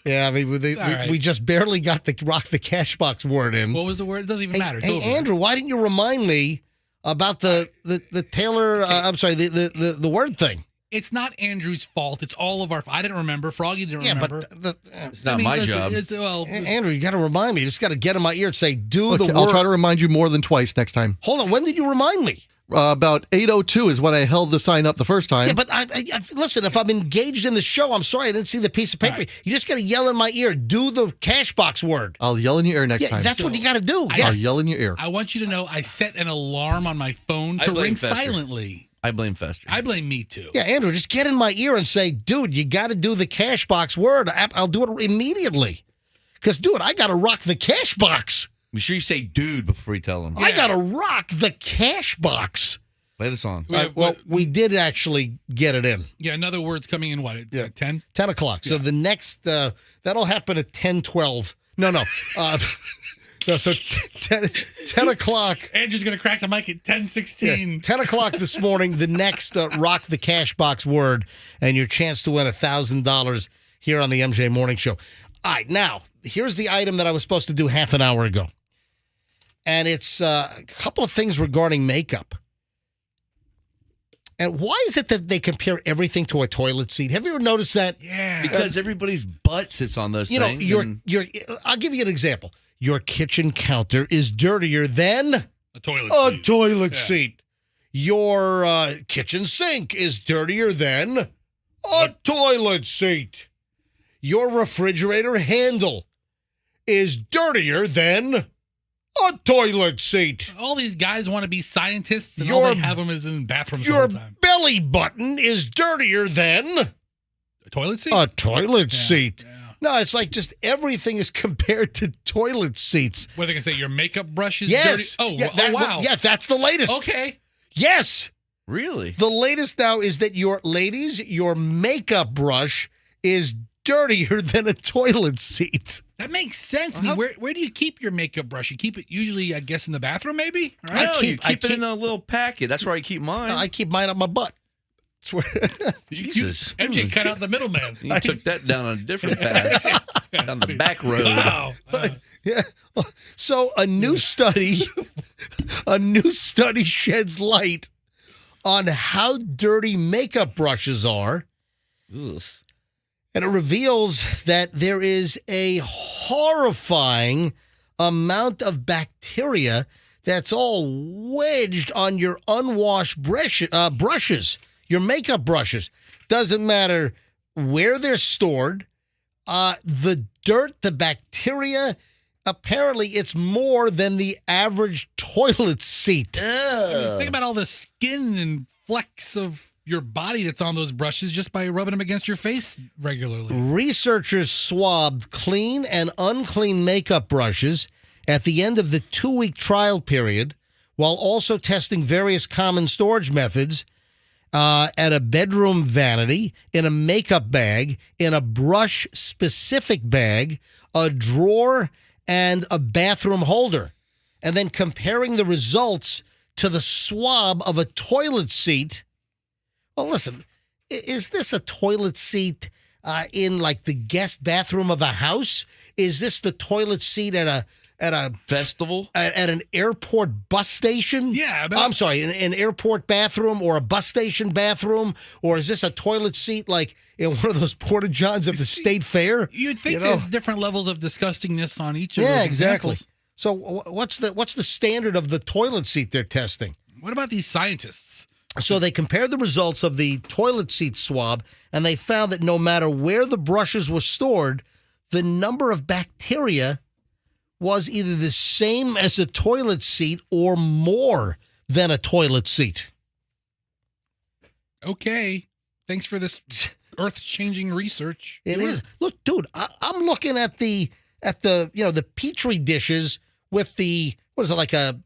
Speaker 2: Yeah.
Speaker 1: I mean, we just barely got the rock the cash box word in.
Speaker 2: What was the word? It doesn't even matter. It's
Speaker 1: Hey,
Speaker 2: over.
Speaker 1: Andrew, why didn't you remind me about the Taylor, the word thing?
Speaker 2: It's not Andrew's fault. It's all of our. I didn't remember. Froggy didn't remember.
Speaker 1: But
Speaker 3: It's not my job.
Speaker 1: Andrew, you got to remind me. You just got to get in my ear and say, do the word.
Speaker 13: I'll try to remind you more than twice next time.
Speaker 1: Hold on. When did you remind me?
Speaker 13: About 8:02 is when I held the sign up the first time.
Speaker 1: Yeah, but I listen, if I'm engaged in the show, I'm sorry I didn't see the piece of paper.
Speaker 2: Right.
Speaker 1: You just got to yell in my ear, do the cash box word.
Speaker 13: I'll yell in your ear next time.
Speaker 1: That's what you got to do.
Speaker 13: I'll yell in your ear.
Speaker 2: I want you to know I set an alarm on my phone to ring silently.
Speaker 3: I blame Fester.
Speaker 2: I blame me too.
Speaker 1: Yeah, Andrew, just get in my ear and say, dude, you got to do the cash box word. I'll do it immediately. Because, dude, I got to rock the cash box.
Speaker 3: Be sure you say dude before you tell him.
Speaker 1: I got to rock the cash box.
Speaker 3: Play the song.
Speaker 1: We did actually get it in.
Speaker 2: Yeah, another word's coming in, what, at 10?
Speaker 1: 10 o'clock. So the next, that'll happen at 10:12. No. No, so 10 o'clock.
Speaker 2: Andrew's going to crack the mic at 10:16.
Speaker 1: Yeah, 10 o'clock this morning, the next rock the cash box word, and your chance to win $1,000 here on the MJ Morning Show. All right, now, here's the item that I was supposed to do half an hour ago. And it's a couple of things regarding makeup. And why is it that they compare everything to a toilet seat? Have you ever noticed that?
Speaker 2: Yeah.
Speaker 3: Because everybody's butt sits on those things.
Speaker 1: I'll give you an example. Your kitchen counter is dirtier than
Speaker 2: a toilet
Speaker 1: seat. Your kitchen sink is dirtier than a toilet seat. Your refrigerator handle is dirtier than a toilet seat.
Speaker 2: All these guys want to be scientists, and all they have them is in bathrooms all
Speaker 1: Your
Speaker 2: the time.
Speaker 1: belly button is dirtier than
Speaker 2: A toilet seat?
Speaker 1: a toilet seat. Yeah. No, it's like just everything is compared to toilet seats.
Speaker 2: What are they going to say? Your makeup brush is
Speaker 1: Yes.
Speaker 2: dirty?
Speaker 1: Wow. Yeah, that's the latest.
Speaker 2: Okay.
Speaker 1: Yes.
Speaker 3: Really?
Speaker 1: The latest now is that your makeup brush is dirtier than a toilet seat.
Speaker 2: That makes sense. I mean, where do you keep your makeup brush? You keep it usually, I guess, in the bathroom, maybe?
Speaker 3: Right? No, you keep it in a little packet. That's where I keep mine.
Speaker 1: No, I keep mine up my butt.
Speaker 3: Jesus.
Speaker 2: MJ cut out the middleman.
Speaker 3: You took that down on a different path. Down the back road.
Speaker 2: Wow.
Speaker 1: Yeah. So a new study sheds light on how dirty makeup brushes are.
Speaker 3: Ugh.
Speaker 1: And it reveals that there is a horrifying amount of bacteria that's all wedged on your unwashed brushes, your makeup brushes. Doesn't matter where they're stored. The dirt, the bacteria, apparently it's more than the average toilet seat.
Speaker 2: I mean, think about all the skin and flecks of your body that's on those brushes just by rubbing them against your face regularly.
Speaker 1: Researchers swabbed clean and unclean makeup brushes at the end of the 2-week trial period, while also testing various common storage methods at a bedroom vanity, in a makeup bag, in a brush-specific bag, a drawer, and a bathroom holder, and then comparing the results to the swab of a toilet seat. Well, listen, is this a toilet seat in like the guest bathroom of a house? Is this the toilet seat at a
Speaker 3: festival?
Speaker 1: At an airport bus station?
Speaker 2: Yeah.
Speaker 1: I'm sorry, an airport bathroom or a bus station bathroom? Or is this a toilet seat like in one of those porta-johns at the state fair?
Speaker 2: You'd think there's different levels of disgustingness on each of those
Speaker 1: exactly.
Speaker 2: examples.
Speaker 1: So what's the standard of the toilet seat they're testing?
Speaker 2: What about these scientists?
Speaker 1: So they compared the results of the toilet seat swab, and they found that no matter where the brushes were stored, the number of bacteria was either the same as a toilet seat or more than a toilet seat.
Speaker 2: Okay. Thanks for this earth-changing research.
Speaker 1: It is. Look, dude, I'm looking at the the petri dishes with the, what is it, like a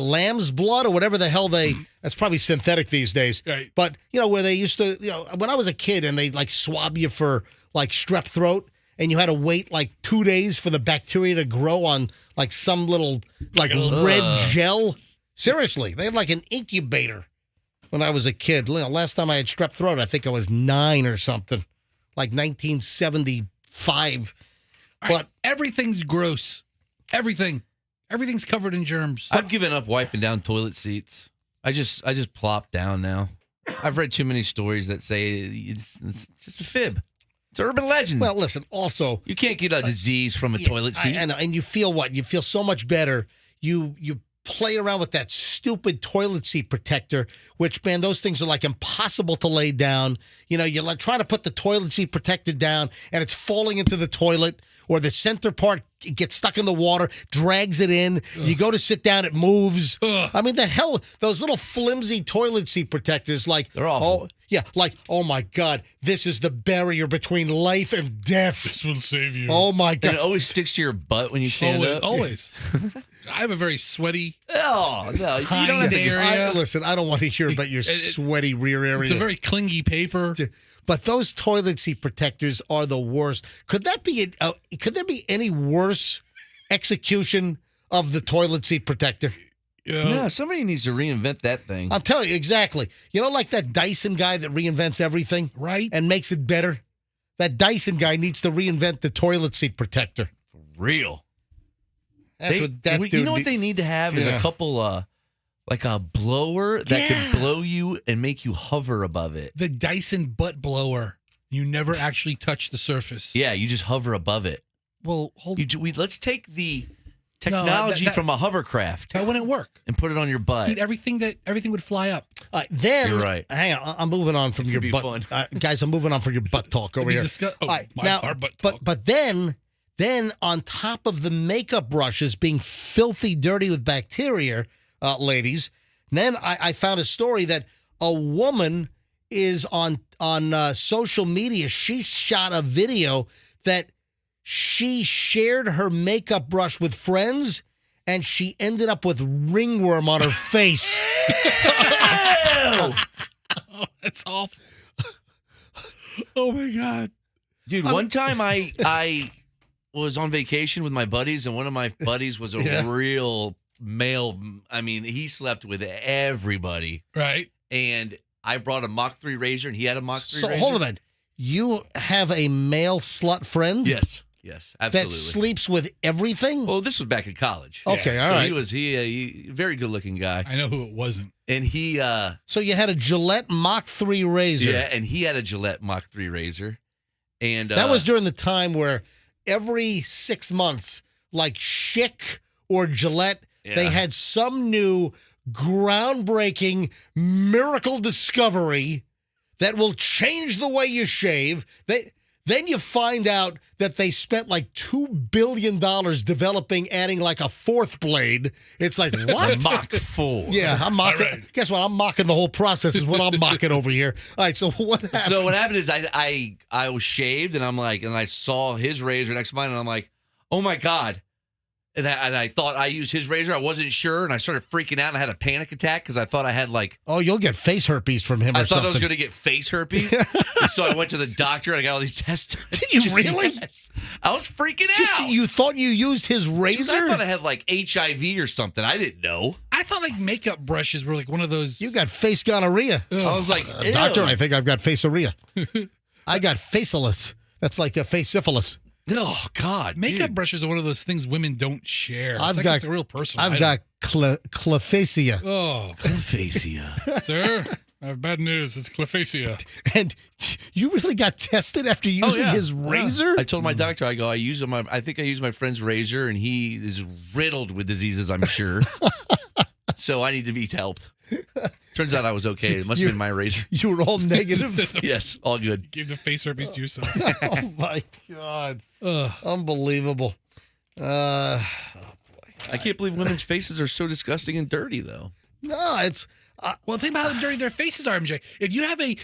Speaker 1: lamb's blood or whatever the hell that's probably synthetic these days.
Speaker 2: Right.
Speaker 1: But, where they used to, when I was a kid and they like swab you for like strep throat, and you had to wait like 2 days for the bacteria to grow on like some little like red gel. Seriously, they had like an incubator when I was a kid. Last time I had strep throat, I think I was 9 or something, like 1975. But
Speaker 2: everything's gross. Everything's covered in germs.
Speaker 3: I've given up wiping down toilet seats. I just plop down now. I've read too many stories that say it's just a fib. It's urban legend.
Speaker 1: Well, listen, also,
Speaker 3: you can't get a disease from a toilet seat.
Speaker 1: I know, and you feel what? You feel so much better. You play around with that stupid toilet seat protector, which, man, those things are like impossible to lay down. You're like trying to put the toilet seat protector down, and it's falling into the toilet, or the center part gets stuck in the water, drags it in. Ugh. You go to sit down, it moves.
Speaker 2: Ugh.
Speaker 1: I mean, the hell, those little flimsy toilet seat protectors, like,
Speaker 3: they're awful.
Speaker 1: Oh my God, this is the barrier between life and death.
Speaker 2: This will save you.
Speaker 1: Oh my God.
Speaker 3: And it always sticks to your butt when you stand up.
Speaker 2: Always. I have a very sweaty.
Speaker 3: Oh, no. You don't have
Speaker 2: area.
Speaker 1: Listen, I don't want to hear about your sweaty rear area.
Speaker 2: It's a very clingy paper.
Speaker 1: But those toilet seat protectors are the worst. Could there be any worse execution of the toilet seat protector?
Speaker 3: Yeah, somebody needs to reinvent that thing.
Speaker 1: I'm telling you, exactly. Like that Dyson guy that reinvents everything?
Speaker 2: Right.
Speaker 1: And makes it better? That Dyson guy needs to reinvent the toilet seat protector.
Speaker 3: For real.
Speaker 1: That's what that dude
Speaker 3: you know what they need to have is a couple, like a blower that can blow you and make you hover above it.
Speaker 2: The Dyson butt blower. You never actually touch the surface.
Speaker 3: Yeah, you just hover above it.
Speaker 2: Well,
Speaker 3: let's take the technology from a hovercraft.
Speaker 2: That wouldn't work.
Speaker 3: And put it on your butt.
Speaker 2: Dude, everything would fly up.
Speaker 1: Then
Speaker 3: you're right.
Speaker 1: Hang on, I'm moving on from your butt, guys. I'm moving on from your butt talk over here.
Speaker 2: Our butt talk.
Speaker 1: But then on top of the makeup brushes being filthy dirty with bacteria, ladies, then I found a story that a woman is on social media. She shot a video that she shared her makeup brush with friends, and she ended up with ringworm on her face.
Speaker 2: Oh, that's awful. Oh, my God.
Speaker 3: Dude, one time I was on vacation with my buddies, and one of my buddies was a real male. I mean, he slept with everybody.
Speaker 2: Right.
Speaker 3: And I brought a Mach 3 razor, and he had a Mach 3 razor.
Speaker 1: So hold on a minute. You have a male slut friend?
Speaker 3: Yes, absolutely.
Speaker 1: That sleeps with everything?
Speaker 3: Well, this was back in college.
Speaker 1: Okay, all right.
Speaker 3: He was he very good looking guy.
Speaker 2: I know who it wasn't.
Speaker 3: And he
Speaker 1: So you had a Gillette Mach 3 razor.
Speaker 3: Yeah, and he had a Gillette Mach 3 razor. And
Speaker 1: that was during the time where every 6 months, like Schick or Gillette, they had some new groundbreaking miracle discovery that will change the way you shave. Then you find out that they spent like $2 billion developing, adding like a fourth blade. It's like, what?
Speaker 3: Mach 4.
Speaker 1: Yeah, I'm mocking. Right. Guess what? I'm mocking the whole process is what I'm mocking over here. All right, so what happened?
Speaker 3: So what happened is I was shaved, and I'm like, and I saw his razor next to mine, and I'm like, oh my God. And I thought I used his razor. I wasn't sure, and I started freaking out, and I had a panic attack because I thought I had like...
Speaker 1: Oh, you'll get face herpes from him or something.
Speaker 3: I thought I was going to get face herpes. So I went to the doctor, and I got all these tests.
Speaker 1: Did you really?
Speaker 3: Yes. I was freaking out.
Speaker 1: You thought you used his razor?
Speaker 3: Dude, I thought I had like HIV or something. I didn't know.
Speaker 2: I thought like makeup brushes were like one of those...
Speaker 1: You got face gonorrhea.
Speaker 3: I was like,
Speaker 1: doctor, I think I've got faceorea. I got faceless. That's like a face syphilis.
Speaker 3: Oh, God.
Speaker 2: Makeup brushes are one of those things women don't share. It's a real personal
Speaker 1: I've got clephasia.
Speaker 2: Oh.
Speaker 3: Clephasia.
Speaker 2: Sir, I have bad news. It's clephasia.
Speaker 1: And you really got tested after using his razor?
Speaker 3: I told my doctor, I think I use my friend's razor, and he is riddled with diseases, I'm sure. So I need to be helped. Turns out I was okay. It must have been my razor.
Speaker 1: You were all negative?
Speaker 3: Yes, all good.
Speaker 2: You gave the face herpes to yourself.
Speaker 1: Oh, my God. Unbelievable. Oh, boy.
Speaker 3: I can't believe women's faces are so disgusting and dirty, though.
Speaker 1: No, it's...
Speaker 2: well, think about how dirty their faces are, MJ. If you have a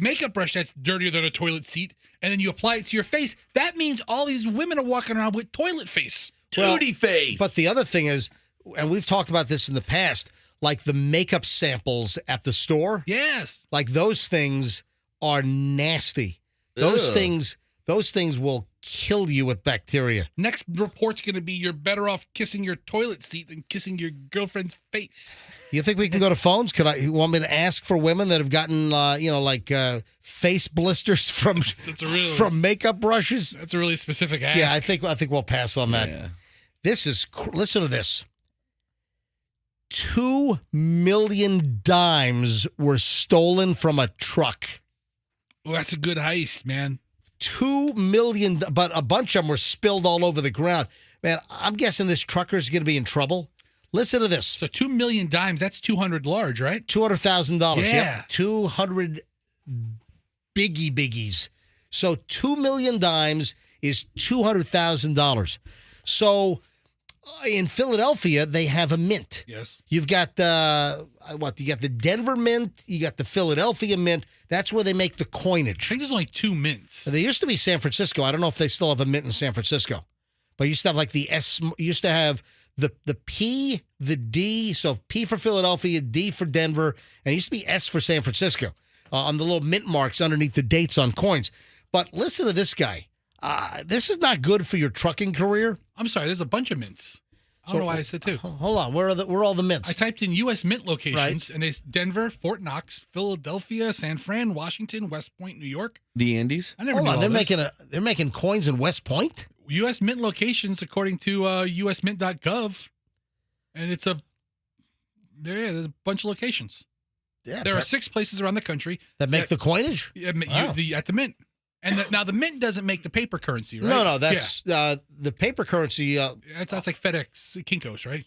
Speaker 2: makeup brush that's dirtier than a toilet seat, and then you apply it to your face, that means all these women are walking around with toilet face.
Speaker 3: Duty face.
Speaker 1: But the other thing is, and we've talked about this in the past, like the makeup samples at the store.
Speaker 2: Yes.
Speaker 1: Like those things are nasty. Those things will kill you with bacteria.
Speaker 2: Next report's going to be you're better off kissing your toilet seat than kissing your girlfriend's face.
Speaker 1: You think we can go to phones? You want me to ask for women that have gotten, face blisters from makeup brushes?
Speaker 2: That's a really specific ask.
Speaker 1: Yeah, I think we'll pass on that.
Speaker 3: Yeah.
Speaker 1: Listen to this. 2 million dimes were stolen from a truck.
Speaker 2: Well, that's a good heist, man.
Speaker 1: 2 million, but a bunch of them were spilled all over the ground. Man, I'm guessing this trucker's going to be in trouble. Listen to this.
Speaker 2: So 2 million dimes, that's 200 large, right?
Speaker 1: $200,000.
Speaker 2: Yeah.
Speaker 1: Yep. 200 biggies. So 2 million dimes is $200,000. So in Philadelphia, they have a mint.
Speaker 2: Yes.
Speaker 1: You've got you got the Denver Mint, you got the Philadelphia Mint. That's where they make the coinage.
Speaker 2: I think there's only 2 mints.
Speaker 1: There used to be San Francisco. I don't know if they still have a mint in San Francisco. But you used to have like the S, you used to have the P, the D, so P for Philadelphia, D for Denver, and it used to be S for San Francisco on the little mint marks underneath the dates on coins. But listen to this guy. This is not good for your trucking career.
Speaker 2: I'm sorry, there's a bunch of mints. I don't know why I said 2.
Speaker 1: Hold on, where are all the mints?
Speaker 2: I typed in U.S. mint locations, and it's Denver, Fort Knox, Philadelphia, San Fran, Washington, West Point, New York.
Speaker 3: The Andes.
Speaker 2: I never knew all
Speaker 1: they're
Speaker 2: this.
Speaker 1: they're making coins in West Point.
Speaker 2: U.S. mint locations, according to usmint.gov, and there's a bunch of locations.
Speaker 1: Yeah,
Speaker 2: there are 6 places around the country
Speaker 1: that make the coinage.
Speaker 2: At the mint. And now the mint doesn't make the paper currency, right?
Speaker 1: No, that's the paper currency.
Speaker 2: That's like FedEx, Kinko's, right?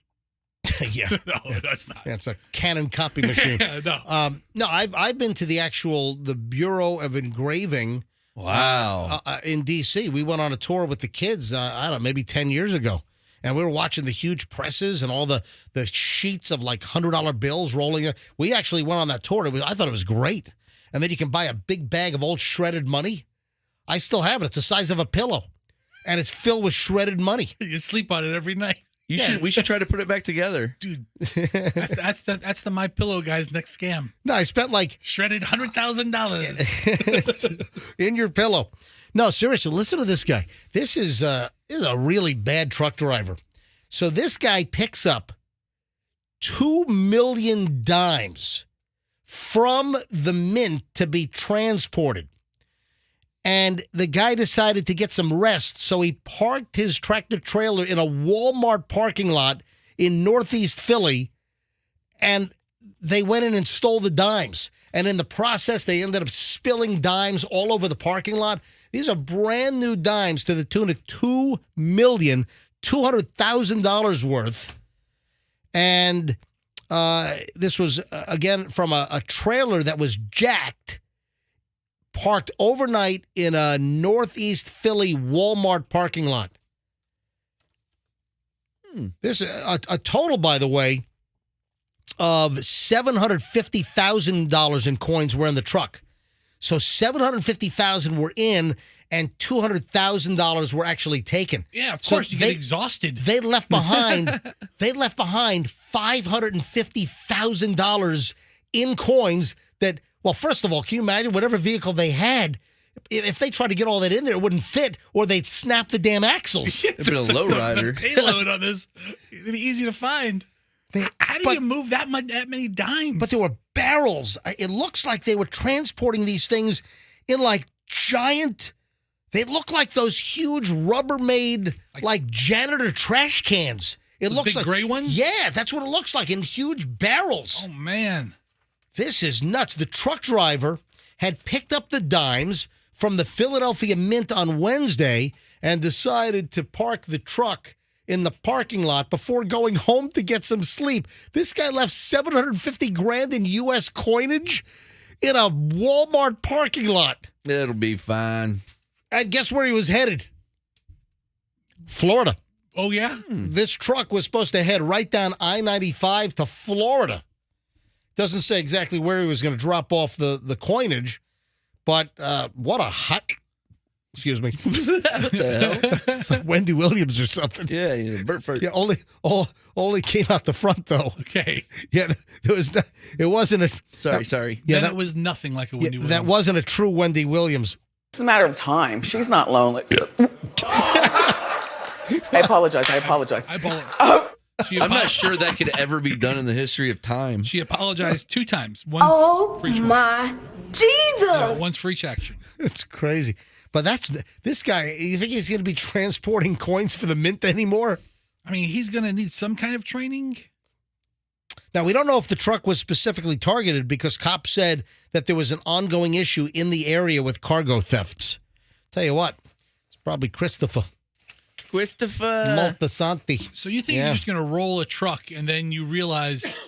Speaker 1: Yeah,
Speaker 2: no, that's not.
Speaker 1: That's a Canon copy machine.
Speaker 2: No,
Speaker 1: no, I've been to the Bureau of Engraving.
Speaker 3: Wow.
Speaker 1: In D.C. We went on a tour with the kids. I don't know, maybe 10 years ago, and we were watching the huge presses and all the sheets of like $100 bills rolling. We actually went on that tour. I thought it was great. And then you can buy a big bag of old shredded money. I still have it. It's the size of a pillow, and it's filled with shredded money.
Speaker 2: You sleep on it every night.
Speaker 3: We should try to put it back together.
Speaker 2: Dude, that's the My Pillow guy's next scam.
Speaker 1: No, I spent like
Speaker 2: shredded $100,000
Speaker 1: in your pillow. No, seriously, listen to this guy. This is a really bad truck driver. So this guy picks up 2 million dimes from the mint to be transported. And the guy decided to get some rest, so he parked his tractor trailer in a Walmart parking lot in Northeast Philly, and they went in and stole the dimes. And in the process, they ended up spilling dimes all over the parking lot. These are brand new dimes to the tune of $2,200,000 worth. And this was, again, from a trailer that was jacked, parked overnight in a Northeast Philly Walmart parking lot. This a total, by the way, of $750,000 in coins were in the truck. So $750,000 were in, and $200,000 were actually taken.
Speaker 2: Yeah, of course, you get exhausted.
Speaker 1: They left behind. $550,000 in coins that. Well, first of all, can you imagine whatever vehicle they had, if they tried to get all that in there, it wouldn't fit, or they'd snap the damn axles.
Speaker 3: It'd been a lowrider.
Speaker 2: Payload on this. It'd be easy to find. How do you move that many dimes?
Speaker 1: But there were barrels. It looks like they were transporting these things in like giant. They look like those huge Rubbermaid like janitor trash cans. It
Speaker 2: Those
Speaker 1: looks
Speaker 2: big
Speaker 1: like
Speaker 2: gray ones.
Speaker 1: Yeah, that's what it looks like, in huge barrels.
Speaker 2: Oh man.
Speaker 1: This is nuts. The truck driver had picked up the dimes from the Philadelphia Mint on Wednesday and decided to park the truck in the parking lot before going home to get some sleep. This guy left $750,000 in U.S. coinage in a Walmart parking lot.
Speaker 3: It'll be fine.
Speaker 1: And guess where he was headed? Florida.
Speaker 2: Oh, yeah?
Speaker 1: This truck was supposed to head right down I-95 to Florida. Doesn't say exactly where he was going to drop off the coinage, but what a hot... Excuse me.
Speaker 3: What the hell?
Speaker 1: It's like Wendy Williams or something.
Speaker 3: Yeah, Bert first.
Speaker 1: Yeah, only came out the front, though.
Speaker 2: Okay.
Speaker 1: Yeah, it wasn't a...
Speaker 3: Sorry.
Speaker 1: Yeah,
Speaker 2: that was nothing like a Wendy Williams.
Speaker 1: That wasn't a true Wendy Williams.
Speaker 14: It's a matter of time. She's not lonely. I apologize.
Speaker 3: I'm not sure that could ever be done in the history of time.
Speaker 2: She apologized 2 times. Once for each
Speaker 5: my Jesus!
Speaker 2: once for each action.
Speaker 1: It's crazy. But this guy, you think he's going to be transporting coins for the mint anymore?
Speaker 2: I mean, he's going to need some kind of training.
Speaker 1: Now, we don't know if the truck was specifically targeted because cops said that there was an ongoing issue in the area with cargo thefts. Tell you what, it's probably Christopher Moltisanti.
Speaker 2: So you think you're just going to roll a truck and then you realize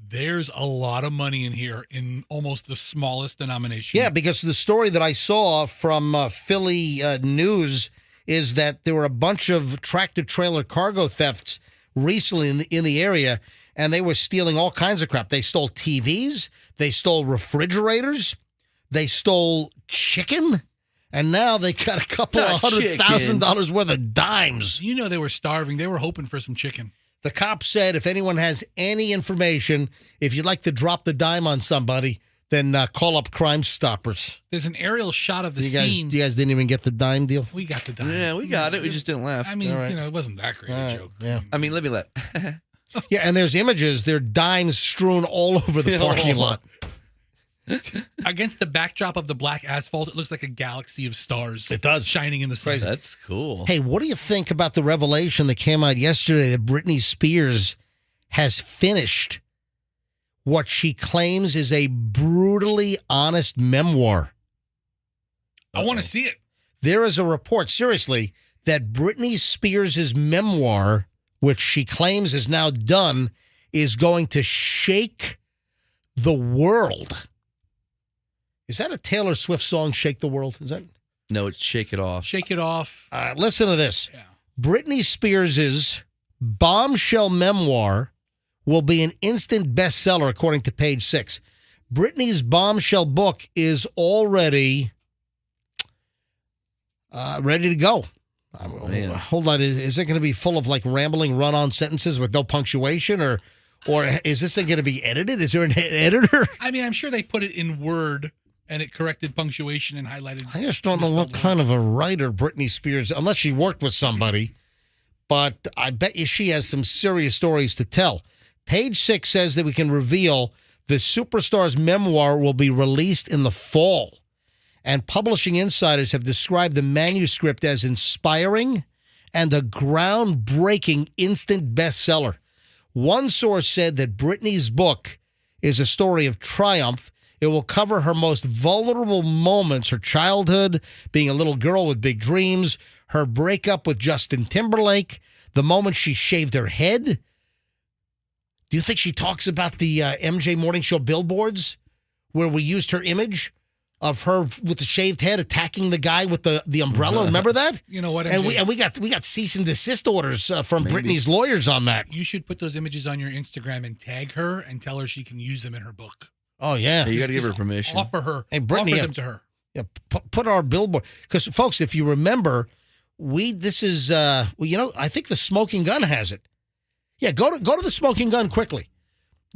Speaker 2: there's a lot of money in here in almost the smallest denomination.
Speaker 1: Yeah, because the story that I saw from Philly News is that there were a bunch of tractor-trailer cargo thefts recently in the area, and they were stealing all kinds of crap. They stole TVs, they stole refrigerators, they stole chicken, and now they got a couple of $100,000 worth of dimes.
Speaker 2: You know they were starving. They were hoping for some chicken.
Speaker 1: The cop said if anyone has any information, if you'd like to drop the dime on somebody, then call up Crime Stoppers.
Speaker 2: There's an aerial shot of the
Speaker 1: You
Speaker 2: scene.
Speaker 1: guys didn't even get the dime deal?
Speaker 2: We got the dime.
Speaker 3: Yeah, we got it. We just didn't laugh.
Speaker 2: I mean, it wasn't that great a joke.
Speaker 1: Yeah.
Speaker 3: I mean, let me laugh.
Speaker 1: Yeah, and there's images. There are dimes strewn all over the parking lot.
Speaker 2: Against the backdrop of the black asphalt, it looks like a galaxy of stars.
Speaker 1: It does.
Speaker 2: Shining in the sun.
Speaker 3: That's cool.
Speaker 1: Hey, what do you think about the revelation that came out yesterday that Britney Spears has finished what she claims is a brutally honest memoir?
Speaker 2: I want to see it.
Speaker 1: There is a report, seriously, that Britney Spears' memoir, which she claims is now done, is going to shake the world. Is that a Taylor Swift song, Shake the World? Is that?
Speaker 3: No, it's Shake It Off.
Speaker 2: Shake It Off.
Speaker 1: Listen to this.
Speaker 2: Yeah.
Speaker 1: Britney Spears' bombshell memoir will be an instant bestseller, according to Page 6. Britney's bombshell book is already ready to go. Hold on, is it going to be full of like rambling run-on sentences with no punctuation, or is this thing going to be edited? Is there an editor?
Speaker 2: I mean, I'm sure they put it in Word and it corrected punctuation and highlighted.
Speaker 1: I just don't know what kind of a writer Britney Spears, unless she worked with somebody, but I bet you she has some serious stories to tell. Page 6 says that we can reveal the superstar's memoir will be released in the fall. And publishing insiders have described the manuscript as inspiring and a groundbreaking instant bestseller. One source said that Britney's book is a story of triumph. It will cover her most vulnerable moments, her childhood, being a little girl with big dreams, her breakup with Justin Timberlake, the moment she shaved her head. Do you think she talks about the MJ Morning Show billboards where we used her image of her with the shaved head attacking the guy with the umbrella? Remember that?
Speaker 2: You know what?
Speaker 1: MJ? And we got cease and desist orders from Britney's lawyers on that.
Speaker 2: You should put those images on your Instagram and tag her and tell her she can use them in her book.
Speaker 1: Oh yeah,
Speaker 3: you got to give her permission.
Speaker 2: Offer her.
Speaker 1: Hey, Britney,
Speaker 2: offer them to her.
Speaker 1: Yeah, put our billboard, because folks, if you remember, this is I think the Smoking Gun has it. Yeah, go to the Smoking Gun quickly.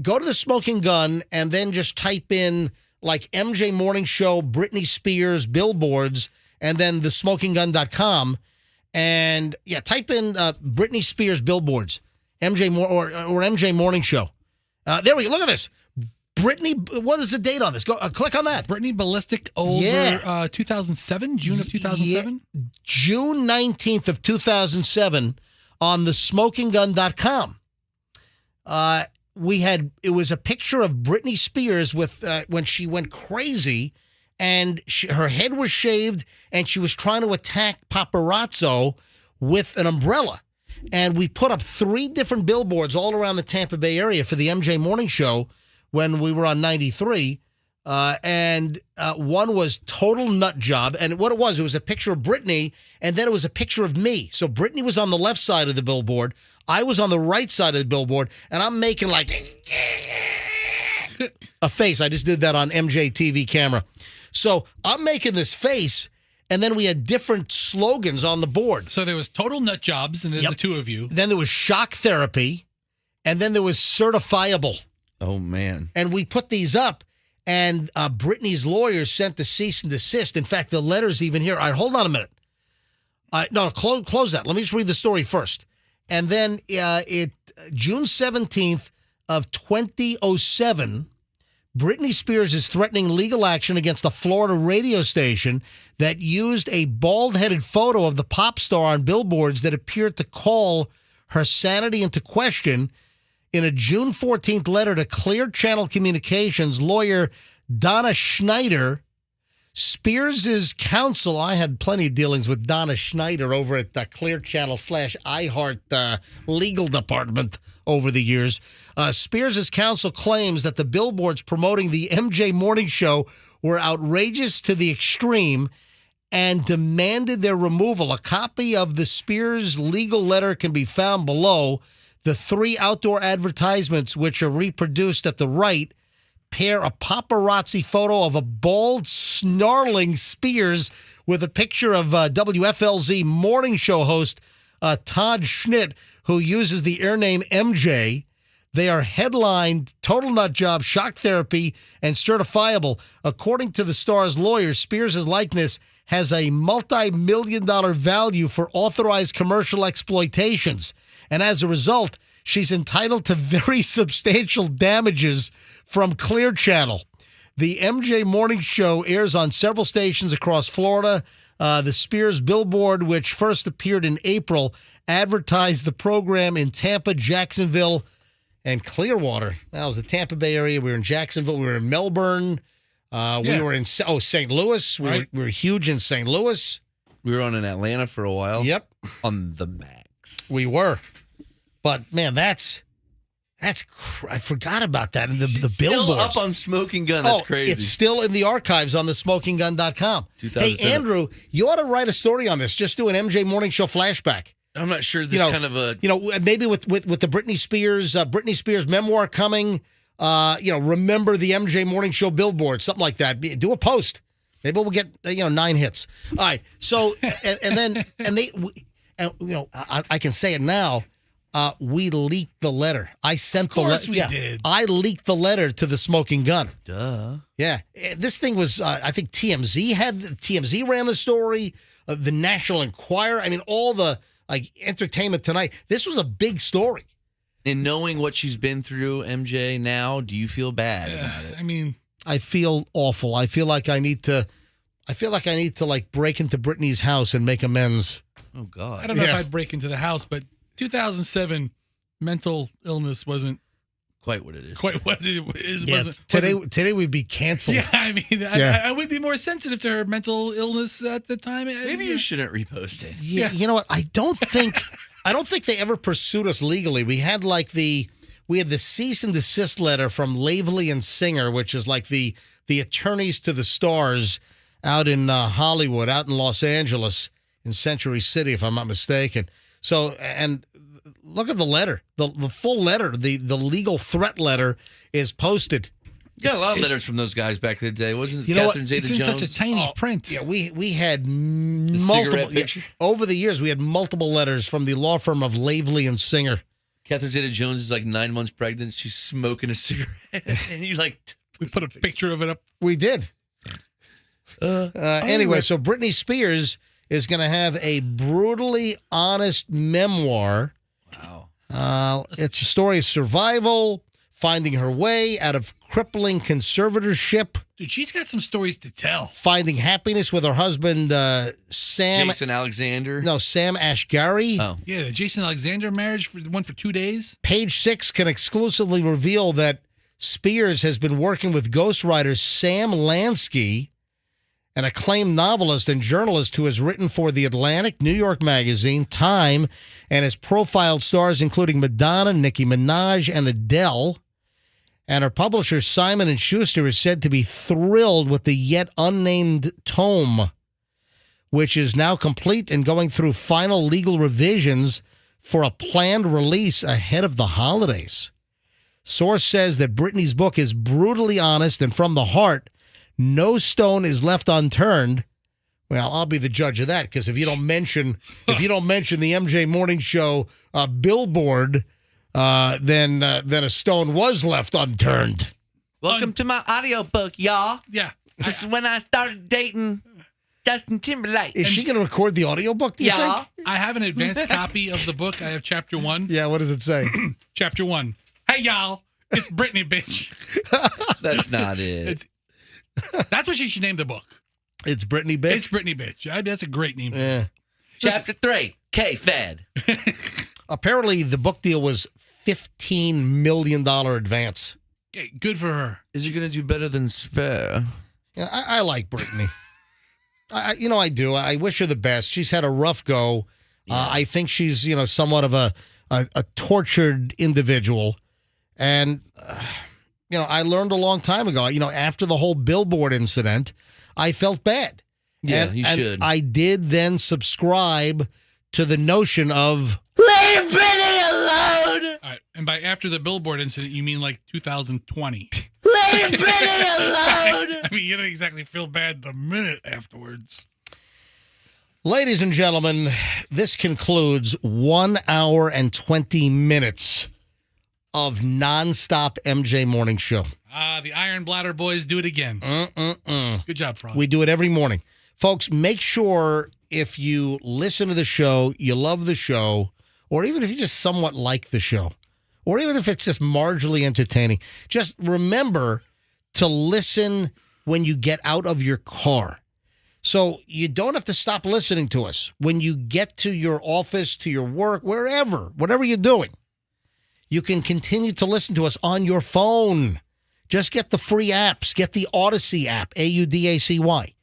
Speaker 1: Go to the Smoking Gun and then just type in like MJ Morning Show, Britney Spears billboards, and then thesmokinggun.com, and yeah, type in Britney Spears billboards, MJ or MJ Morning Show. There we go. Look at this. Britney, what is the date on this? Go click on that.
Speaker 2: Britney Ballistic over 2007, June of 2007?
Speaker 1: Yeah, June 19th of 2007 on thesmokinggun.com. It was a picture of Britney Spears with when she went crazy and her head was shaved and she was trying to attack paparazzo with an umbrella. And we put up 3 different billboards all around the Tampa Bay area for the MJ Morning Show when we were on 93. And one was total nut job. And what it was a picture of Britney, and then it was a picture of me. So Britney was on the left side of the billboard. I was on the right side of the billboard, and I'm making like a face. I just did that on MJ TV camera. So I'm making this face, and then we had different slogans on the board.
Speaker 2: So there was total nut jobs, and there's the 2 of you.
Speaker 1: Then there was shock therapy, and then there was certifiable.
Speaker 3: Oh, man.
Speaker 1: And we put these up, and Britney's lawyers sent the cease and desist. In fact, the letter's even here. All right, hold on a minute. No, close that. Let me just read the story first. And then June 17th of 2007, Britney Spears is threatening legal action against a Florida radio station that used a bald-headed photo of the pop star on billboards that appeared to call her sanity into question. In a June 14th letter to Clear Channel Communications, lawyer Donna Schneider, Spears' counsel, I had plenty of dealings with Donna Schneider over at the Clear Channel / iHeart legal department over the years. Spears' counsel claims that the billboards promoting the MJ Morning Show were outrageous to the extreme and demanded their removal. A copy of the Spears legal letter can be found below. The 3 outdoor advertisements, which are reproduced at the right, pair a paparazzi photo of a bald, snarling Spears with a picture of WFLZ morning show host Todd Schnitt, who uses the air name MJ. They are headlined Total Nut Job, Shock Therapy, and Certifiable. According to the star's lawyers, Spears' likeness has a multi-million-dollar value for authorized commercial exploitations. And as a result, she's entitled to very substantial damages from Clear Channel. The MJ Morning Show airs on several stations across Florida. The Spears billboard, which first appeared in April, advertised the program in Tampa, Jacksonville, and Clearwater. That was the Tampa Bay area. We were in Jacksonville. We were in Melbourne. We were in St. Louis. We were huge in St. Louis.
Speaker 3: We were on in Atlanta for a while.
Speaker 1: Yep.
Speaker 3: On the max.
Speaker 1: We were. But, man, that's I forgot about that. The billboards.
Speaker 3: Still up on Smoking Gun. That's crazy.
Speaker 1: It's still in the archives on thesmokinggun.com. Hey, Andrew, you ought to write a story on this. Just do an MJ Morning Show flashback.
Speaker 3: I'm not sure this kind of a...
Speaker 1: maybe with the Britney Spears memoir coming, remember the MJ Morning Show billboard, something like that. Do a post. Maybe we'll get 9 hits. All right. So I can say it now. We leaked the letter. I sent the letter.
Speaker 2: We did.
Speaker 1: I leaked the letter to the Smoking Gun.
Speaker 3: Duh.
Speaker 1: Yeah. This thing was. I think TMZ ran the story. The National Enquirer. I mean, all the Entertainment Tonight. This was a big story.
Speaker 3: And knowing what she's been through, MJ, now, do you feel bad about it?
Speaker 2: I mean,
Speaker 1: I feel awful. I feel like I need to break into Britney's house and make amends.
Speaker 3: Oh God.
Speaker 2: I don't know if I'd break into the house, but 2007 mental illness wasn't
Speaker 3: quite what it is.
Speaker 2: Quite what it is.
Speaker 1: Yeah, today we'd be canceled.
Speaker 2: Yeah, I mean, I would be more sensitive to her mental illness at the time.
Speaker 3: Maybe you shouldn't repost it.
Speaker 1: Yeah, you know what? I don't think they ever pursued us legally. We had the cease and desist letter from Laveley and Singer, which is like the attorneys to the stars out in Hollywood, out in Los Angeles, in Century City, if I'm not mistaken. So, and look at the letter, the full letter, the legal threat letter is posted.
Speaker 3: You got a lot of letters from those guys back in the day, wasn't it?
Speaker 1: You know
Speaker 3: Catherine Zeta-Jones?
Speaker 2: It's in such a tiny print.
Speaker 1: Yeah, we had multiple over the years. We had multiple letters from the law firm of Laveley and Singer.
Speaker 3: Catherine Zeta-Jones is 9 months pregnant. She's smoking a cigarette, and you
Speaker 2: we put a picture of it up.
Speaker 1: We did. Anyway, so Britney Spears is going to have a brutally honest memoir.
Speaker 3: Wow.
Speaker 1: It's a story of survival, finding her way out of crippling conservatorship.
Speaker 2: Dude, she's got some stories to tell.
Speaker 1: Finding happiness with her husband, Sam.
Speaker 3: Jason Alexander.
Speaker 1: No, Sam Ashgari.
Speaker 3: Oh.
Speaker 2: Yeah, the Jason Alexander marriage, for the one for 2 days.
Speaker 1: Page 6 can exclusively reveal that Spears has been working with ghostwriter Sam Lansky, an acclaimed novelist and journalist who has written for The Atlantic, New York Magazine, Time, and has profiled stars including Madonna, Nicki Minaj, and Adele. And her publisher, Simon & Schuster, is said to be thrilled with the yet unnamed tome, which is now complete and going through final legal revisions for a planned release ahead of the holidays. Source says that Britney's book is brutally honest and from the heart. No stone is left unturned. Well, I'll be the judge of that, because if you don't mention the MJ Morning Show billboard, then a stone was left unturned.
Speaker 3: Welcome to my audiobook, y'all.
Speaker 2: Yeah.
Speaker 3: This is when I started dating Justin Timberlake.
Speaker 1: Is she going to record the audiobook, do you think?
Speaker 2: I have an advanced copy of the book. I have chapter 1.
Speaker 1: Yeah, what does it say?
Speaker 2: Chapter 1. Hey, y'all. It's Britney, bitch.
Speaker 3: That's not it.
Speaker 2: That's what she should name the book.
Speaker 1: It's Britney, bitch?
Speaker 2: It's Britney, bitch. That's a great name.
Speaker 1: Yeah.
Speaker 3: Chapter 3, K-Fed.
Speaker 1: Apparently, the book deal was $15 million advance.
Speaker 2: Okay, good for her.
Speaker 3: Is you going to do better than Spare?
Speaker 1: Yeah, I like Britney. I do. I wish her the best. She's had a rough go. Yeah. I think she's, somewhat of a tortured individual. And, I learned a long time ago, after the whole Billboard incident, I felt bad.
Speaker 3: Yeah, you should.
Speaker 1: I did then subscribe to the notion of
Speaker 5: leave Britney alone.
Speaker 2: All right, and by after the Billboard incident, you mean like 2020?
Speaker 5: Leave Britney alone.
Speaker 2: I mean, you don't exactly feel bad the minute afterwards.
Speaker 1: Ladies and gentlemen, this concludes 1 hour and 20 minutes of nonstop MJ Morning Show.
Speaker 2: The Iron Bladder Boys do it again. Good job, Froggy.
Speaker 1: We do it every morning. Folks, make sure if you listen to the show, you love the show, or even if you just somewhat like the show, or even if it's just marginally entertaining, just remember to listen when you get out of your car. So you don't have to stop listening to us. When you get to your office, to your work, wherever, whatever you're doing, you can continue to listen to us on your phone. Just get the free apps. Get the Odyssey app, Audacy.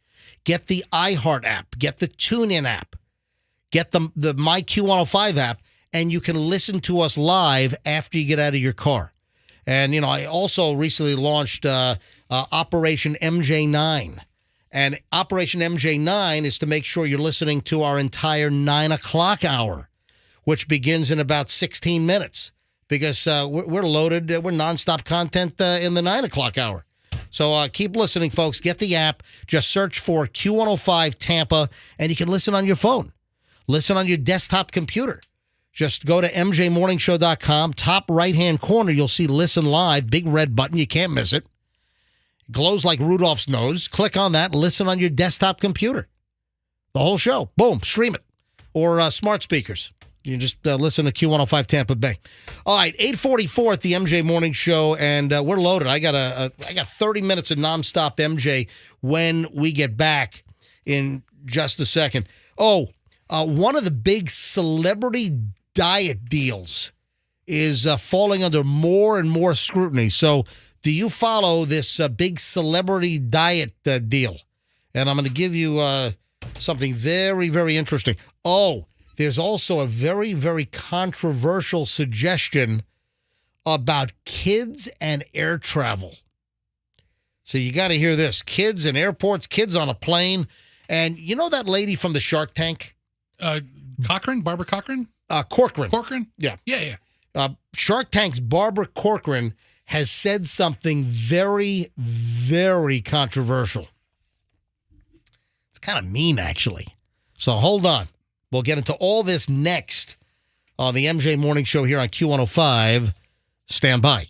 Speaker 1: Get the iHeart app. Get the TuneIn app. Get the MyQ105 app, and you can listen to us live after you get out of your car. And, I also recently launched Operation MJ9. And Operation MJ9 is to make sure you're listening to our entire 9 o'clock hour, which begins in about 16 minutes. Because we're loaded, we're nonstop content in the 9 o'clock hour. So keep listening, folks. Get the app. Just search for Q105 Tampa, and you can listen on your phone. Listen on your desktop computer. Just go to mjmorningshow.com. Top right-hand corner, you'll see Listen Live. Big red button. You can't miss it. It glows like Rudolph's nose. Click on that. Listen on your desktop computer. The whole show. Boom. Stream it. Or smart speakers. You just listen to Q105 Tampa Bay. All right, 8:44 at the MJ Morning Show, and we're loaded. I got 30 minutes of nonstop MJ when we get back in just a second. One of the big celebrity diet deals is falling under more and more scrutiny. So do you follow this big celebrity diet deal? And I'm going to give you something very, very interesting. There's also a very, very controversial suggestion about kids and air travel. So you got to hear this. Kids in airports, kids on a plane. And you know that lady from the Shark Tank?
Speaker 2: Cochran? Barbara Cochran?
Speaker 1: Corcoran.
Speaker 2: Corcoran?
Speaker 1: Yeah.
Speaker 2: Yeah.
Speaker 1: Shark Tank's Barbara Corcoran has said something very, very controversial. It's kind of mean, actually. So hold on. We'll get into all this next on the MJ Morning Show here on Q105. Stand by.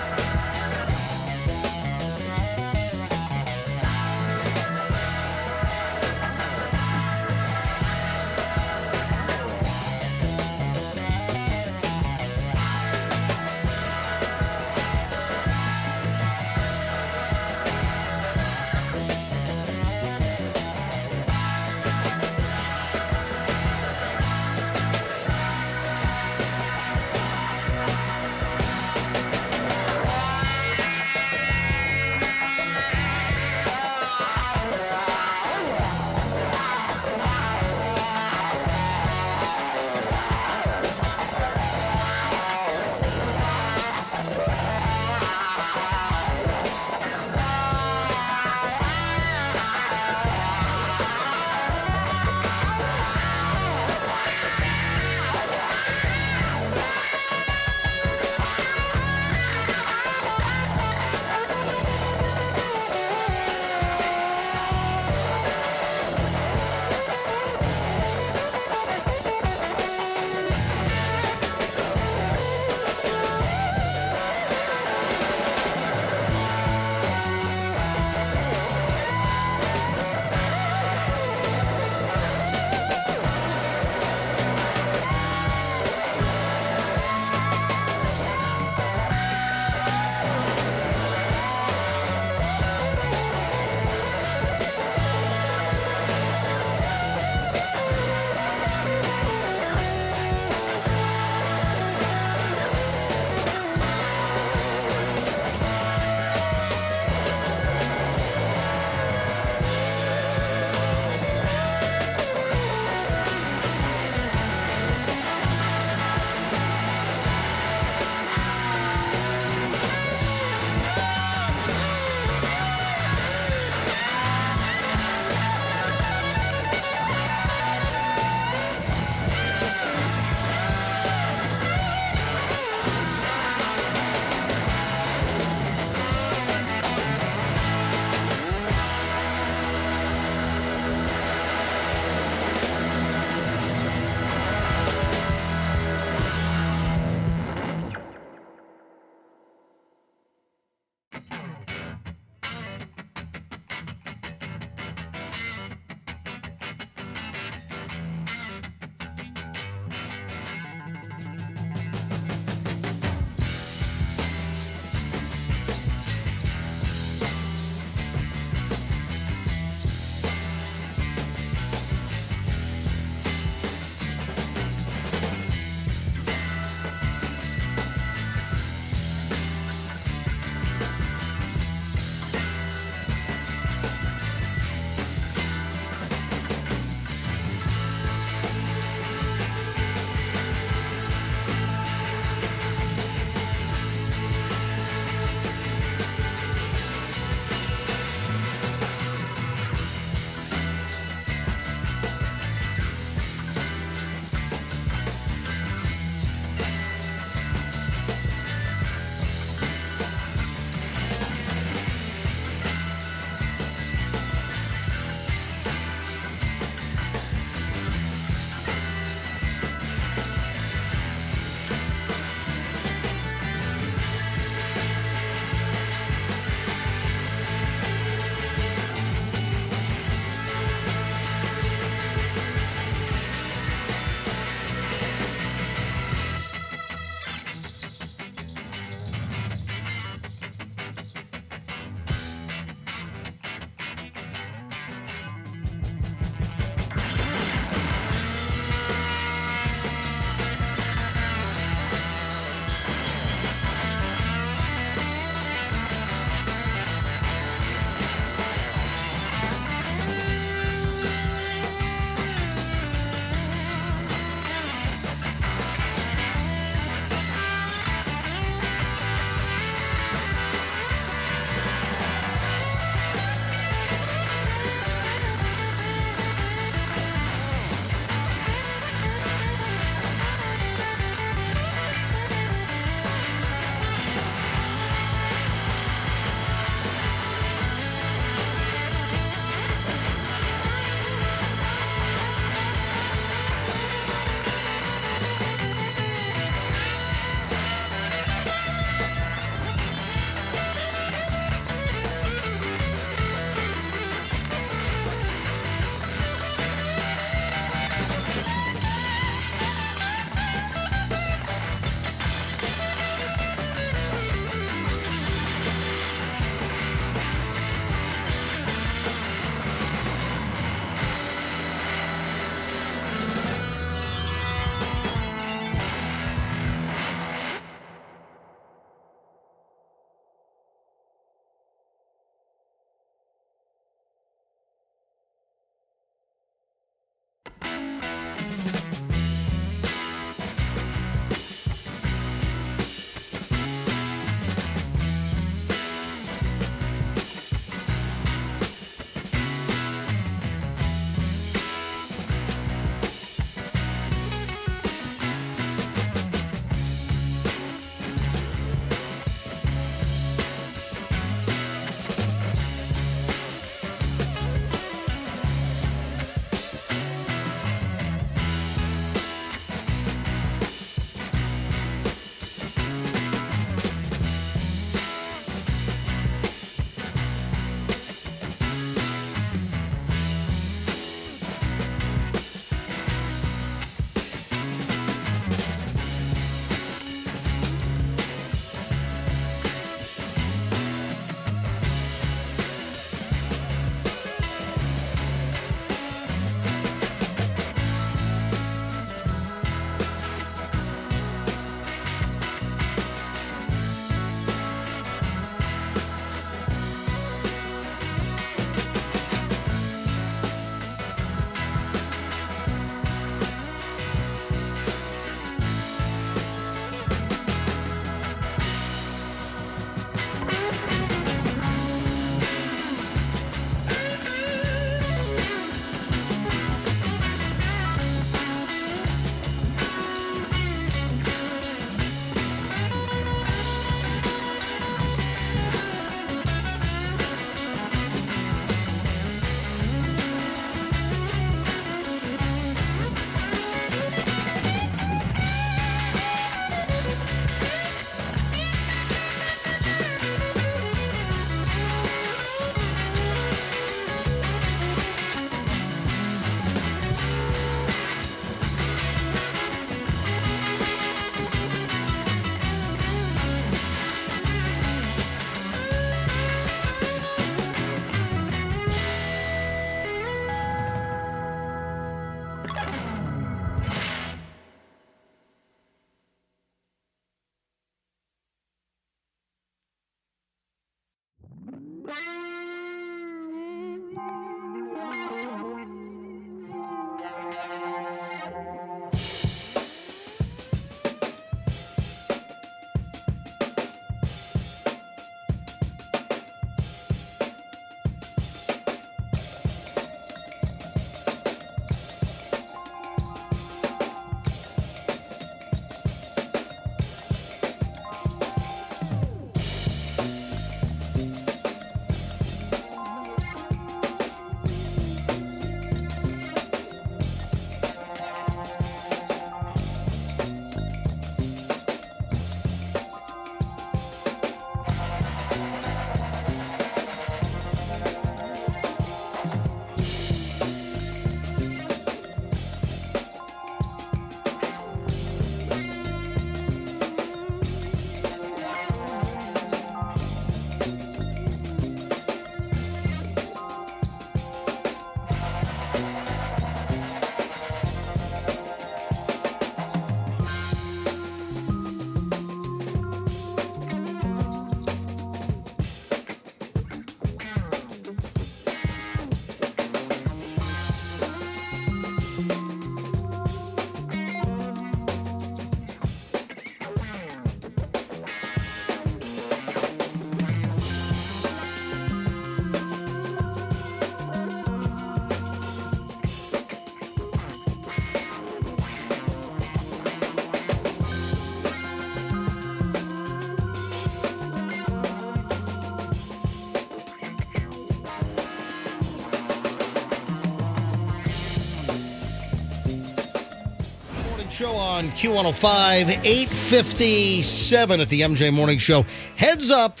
Speaker 1: Show on Q105, 8:57 at the MJ Morning Show. Heads up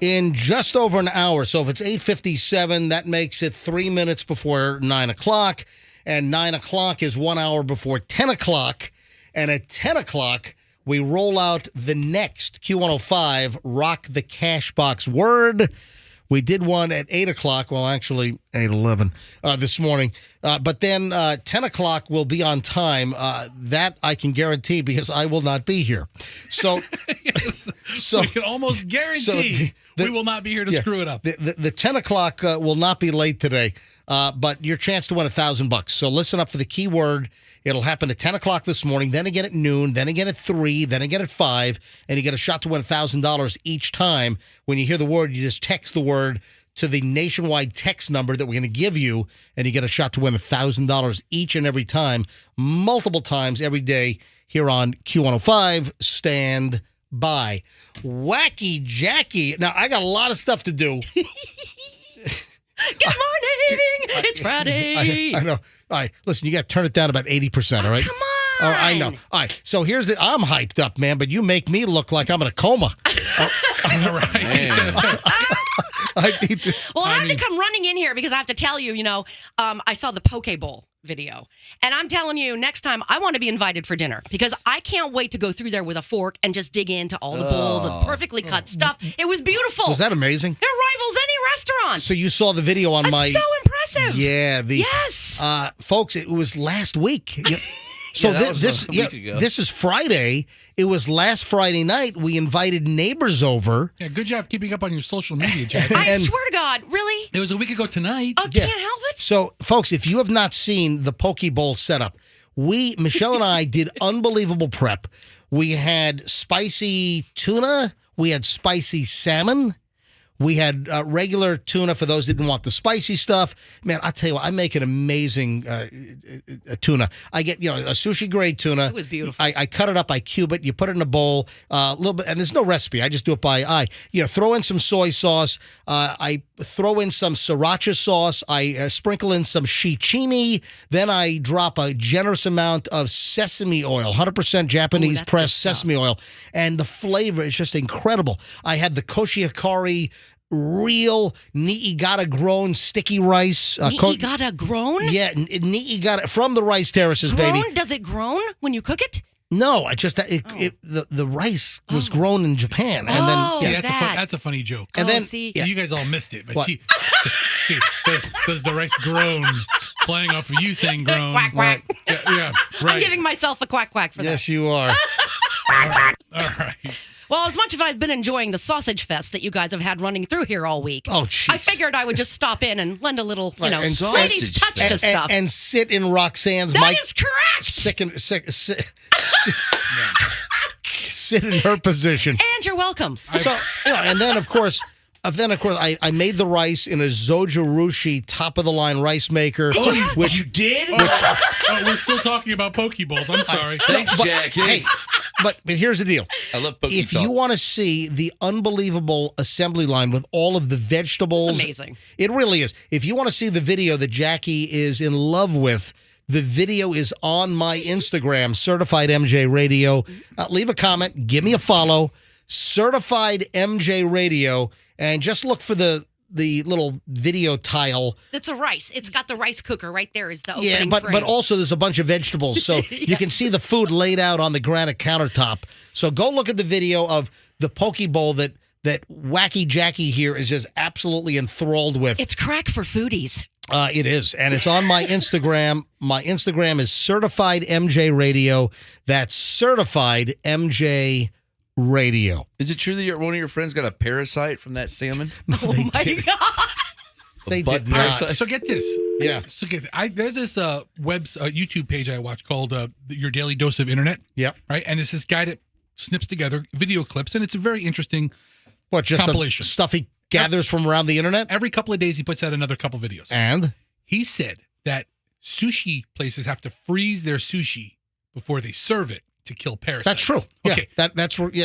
Speaker 1: in just over an hour. So if it's 8:57, that makes it 3 minutes before 9 o'clock. And 9 o'clock is 1 hour before 10 o'clock. And at 10 o'clock, we roll out the next Q105 Rock the Cash Box word. We did one at 8 o'clock. Well, actually, 8:11 this morning. But then 10 o'clock will be on time. That I can guarantee because I will not be here. So,
Speaker 2: we can almost guarantee we will not be here to screw it up.
Speaker 1: The 10 o'clock will not be late today, but your chance to win $1,000. So listen up for the keyword. It'll happen at 10 o'clock this morning, then again at noon, then again at 3, then again at 5, and you get a shot to win $1,000 each time. When you hear the word, you just text the word to the nationwide text number that we're going to give you, and you get a shot to win $1,000 each and every time, multiple times every day here on Q105. Stand by. Wacky Jackie. Now, I got a lot of stuff to do.
Speaker 15: Good morning. It's Friday.
Speaker 1: I know. All right, listen, you got to turn it down about 80%, all right?
Speaker 15: Come on.
Speaker 1: Oh, I know. All right, so here's the. I'm hyped up, man, but you make me look like I'm in a coma.
Speaker 2: All right.
Speaker 15: Well, I have to come running in here because I have to tell you, I saw the Poke Bowl video. And I'm telling you, next time I want to be invited for dinner because I can't wait to go through there with a fork and just dig into all the bowls of perfectly cut stuff. It was beautiful.
Speaker 1: Was that amazing?
Speaker 15: It rivals any restaurant.
Speaker 1: So you saw the video on my...
Speaker 15: It's so impressive.
Speaker 1: Yeah.
Speaker 15: Yes.
Speaker 1: Folks, it was last week. So this is Friday. It was last Friday night. We invited neighbors over.
Speaker 2: Yeah, good job keeping up on your social media, Jack.
Speaker 15: I swear to God, really?
Speaker 2: It was a week ago tonight.
Speaker 15: Oh, can't help it.
Speaker 1: So, folks, if you have not seen the Poke Bowl setup, Michelle and I did unbelievable prep. We had spicy tuna. We had spicy salmon. We had regular tuna for those that didn't want the spicy stuff. Man, I tell you what, I make an amazing tuna. I get, a sushi grade tuna.
Speaker 15: It was beautiful.
Speaker 1: I cut it up, I cube it, you put it in a bowl, a little bit, and there's no recipe. I just do it by eye. Throw in some soy sauce. I throw in some sriracha sauce. I sprinkle in some shichimi. Then I drop a generous amount of sesame oil, 100% Japanese pressed sesame oil, and the flavor is just incredible. I had the koshiyakari real Niigata grown sticky rice.
Speaker 15: Niigata grown?
Speaker 1: Yeah, Niigata from the rice terraces, baby.
Speaker 15: Does it grown when you cook it?
Speaker 1: No, I just the rice was grown in Japan, and then
Speaker 2: that's a funny joke.
Speaker 1: And then
Speaker 2: you guys all missed it, but she does the rice grown, playing off of you saying grown.
Speaker 15: Quack quack.
Speaker 2: Yeah, right.
Speaker 15: I'm giving myself a quack quack for that.
Speaker 1: Yes, you are.
Speaker 2: All right.
Speaker 15: Well, as much as I've been enjoying the sausage fest that you guys have had running through here all week, I figured I would just stop in and lend a little, ladies' touch to stuff.
Speaker 1: And sit in Roxanne's
Speaker 15: mic. That is correct.
Speaker 1: Sit in her position.
Speaker 15: And you're welcome.
Speaker 1: So, and then, of course, I made the rice in a Zojirushi top-of-the-line rice maker.
Speaker 2: Oh,
Speaker 1: which
Speaker 2: you did? We're still talking about Poke Bowls. I'm sorry.
Speaker 3: Thanks, Jack.
Speaker 1: Hey, but here's the deal.
Speaker 3: I love Poke
Speaker 1: If you want to see the unbelievable assembly line with all of the vegetables.
Speaker 15: It's amazing.
Speaker 1: It really is. If you want to see the video that Jackie is in love with, the video is on my Instagram, Certified MJ Radio. Leave a comment. Give me a follow. Certified MJ Radio. And just look for the little video tile.
Speaker 15: It's a rice. It's got the rice cooker right there is the opening frame.
Speaker 1: but also there's a bunch of vegetables. So you can see the food laid out on the granite countertop. So go look at the video of the Poke Bowl that Wacky Jackie here is just absolutely enthralled with.
Speaker 15: It's crack for foodies.
Speaker 1: It is. And it's on my Instagram. My Instagram is Certified MJ Radio. That's Certified MJ Radio.
Speaker 3: Is it true that one of your friends got a parasite from that salmon?
Speaker 1: No,
Speaker 15: oh my God.
Speaker 1: They did not.
Speaker 2: So get this.
Speaker 1: Yeah.
Speaker 2: So there's this YouTube page I watch called Your Daily Dose of Internet.
Speaker 1: Yep.
Speaker 2: Right. And it's this guy that snips together video clips, and it's a very interesting compilation.
Speaker 1: Stuff he gathers from around the internet?
Speaker 2: Every couple of days he puts out another couple videos.
Speaker 1: And?
Speaker 2: He said that sushi places have to freeze their sushi before they serve it to kill parasites.
Speaker 1: That's true.
Speaker 2: Okay.
Speaker 1: Yeah,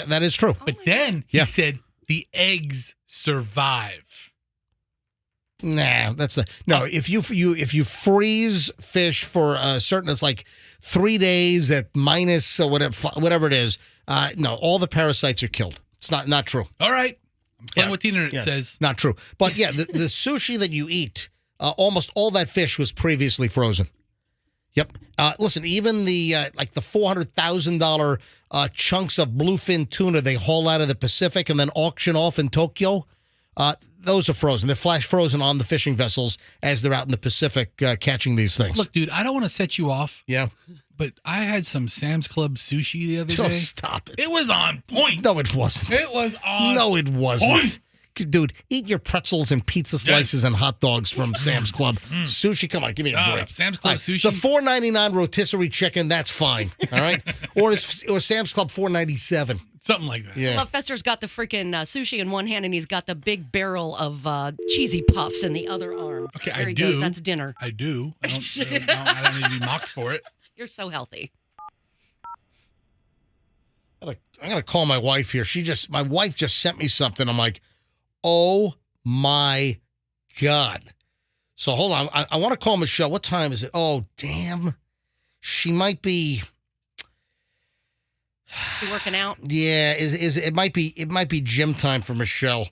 Speaker 1: that is true.
Speaker 2: But then he said the eggs survive.
Speaker 1: Nah, if you freeze fish for a certain, it's like 3 days at minus or whatever it is. No, all the parasites are killed. It's not true.
Speaker 2: All right. I'm playing what the internet says.
Speaker 1: Not true. But yeah, the sushi that you eat, almost all that fish was previously frozen. Yep. Listen, even the like the $400,000 chunks of bluefin tuna they haul out of the Pacific and then auction off in Tokyo, those are frozen. They're flash frozen on the fishing vessels as they're out in the Pacific catching these things.
Speaker 2: Look, dude, I don't want to set you off.
Speaker 1: Yeah.
Speaker 2: But I had some Sam's Club sushi the other
Speaker 1: Oh,
Speaker 2: day.
Speaker 1: stop it.
Speaker 2: It was on point.
Speaker 1: No, it wasn't.
Speaker 2: It was on
Speaker 1: No, it wasn't.
Speaker 2: point.
Speaker 1: Dude, eat your pretzels and pizza slices and hot dogs from Sam's Club. Sushi, come on, give me a break.
Speaker 2: Sam's Club sushi.
Speaker 1: The $4.99 rotisserie chicken, that's fine. All right, or Sam's Club $4.97.
Speaker 2: Something like that.
Speaker 1: Yeah.
Speaker 15: Well, Fester's got the freaking sushi in one hand, and he's got the big barrel of cheesy puffs in the other arm.
Speaker 2: Okay,
Speaker 15: there
Speaker 2: I
Speaker 15: he
Speaker 2: do.
Speaker 15: Goes. That's dinner.
Speaker 2: I do. I don't need to be mocked for it.
Speaker 15: You're so healthy.
Speaker 1: I gotta call my wife here. My wife just sent me something. I'm like, oh my God. So hold on. I want to call Michelle. What time is it? Oh, damn. She might be.
Speaker 15: You working out?
Speaker 1: Yeah, it might be gym time for Michelle.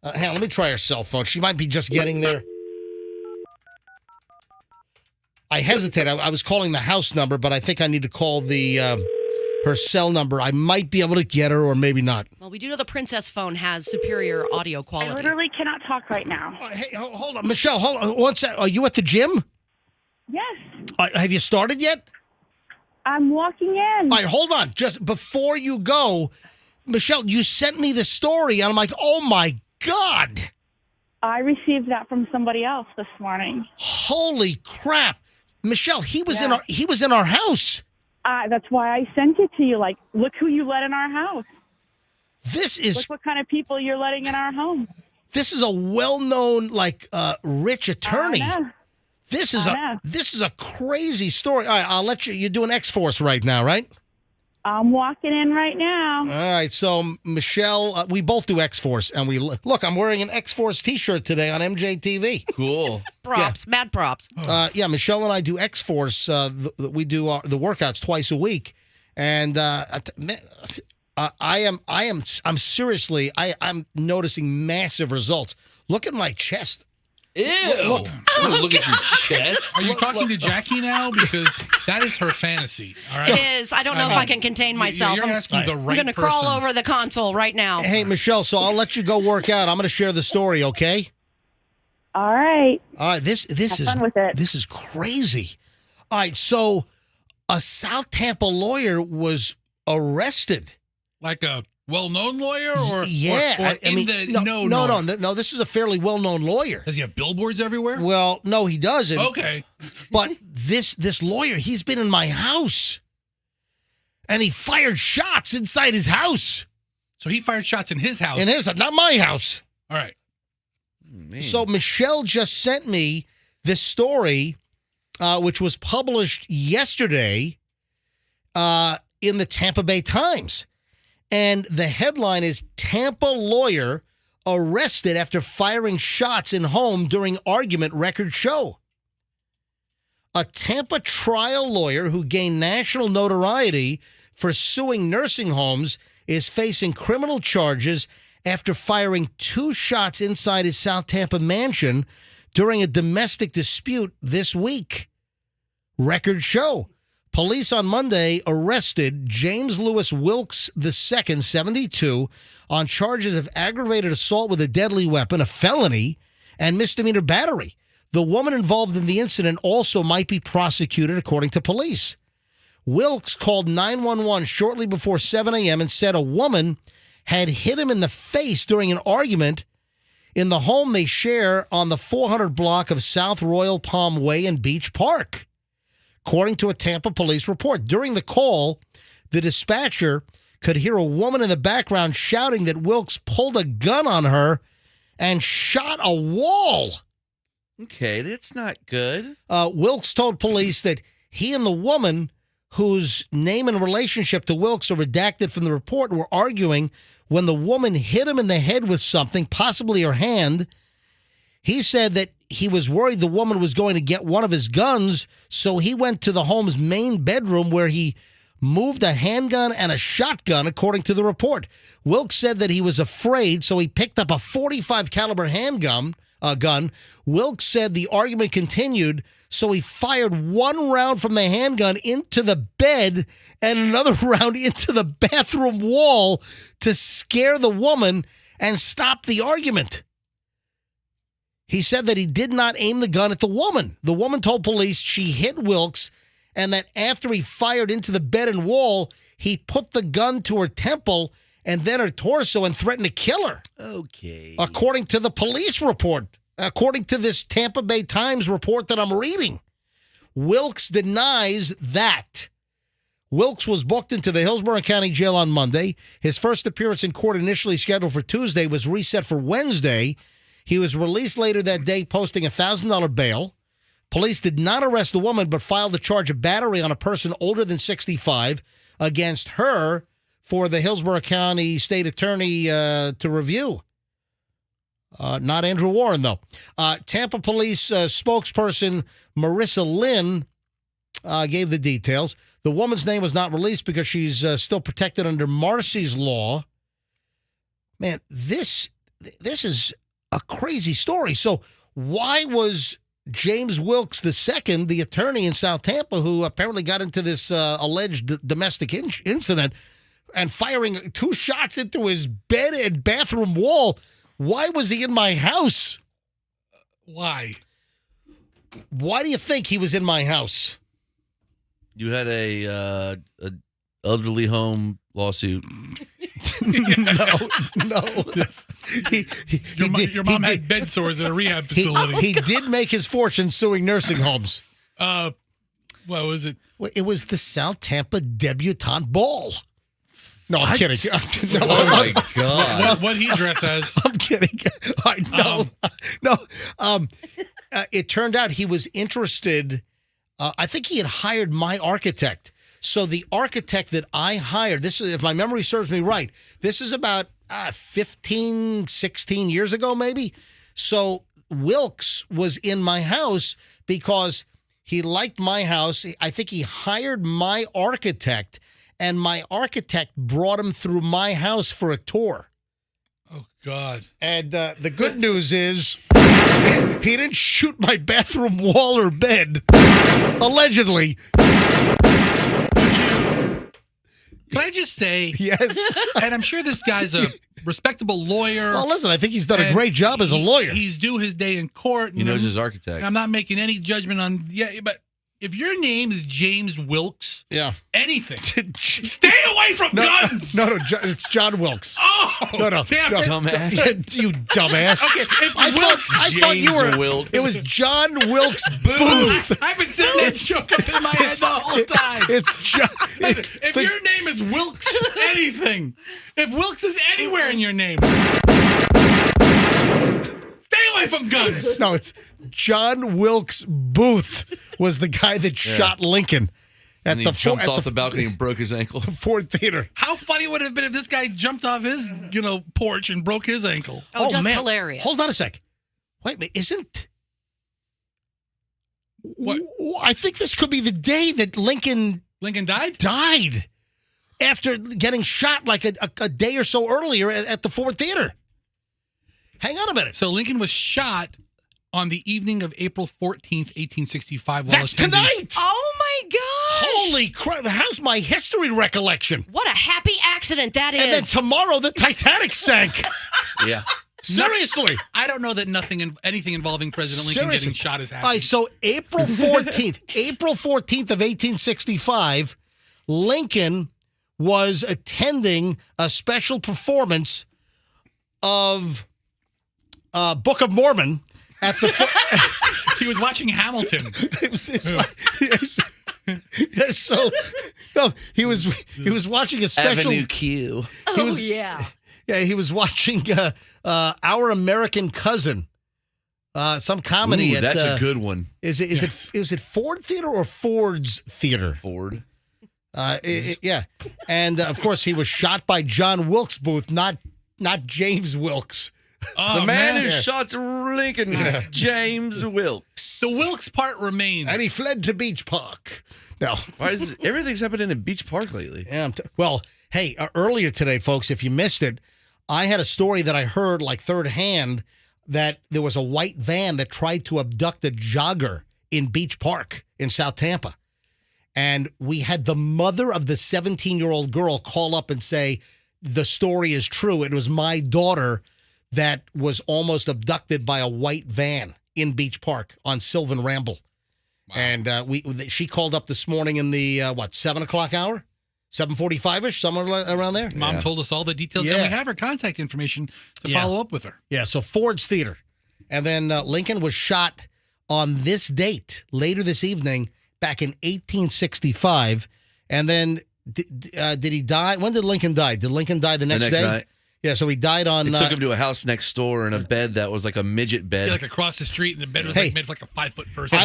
Speaker 1: Hang on, let me try her cell phone. She might be just getting there. I hesitate. I was calling the house number, but I think I need to call her cell number. I might be able to get her, or maybe not.
Speaker 15: Well, we do know the Princess phone has superior audio quality.
Speaker 16: I literally cannot talk right now.
Speaker 1: Hey, hold on, Michelle. Hold on. What's that? Are you at the gym?
Speaker 16: Yes.
Speaker 1: Have you started yet?
Speaker 16: I'm walking in.
Speaker 1: All right, hold on. Just before you go, Michelle, you sent me the story, and I'm like, oh my God.
Speaker 16: I received that from somebody else this morning.
Speaker 1: Holy crap. Michelle, he was in our house.
Speaker 16: That's why I sent it to you. Like, look who you let in our house. Look what kind of people you're letting in our home.
Speaker 1: This is a well-known, rich attorney. This is a crazy story. All right, I'll let you. You're doing X-Force right now, right?
Speaker 16: I'm walking in right now.
Speaker 1: All right, so Michelle, we both do X-Force, and look. I'm wearing an X-Force T-shirt today on MJTV.
Speaker 3: Cool.
Speaker 15: Props, mad props.
Speaker 1: Yeah, Michelle and I do X-Force. We do the workouts twice a week, and I'm seriously, I'm noticing massive results. Look at my chest.
Speaker 3: Ew.
Speaker 1: Look
Speaker 3: at your chest.
Speaker 2: Are you talking to Jackie now? Because that is her fantasy. All right.
Speaker 15: It is. I don't know if I can contain myself.
Speaker 2: You're asking the right
Speaker 15: I'm going to crawl over the console right now.
Speaker 1: Hey, Michelle, so I'll let you go work out. I'm going to share the story, okay?
Speaker 16: All right.
Speaker 1: All right, this is crazy. All right, so a South Tampa lawyer was arrested.
Speaker 2: Like a well-known lawyer, or
Speaker 1: no. This is a fairly well-known lawyer.
Speaker 2: Does he have billboards everywhere?
Speaker 1: Well, no, he doesn't.
Speaker 2: Okay,
Speaker 1: but this lawyer, he's been in my house, and he fired shots inside his house.
Speaker 2: So he fired shots in his house.
Speaker 1: Not my house.
Speaker 2: All right.
Speaker 3: Man.
Speaker 1: So Michelle just sent me this story, which was published yesterday in the Tampa Bay Times. And the headline is Tampa lawyer arrested after firing shots in home during argument, record show. A Tampa trial lawyer who gained national notoriety for suing nursing homes is facing criminal charges after firing 2 shots inside his South Tampa mansion during a domestic dispute this week. Record show. Police on Monday arrested James Lewis Wilkes II, 72, on charges of aggravated assault with a deadly weapon, a felony, and misdemeanor battery. The woman involved in the incident also might be prosecuted, according to police. Wilkes called 911 shortly before 7 a.m. and said a woman had hit him in the face during an argument in the home they share on the 400 block of South Royal Palm Way in Beach Park. According to a Tampa police report, during the call, the dispatcher could hear a woman in the background shouting that Wilkes pulled a gun on her and shot a wall.
Speaker 3: Okay, that's not good.
Speaker 1: Wilkes told police that he and the woman, whose name and relationship to Wilkes are redacted from the report, were arguing when the woman hit him in the head with something, possibly her hand. He said that he was worried the woman was going to get one of his guns, so he went to the home's main bedroom where he moved a handgun and a shotgun, according to the report. Wilkes said that he was afraid, so he picked up a .45 caliber handgun. Wilkes said the argument continued, so he fired one round from the handgun into the bed and another round into the bathroom wall to scare the woman and stop the argument. He said that he did not aim the gun at the woman. The woman told police she hit Wilkes and that after he fired into the bed and wall, he put the gun to her temple and then her torso and threatened to kill her.
Speaker 3: Okay.
Speaker 1: According to the police report, according to this Tampa Bay Times report that I'm reading, Wilkes denies that. Wilkes was booked into the Hillsborough County Jail on Monday. His first appearance in court, initially scheduled for Tuesday, was reset for Wednesday. He was released later that day, posting a $1,000 bail. Police did not arrest the woman, but filed a charge of battery on a person older than 65 against her for the Hillsborough County State Attorney to review. Not Andrew Warren, though. Tampa Police spokesperson Marissa Lynn gave the details. The woman's name was not released because she's still protected under Marcy's law. Man, this is a crazy story. So why was James Wilkes II, the attorney in South Tampa, who apparently got into this alleged domestic incident and firing 2 shots into his bed and bathroom wall, why was he in my house?
Speaker 2: Why?
Speaker 1: Why do you think he was in my house?
Speaker 3: You had a elderly home lawsuit.
Speaker 1: No.
Speaker 2: Your mom had bed sores at a rehab facility.
Speaker 1: He did make his fortune suing nursing homes.
Speaker 2: What was it?
Speaker 1: Well, it was the South Tampa Debutante Ball. No, I'm kidding. No,
Speaker 3: oh, my God.
Speaker 2: What'd he dress as?
Speaker 1: I'm kidding. It turned out he was interested. I think he had hired my architect. So the architect that I hired, this is, if my memory serves me right, this is about 15, 16 years ago, maybe. So Wilkes was in my house because he liked my house. I think he hired my architect, and my architect brought him through my house for a tour.
Speaker 2: Oh, God.
Speaker 1: And the good news is he didn't shoot my bathroom wall or bed, allegedly.
Speaker 2: Can I just say?
Speaker 1: Yes.
Speaker 2: And I'm sure this guy's a respectable lawyer.
Speaker 1: Well, listen, I think he's done a great job as a lawyer.
Speaker 2: He's due his day in court.
Speaker 3: He knows his architect.
Speaker 2: I'm not making any judgment on, but if your name is James Wilkes, anything, stay away from guns.
Speaker 1: No, it's John Wilkes.
Speaker 2: Oh,
Speaker 1: no,
Speaker 3: dumbass.
Speaker 1: You dumbass.
Speaker 2: Okay, I
Speaker 1: thought you were.
Speaker 3: Wilkes.
Speaker 1: It was John Wilkes Booth.
Speaker 2: I've been sitting there joke up in my head the whole time.
Speaker 1: It's John.
Speaker 2: If your name is Wilkes, anything. If Wilkes is anywhere in your name, stay away from guns.
Speaker 1: No, it's John Wilkes Booth was the guy that shot Lincoln
Speaker 3: and he jumped off the balcony and broke his ankle.
Speaker 1: The Ford Theater.
Speaker 2: How funny would it have been if this guy jumped off his, porch and broke his ankle?
Speaker 15: Oh, just
Speaker 1: man.
Speaker 15: hilarious.
Speaker 1: Hold on a sec. Wait a minute. Isn't...
Speaker 2: What?
Speaker 1: I think this could be the day that Lincoln
Speaker 2: died?
Speaker 1: Died. After getting shot like a day or so earlier at the Ford Theater. Hang on a minute.
Speaker 2: So Lincoln was shot on the evening of April 14th, 1865.
Speaker 1: That's tonight.
Speaker 15: Oh, my gosh.
Speaker 1: Holy crap. How's my history recollection?
Speaker 15: What a happy accident that is.
Speaker 1: And then tomorrow, the Titanic sank.
Speaker 3: Yeah.
Speaker 1: Seriously.
Speaker 2: I don't know that anything involving President Lincoln getting shot is happening.
Speaker 1: All right, so April 14th of 1865, Lincoln was attending a special performance of Book of Mormon at the...
Speaker 2: He was watching Hamilton.
Speaker 1: He was watching a special...
Speaker 3: Avenue Q.
Speaker 1: He was watching Our American Cousin, some comedy.
Speaker 3: Ooh, that's a good one.
Speaker 1: Is it Ford Theater or Ford's Theater?
Speaker 3: Ford.
Speaker 1: And of course he was shot by John Wilkes Booth, not James Wilkes.
Speaker 2: Oh,
Speaker 3: the man
Speaker 2: man.
Speaker 3: who shot Lincoln, James Wilkes.
Speaker 2: The Wilkes part remains.
Speaker 1: And he fled to Beach Park. No.
Speaker 3: Why is everything's happening in Beach Park lately?
Speaker 1: Yeah, well, hey, earlier today, folks, if you missed it, I had a story that I heard like third hand that there was a white van that tried to abduct a jogger in Beach Park in South Tampa. And we had the mother of the 17-year-old girl call up and say, the story is true. It was my daughter that was almost abducted by a white van in Beach Park on Sylvan Ramble. Wow. And she called up this morning in the, 7 o'clock hour? 7:45-ish, somewhere around there?
Speaker 2: Mom told us all the details, and we have her contact information to follow up with her.
Speaker 1: Yeah, so Ford's Theater. And then Lincoln was shot on this date, later this evening, back in 1865. And then did he die? When did Lincoln die? Did Lincoln die the next day?
Speaker 3: Night.
Speaker 1: Yeah, so he died on...
Speaker 3: They took him to a house next door in a bed that was like a midget bed.
Speaker 2: Yeah, like across the street, and the bed was made for like a 5-foot person.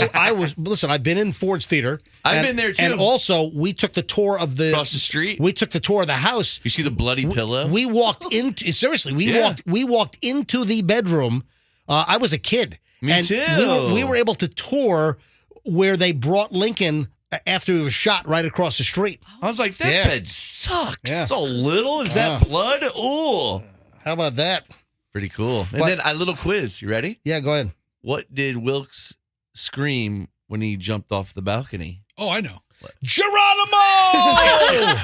Speaker 1: I've been in Ford's Theater.
Speaker 3: I've been there too.
Speaker 1: And also, we took the tour of the...
Speaker 3: Across the street?
Speaker 1: We took the tour of the house.
Speaker 3: You see the bloody pillow?
Speaker 1: We walked into... Seriously, we walked into the bedroom. I was a kid.
Speaker 3: Me too.
Speaker 1: We were able to tour where they brought Lincoln after he was shot right across the street.
Speaker 3: I was like, that bed sucks. So little. Is that blood? Ooh.
Speaker 1: How about that?
Speaker 3: Pretty cool. And then a little quiz. You ready?
Speaker 1: Yeah, go ahead.
Speaker 3: What did Wilkes scream when he jumped off the balcony?
Speaker 2: Oh, I know.
Speaker 1: Geronimo!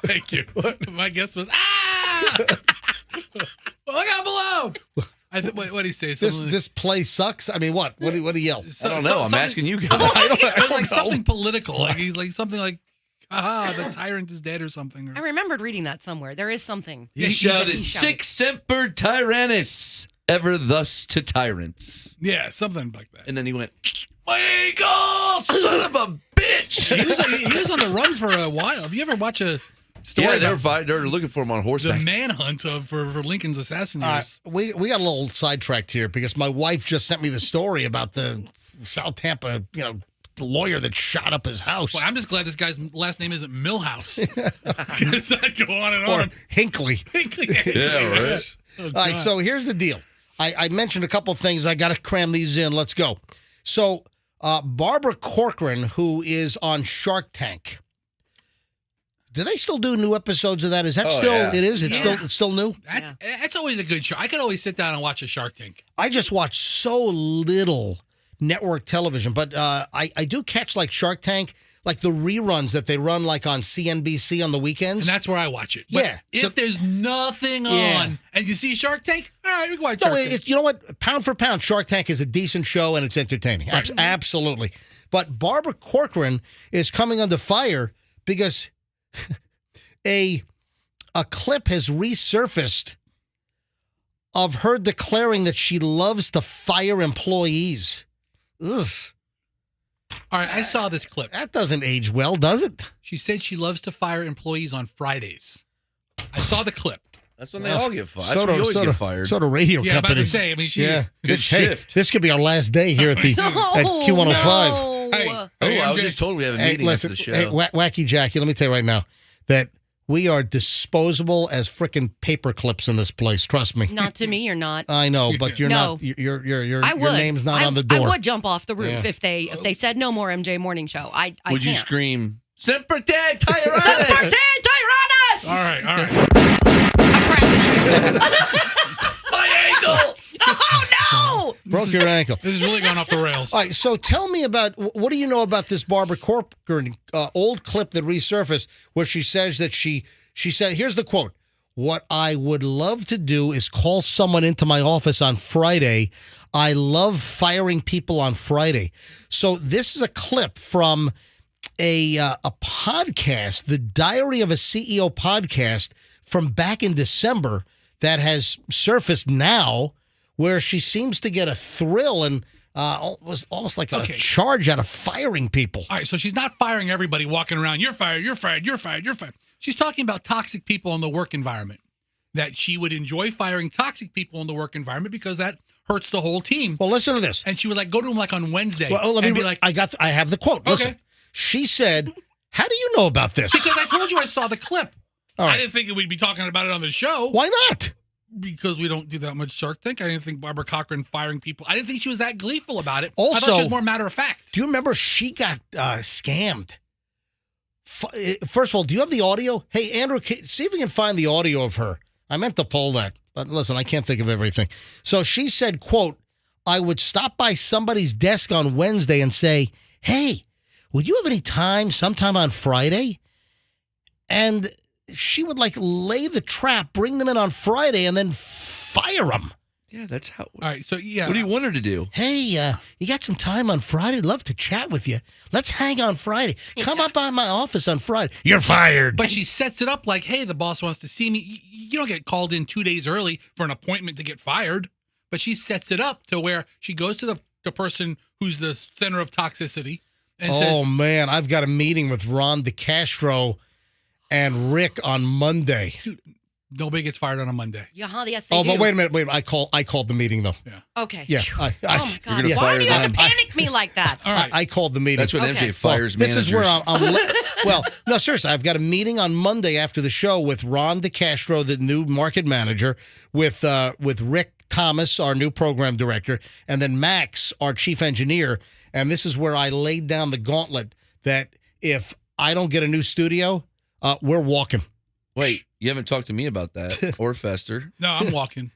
Speaker 2: Thank you. My guess was, look out below! What did he say?
Speaker 1: This play sucks. I mean, what? What did he yell?
Speaker 3: I don't know. I'm asking you guys.
Speaker 2: It was like something political. Like he's like something like, the tyrant is dead or something.
Speaker 15: I remembered reading that somewhere. There is something.
Speaker 3: He shouted, "Sic semper tyrannis, ever thus to tyrants."
Speaker 2: Yeah, something like that.
Speaker 3: And then he went, "My eagle, son of a bitch!"
Speaker 2: He was on the run for a while. Have you ever watched a story?
Speaker 3: Yeah, they're looking for him on horseback.
Speaker 2: The manhunt for Lincoln's assassinators.
Speaker 1: We got a little sidetracked here because my wife just sent me the story about the South Tampa, the lawyer that shot up his house.
Speaker 2: Well, I'm just glad this guy's last name isn't Millhouse. Because that go on and
Speaker 1: or
Speaker 2: on.
Speaker 1: Hinckley.
Speaker 3: Yeah, right.
Speaker 1: All right, so here's the deal. I mentioned a couple things. I got to cram these in. Let's go. So Barbara Corcoran, who is on Shark Tank. Do they still do new episodes of that? Is that still?
Speaker 3: Yeah.
Speaker 1: It is. It's still new.
Speaker 2: That's always a good show. I could always sit down and watch a Shark Tank.
Speaker 1: I just watch so little network television, but I do catch like Shark Tank, like the reruns that they run like on CNBC on the weekends.
Speaker 2: And that's where I watch it. But if there's nothing on and you see Shark Tank, all right, we can watch Shark Tank.
Speaker 1: You know what? Pound for pound, Shark Tank is a decent show and it's entertaining. Right. Absolutely. But Barbara Corcoran is coming under fire because a clip has resurfaced of her declaring that she loves to fire employees. Ugh.
Speaker 2: All right, I saw this clip.
Speaker 1: That doesn't age well, does it?
Speaker 2: She said she loves to fire employees on Fridays. I saw the clip.
Speaker 3: That's when they all get fired. That's when you always get fired.
Speaker 1: So do radio companies.
Speaker 2: About to say, I mean,
Speaker 3: good shift.
Speaker 1: This could be our last day here at the at Q105.
Speaker 15: No.
Speaker 2: Hey,
Speaker 3: I was just told we have a meeting after the show.
Speaker 1: Hey, Wacky Jackie, let me tell you right now that we are disposable as frickin' paper clips in this place. Trust me.
Speaker 15: Not to me, you're not.
Speaker 1: I know, but you're
Speaker 15: No.
Speaker 1: not. Your
Speaker 15: I would.
Speaker 1: name's not on the door.
Speaker 15: I would jump off the roof
Speaker 1: Yeah.
Speaker 15: if they said no more MJ Morning Show. I
Speaker 3: Would you
Speaker 15: can't.
Speaker 3: scream, "Semper Te Tyrannis"?
Speaker 15: Semper Te Tyrannis!
Speaker 2: All right.
Speaker 3: My ankle!
Speaker 15: Oh, no!
Speaker 1: Broke your ankle.
Speaker 2: This is really going off the rails.
Speaker 1: All right, so tell me about, what do you know about this Barbara Corcoran old clip that resurfaced where she says that she said, here's the quote, "What I would love to do is call someone into my office on Friday. I love firing people on Friday." So this is a clip from a podcast, the Diary of a CEO podcast from back in December that has surfaced now, where she seems to get a thrill and was almost like a charge out of firing people.
Speaker 2: All right, so she's not firing everybody walking around. You're fired, you're fired, you're fired, you're fired. She's talking about toxic people in the work environment, that she would enjoy firing toxic people in the work environment because that hurts the whole team.
Speaker 1: Well, listen to this.
Speaker 2: And she would like go to him like on Wednesday
Speaker 1: Well,
Speaker 2: and be like,
Speaker 1: I have the quote. Listen, she said, "How do you know about this?"
Speaker 2: Because I told you I saw the clip.
Speaker 1: All right.
Speaker 2: I didn't think we'd be talking about it on the show.
Speaker 1: Why not?
Speaker 2: because we don't do that much Shark Tank. I didn't think Barbara Cochran firing people. I didn't think she was that gleeful about it. I thought she
Speaker 1: Also,
Speaker 2: was more matter of fact.
Speaker 1: do you remember she got scammed? First of all, do you have the audio? Hey, Andrew, see if we can find the audio of her. I meant to poll that, but listen, I can't think of everything. So she said, quote, I would stop by somebody's desk on Wednesday and say, hey, would you have any time sometime on Friday? And she would like lay the trap, bring them in on Friday, and then fire them.
Speaker 3: Yeah, that's how.
Speaker 2: All right, so yeah.
Speaker 3: What do you want her to do?
Speaker 1: Hey, you got some time on Friday? Love to chat with you. Let's hang on Friday. Come up by my office on Friday. You're fired.
Speaker 2: But she sets it up like, hey, the boss wants to see me. You don't get called in 2 days early for an appointment to get fired. But she sets it up to where she goes to the person who's the center of toxicity and says,
Speaker 1: man, I've got a meeting with Ron DeCastro and Rick on Monday.
Speaker 2: Dude, nobody gets fired on a Monday.
Speaker 15: Yeah, yes, they do.
Speaker 1: But wait a minute. I called the meeting, though.
Speaker 2: Yeah.
Speaker 15: Okay.
Speaker 1: Yeah.
Speaker 15: Oh, my God. Why do you have to panic me like that?
Speaker 2: All right.
Speaker 1: I called the meeting.
Speaker 3: That's what MJ fires
Speaker 1: This
Speaker 3: managers.
Speaker 1: is where well, no, seriously, I've got a meeting on Monday after the show with Ron DeCastro, the new market manager, with Rick Thomas, our new program director, and then Max, our chief engineer. And this is where I laid down the gauntlet that if I don't get a new studio, we're walking.
Speaker 3: Wait, you haven't talked to me about that or Fester.
Speaker 2: No, I'm walking.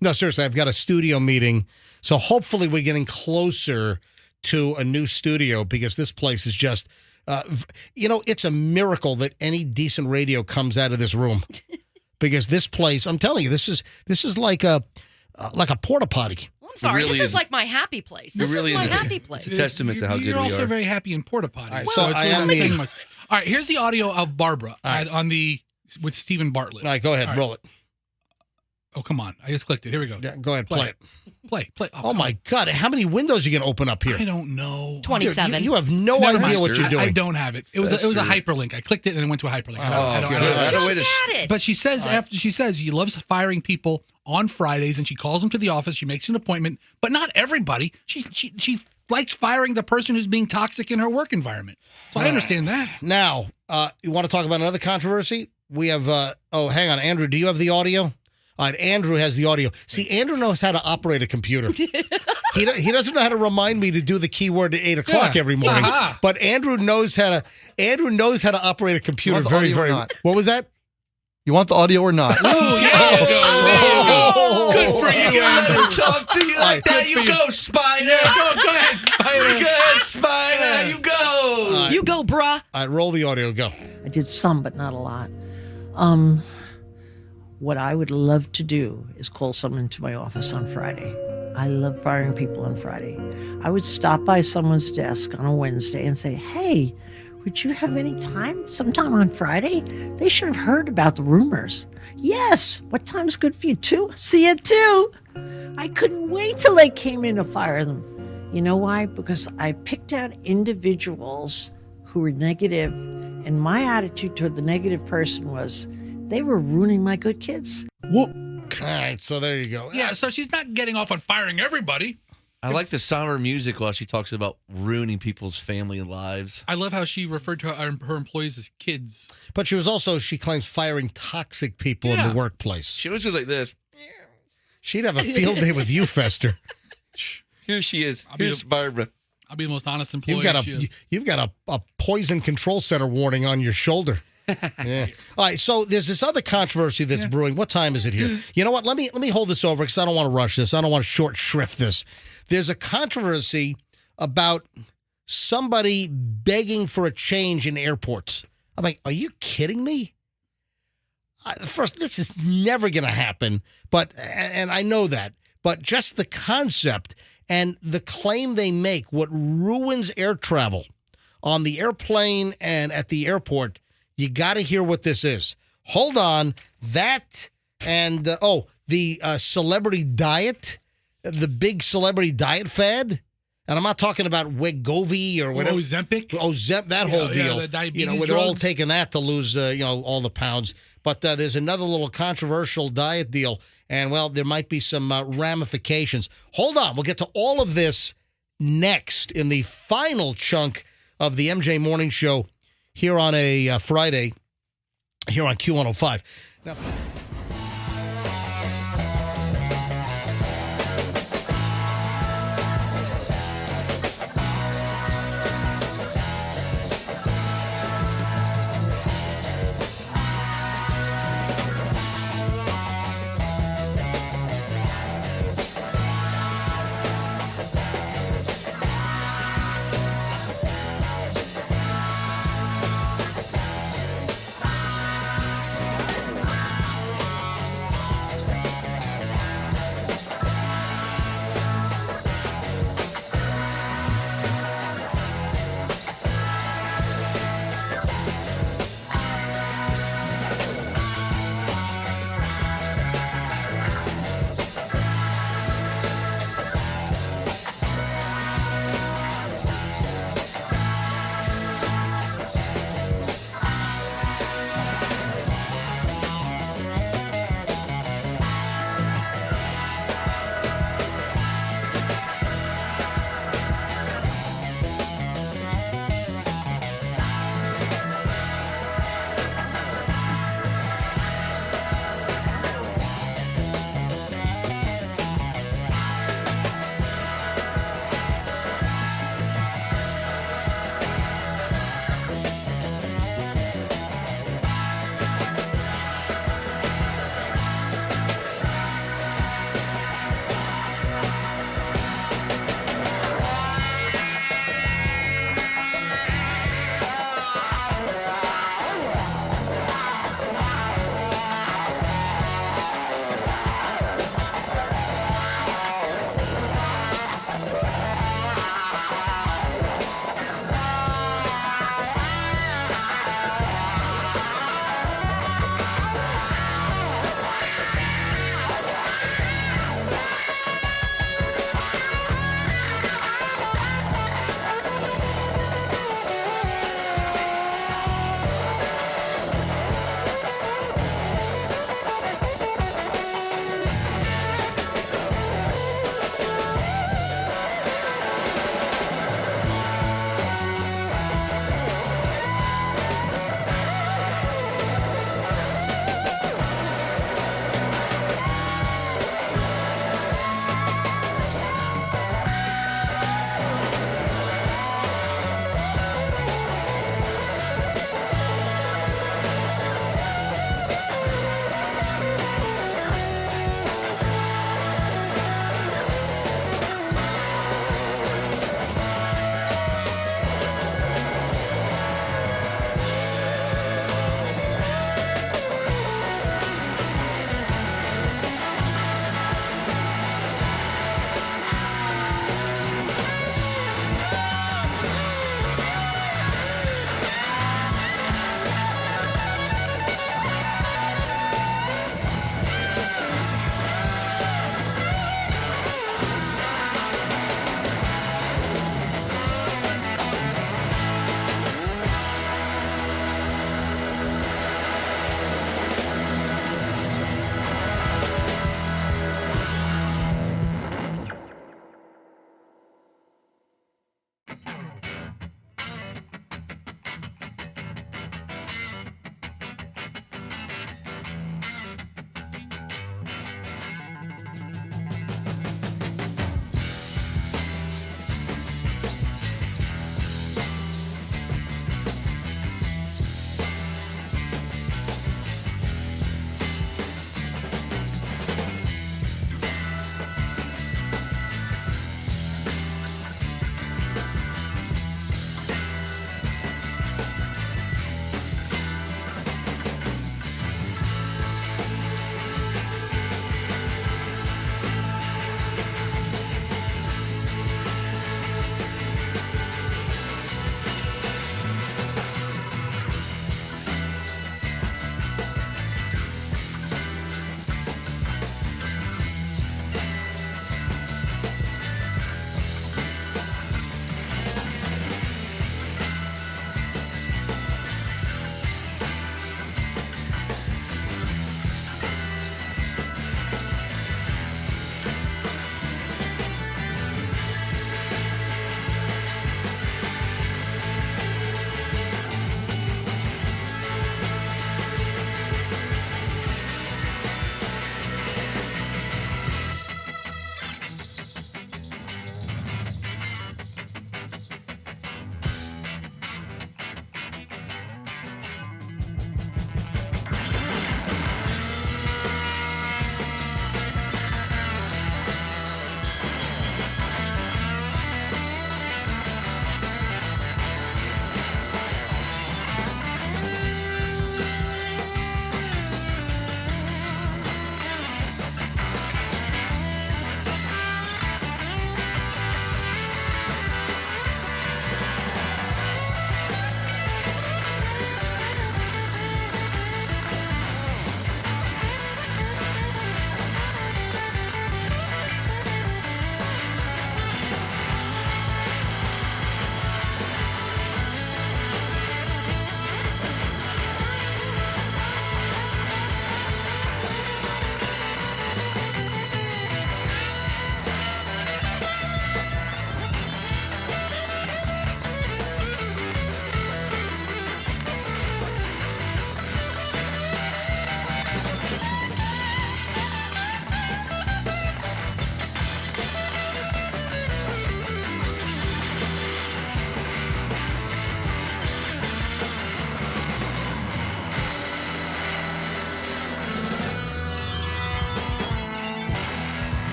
Speaker 1: No, seriously, I've got a studio meeting. So hopefully we're getting closer to a new studio because this place is just, it's a miracle that any decent radio comes out of this room. Because this place, I'm telling you, this is like a porta potty.
Speaker 15: I'm sorry, this is like my happy place. This is my happy place.
Speaker 3: It's a testament to how good we are.
Speaker 2: You're also very happy in porta potty.
Speaker 1: Right,
Speaker 2: so all right, here's the audio of Barbara with Stephen Bartlett.
Speaker 1: All right, go ahead, roll it.
Speaker 2: Oh, come on. I just clicked it. Here we go.
Speaker 1: Yeah, go ahead, play it.
Speaker 2: Play.
Speaker 1: Oh my God. How many windows are you going to open up here?
Speaker 2: I don't know.
Speaker 15: 27.
Speaker 1: Dude, you have no idea what you're doing.
Speaker 2: I don't have it. It was a hyperlink. I clicked it and it went to a hyperlink. I don't. But she says she loves firing people on Fridays and she calls them to the office. She makes an appointment, but not everybody. She likes firing the person who's being toxic in her work environment. So I understand that. Now,
Speaker 1: you want to talk about another controversy? We have, hang on, Andrew, do you have the audio? All right, Andrew has the audio. See, Andrew knows how to operate a computer. He doesn't know how to remind me to do the keyword at 8 o'clock every morning. But Andrew knows how to operate a computer very, very well. What was that?
Speaker 13: You want the audio or not?
Speaker 2: Good for you, Andrew.
Speaker 3: Talk to you like that. You go, Spider.
Speaker 2: Go ahead, Spider.
Speaker 3: Go ahead, Spider. You go.
Speaker 15: You go, bruh.
Speaker 1: All right, roll the audio. Go.
Speaker 17: I did some, but not a lot. What I would love to do is call someone to my office on Friday. I love firing people on Friday. I would stop by someone's desk on a Wednesday and say, hey, would you have any time sometime on Friday? They should have heard about the rumors. Yes. What time's good for you? 2? See you at 2. I couldn't wait till they came in to fire them. You know why? Because I picked out individuals who were negative, and my attitude toward the negative person was they were ruining my good kids.
Speaker 1: Whoop. All right, so there you go.
Speaker 2: Yeah, so she's not getting off on firing everybody.
Speaker 3: I like the somber music while she talks about ruining people's family lives.
Speaker 2: I love how she referred to her employees as kids.
Speaker 1: But she claims firing toxic people in the workplace.
Speaker 3: She was just like this.
Speaker 1: She'd have a field day with you, Fester.
Speaker 3: Here she is. Here's Barbara.
Speaker 2: I'll be the most honest employee.
Speaker 1: You've got a poison control center warning on your shoulder. Yeah. All right, so there's this other controversy that's brewing. What time is it here? You know what? Let me hold this over because I don't want to rush this. I don't want to short shrift this. There's a controversy about somebody begging for a change in airports. I'm like, are you kidding me? First, this is never going to happen, and I know that. But just the concept and the claim they make, what ruins air travel on the airplane and at the airport, you got to hear what this is. Hold on. That and, the celebrity diet, the big celebrity diet fad. And I'm not talking about Wegovy or whatever.
Speaker 2: Ozempic?
Speaker 1: That whole deal.
Speaker 2: The diabetes
Speaker 1: where they're all taking that to lose, all the pounds. But there's another little controversial diet deal. And, well, there might be some ramifications. Hold on. We'll get to all of this next in the final chunk of the MJ Morning Show here on a Friday here on Q105. Now,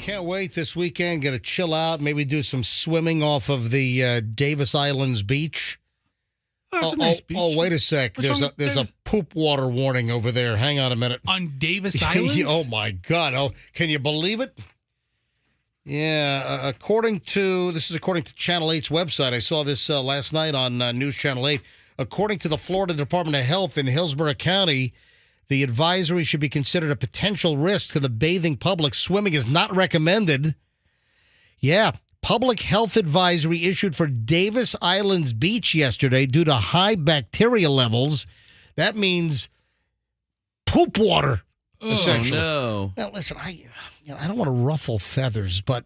Speaker 1: can't wait this weekend. Gonna chill out, maybe do some swimming off of the Davis Islands beach.
Speaker 2: Oh, that's a nice beach.
Speaker 1: Oh, wait a sec. There's a poop water warning over there. Hang on a minute.
Speaker 2: On Davis Islands?
Speaker 1: Oh, my God. Oh, can you believe it? Yeah, according to Channel 8's website. I saw this last night on News Channel 8. According to the Florida Department of Health in Hillsborough County, the advisory should be considered a potential risk to the bathing public. Swimming is not recommended. Yeah, public health advisory issued for Davis Islands Beach yesterday due to high bacteria levels. That means poop water, essentially.
Speaker 3: No.
Speaker 1: Now, listen, I don't want to ruffle feathers, but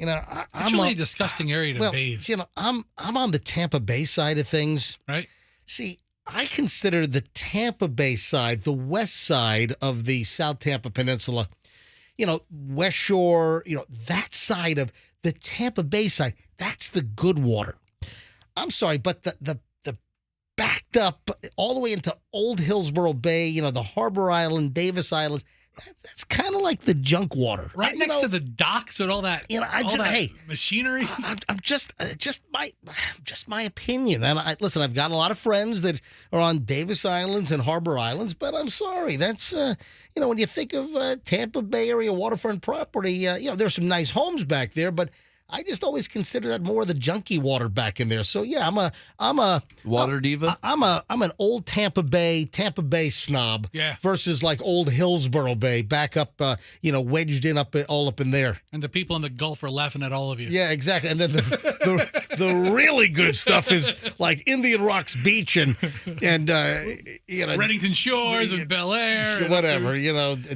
Speaker 1: I'm
Speaker 2: it's really a disgusting area to bathe.
Speaker 1: I'm on the Tampa Bay side of things.
Speaker 2: Right.
Speaker 1: See, I consider the Tampa Bay side, the west side of the South Tampa Peninsula, West Shore, that side of the Tampa Bay side, that's the good water. I'm sorry, but the backed up all the way into Old Hillsborough Bay, the Harbor Island, Davis Islands, that's kind of like the junk water.
Speaker 2: Right next to the docks and all that,
Speaker 1: hey,
Speaker 2: machinery.
Speaker 1: I'm just my opinion. And I've got a lot of friends that are on Davis Islands and Harbor Islands, but I'm sorry. That's, when you think of Tampa Bay area waterfront property, there's some nice homes back there, but I just always consider that more of the junky water back in there. So yeah, I'm a
Speaker 3: water diva.
Speaker 1: I'm an old Tampa Bay snob.
Speaker 2: Yeah.
Speaker 1: Versus like old Hillsborough Bay, back up, wedged in all up in there.
Speaker 2: And the people in the Gulf are laughing at all of you.
Speaker 1: Yeah, exactly. And then the really good stuff is like Indian Rocks Beach and
Speaker 2: Reddington Shores and Bel Air,
Speaker 1: whatever.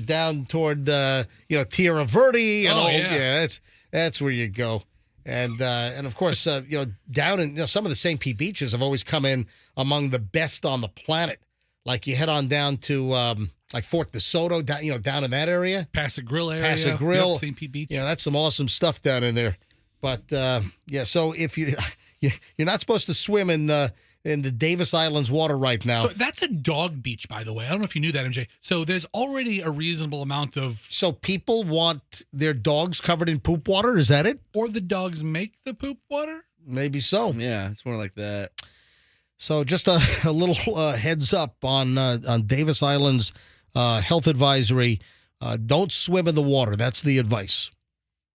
Speaker 1: Down toward Tierra Verde and all. Yeah, that's where you go. And of course, down in some of the St. Pete beaches have always come in among the best on the planet. Like you head on down to like Fort DeSoto, down in that area.
Speaker 2: Paso Grill area.
Speaker 1: Paso Grill.
Speaker 2: Yep, St. Pete Beach.
Speaker 1: Yeah, that's some awesome stuff down in there. But so if you're not supposed to swim in the Davis Islands water right now.
Speaker 2: So that's a dog beach, by the way. I don't know if you knew that, MJ. So there's already a reasonable amount of...
Speaker 1: So people want their dogs covered in poop water? Is that it?
Speaker 2: Or the dogs make the poop water?
Speaker 1: Maybe so.
Speaker 3: Yeah, it's more like that.
Speaker 1: So just a little heads up on Davis Island's health advisory. Don't swim in the water. That's the advice.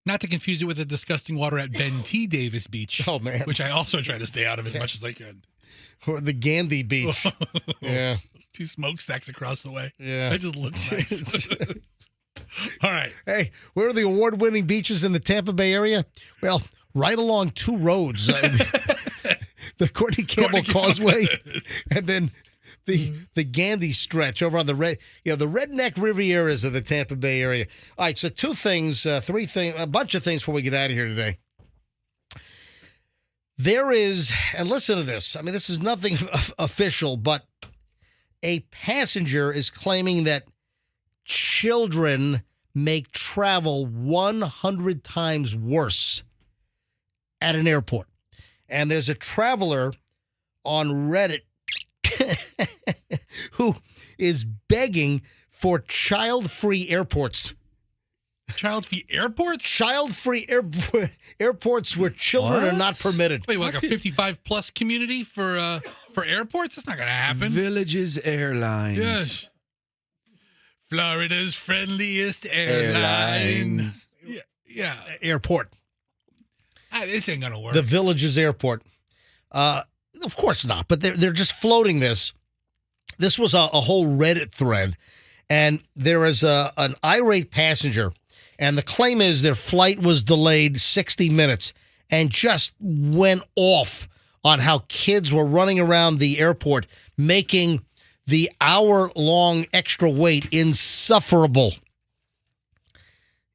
Speaker 2: Not to confuse it with the disgusting water at Ben T. Davis Beach.
Speaker 1: Oh, man.
Speaker 2: Which I also try to stay out of as much as I can.
Speaker 1: Or the Gandhi Beach. Yeah.
Speaker 2: 2 smokestacks across the way.
Speaker 1: Yeah.
Speaker 2: That just looks nice. All right.
Speaker 1: Hey, where are the award-winning beaches in the Tampa Bay area? Well, right along 2 roads. The Courtney Campbell Causeway and then the Gandhi stretch over on the Redneck Rivieras of the Tampa Bay area. All right, so 2 things, 3 things, a bunch of things before we get out of here today. There is, and listen to this. I mean, this is nothing official, but a passenger is claiming that children make travel 100 times worse at an airport. And there's a traveler on Reddit who is begging for child-free airports.
Speaker 2: Child-free airports?
Speaker 1: Child-free airports where children are not permitted.
Speaker 2: Wait, like a 55-plus community for airports? That's not going to happen.
Speaker 3: Villages Airlines.
Speaker 2: Yes. Florida's friendliest airline. Yeah.
Speaker 1: Airport.
Speaker 2: This ain't going to work.
Speaker 1: The Villages Airport. Of course not, but they're just floating this. This was a whole Reddit thread, and there is an irate passenger, and the claim is their flight was delayed 60 minutes and just went off on how kids were running around the airport, making the hour-long extra wait insufferable.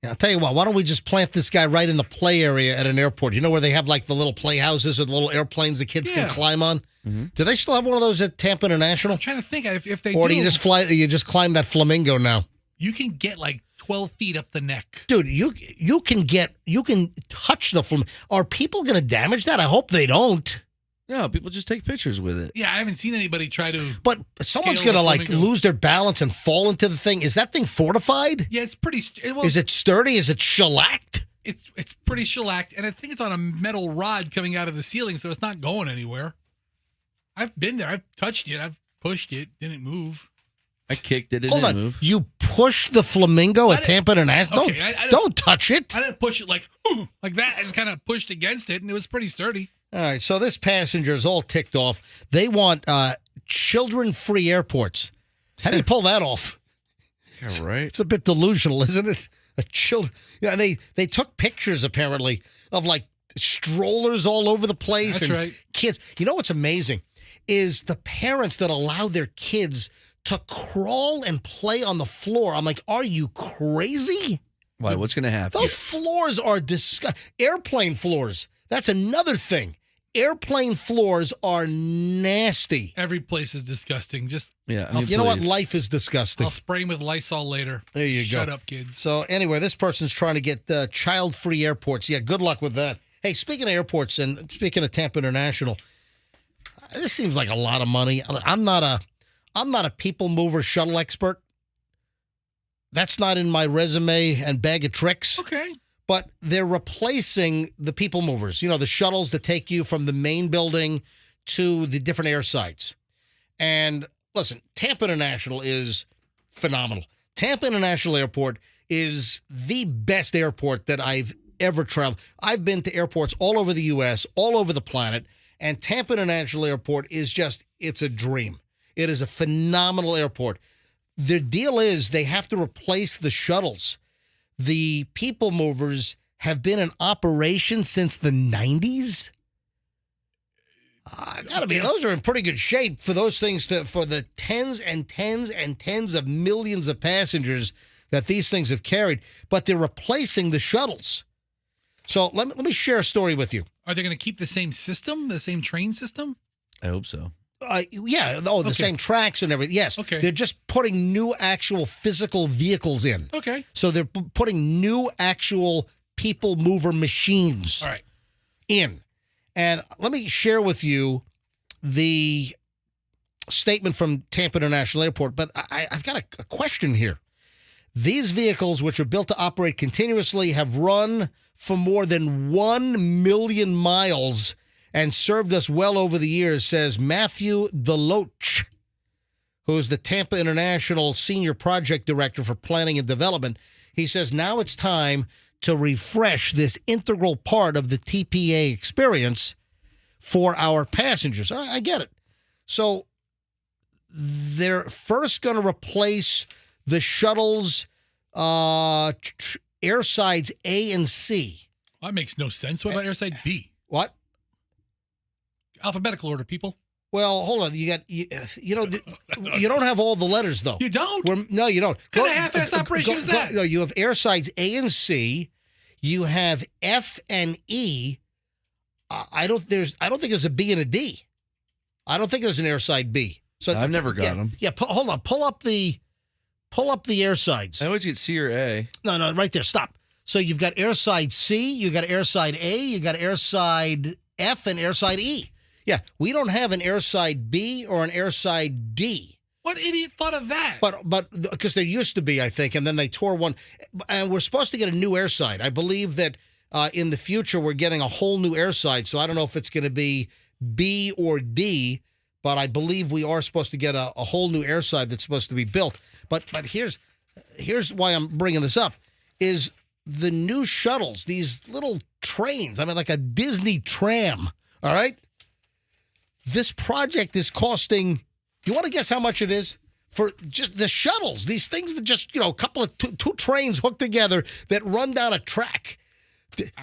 Speaker 1: Yeah, I'll tell you what, why don't we just plant this guy right in the play area at an airport? You know where they have like the little playhouses or the little airplanes the kids can climb on? Mm-hmm. Do they still have one of those at Tampa International?
Speaker 2: I'm trying to think if they
Speaker 1: or
Speaker 2: do.
Speaker 1: Do you just climb that flamingo now?
Speaker 2: You can get like 12 feet up the neck.
Speaker 1: Dude, you can touch the flamingo. Are people going to damage that? I hope they don't.
Speaker 3: No, people just take pictures with it.
Speaker 2: Yeah, I haven't seen anybody try to.
Speaker 1: But someone's
Speaker 2: scale
Speaker 1: going to
Speaker 2: the flamingo.
Speaker 1: lose their balance and fall into the thing. Is that thing fortified?
Speaker 2: Yeah, it's pretty.
Speaker 1: Is it sturdy? Is it shellacked?
Speaker 2: It's pretty shellacked, and I think it's on a metal rod coming out of the ceiling, so it's not going anywhere. I've been there. I've touched it. I've pushed it. Didn't move.
Speaker 3: I kicked it. It
Speaker 1: Hold
Speaker 3: didn't
Speaker 1: on.
Speaker 3: move.
Speaker 1: You pushed the flamingo at Tampa International?
Speaker 2: Okay,
Speaker 1: Don't touch it.
Speaker 2: I didn't push it like that. I just kind of pushed against it, and it was pretty sturdy.
Speaker 1: All right, so this passenger is all ticked off. They want children-free airports. How do you pull that off?
Speaker 3: Yeah, right.
Speaker 1: It's a bit delusional, isn't it? And they took pictures apparently of like strollers all over the place.
Speaker 2: That's
Speaker 1: and
Speaker 2: right.
Speaker 1: Kids. You know what's amazing is the parents that allow their kids to crawl and play on the floor. I'm like, are you crazy?
Speaker 3: Why? What's going to happen?
Speaker 1: Those floors are disgusting. Airplane floors. That's another thing. Airplane floors are nasty.
Speaker 2: Every place is disgusting. Just
Speaker 1: You know what? Life is disgusting.
Speaker 2: I'll spray them with Lysol later.
Speaker 1: There you go.
Speaker 2: Shut up, kids.
Speaker 1: So anyway, this person's trying to get child-free airports. Yeah, good luck with that. Hey, speaking of airports and speaking of Tampa International, this seems like a lot of money. I'm not a people mover shuttle expert. That's not in my resume and bag of tricks.
Speaker 2: Okay.
Speaker 1: But they're replacing the people movers, the shuttles that take you from the main building to the different air sites. And listen, Tampa International is phenomenal. Tampa International Airport is the best airport that I've ever traveled. I've been to airports all over the U.S., all over the planet, and Tampa International Airport is it's a dream. It is a phenomenal airport. Their deal is they have to replace the shuttles. The people movers have been in operation since the 90s. Gotta be, those are in pretty good shape for those things for the tens and tens and tens of millions of passengers that these things have carried. But they're replacing the shuttles. So let me share a story with you.
Speaker 2: Are they going to keep the same system, the same train system?
Speaker 3: I hope so.
Speaker 1: The same tracks and everything. Yes.
Speaker 2: Okay.
Speaker 1: They're just putting new actual physical vehicles in.
Speaker 2: Okay.
Speaker 1: So they're putting new actual people mover machines in. And let me share with you the statement from Tampa International Airport, but I've got a question here. These vehicles, which are built to operate continuously, have run for more than 1 million miles and served us well over the years, says Matthew Deloach, who is the Tampa International Senior Project Director for Planning and Development. He says now it's time to refresh this integral part of the TPA experience for our passengers. I get it. So they're first going to replace the shuttles, airsides A and C.
Speaker 2: That makes no sense. What about airside B?
Speaker 1: What?
Speaker 2: Alphabetical order, people.
Speaker 1: Well, hold on. You don't have all the letters, though.
Speaker 2: You don't?
Speaker 1: No, you don't.
Speaker 2: What kind of half-assed operation is that?
Speaker 1: No, you have airsides A and C. You have F and E. I don't think there's a B and a D. I don't think there's an airside B. So
Speaker 3: I've never got them.
Speaker 1: Yeah, hold on. Pull up the airsides.
Speaker 3: I always get C or A.
Speaker 1: No, right there. Stop. So you've got airside C, you got airside A, you got airside F, and airside E. Yeah, we don't have an airside B or an airside D.
Speaker 2: What idiot thought of that?
Speaker 1: But because there used to be, I think, and then they tore one. And we're supposed to get a new airside. I believe that in the future we're getting a whole new airside. So I don't know if it's going to be B or D, but I believe we are supposed to get a whole new airside that's supposed to be built. But here's why I'm bringing this up is the new shuttles, these little trains. I mean, like a Disney tram. All right. This project is costing, you want to guess how much it is? For just the shuttles, these things that just, a couple of two trains hooked together that run down a track.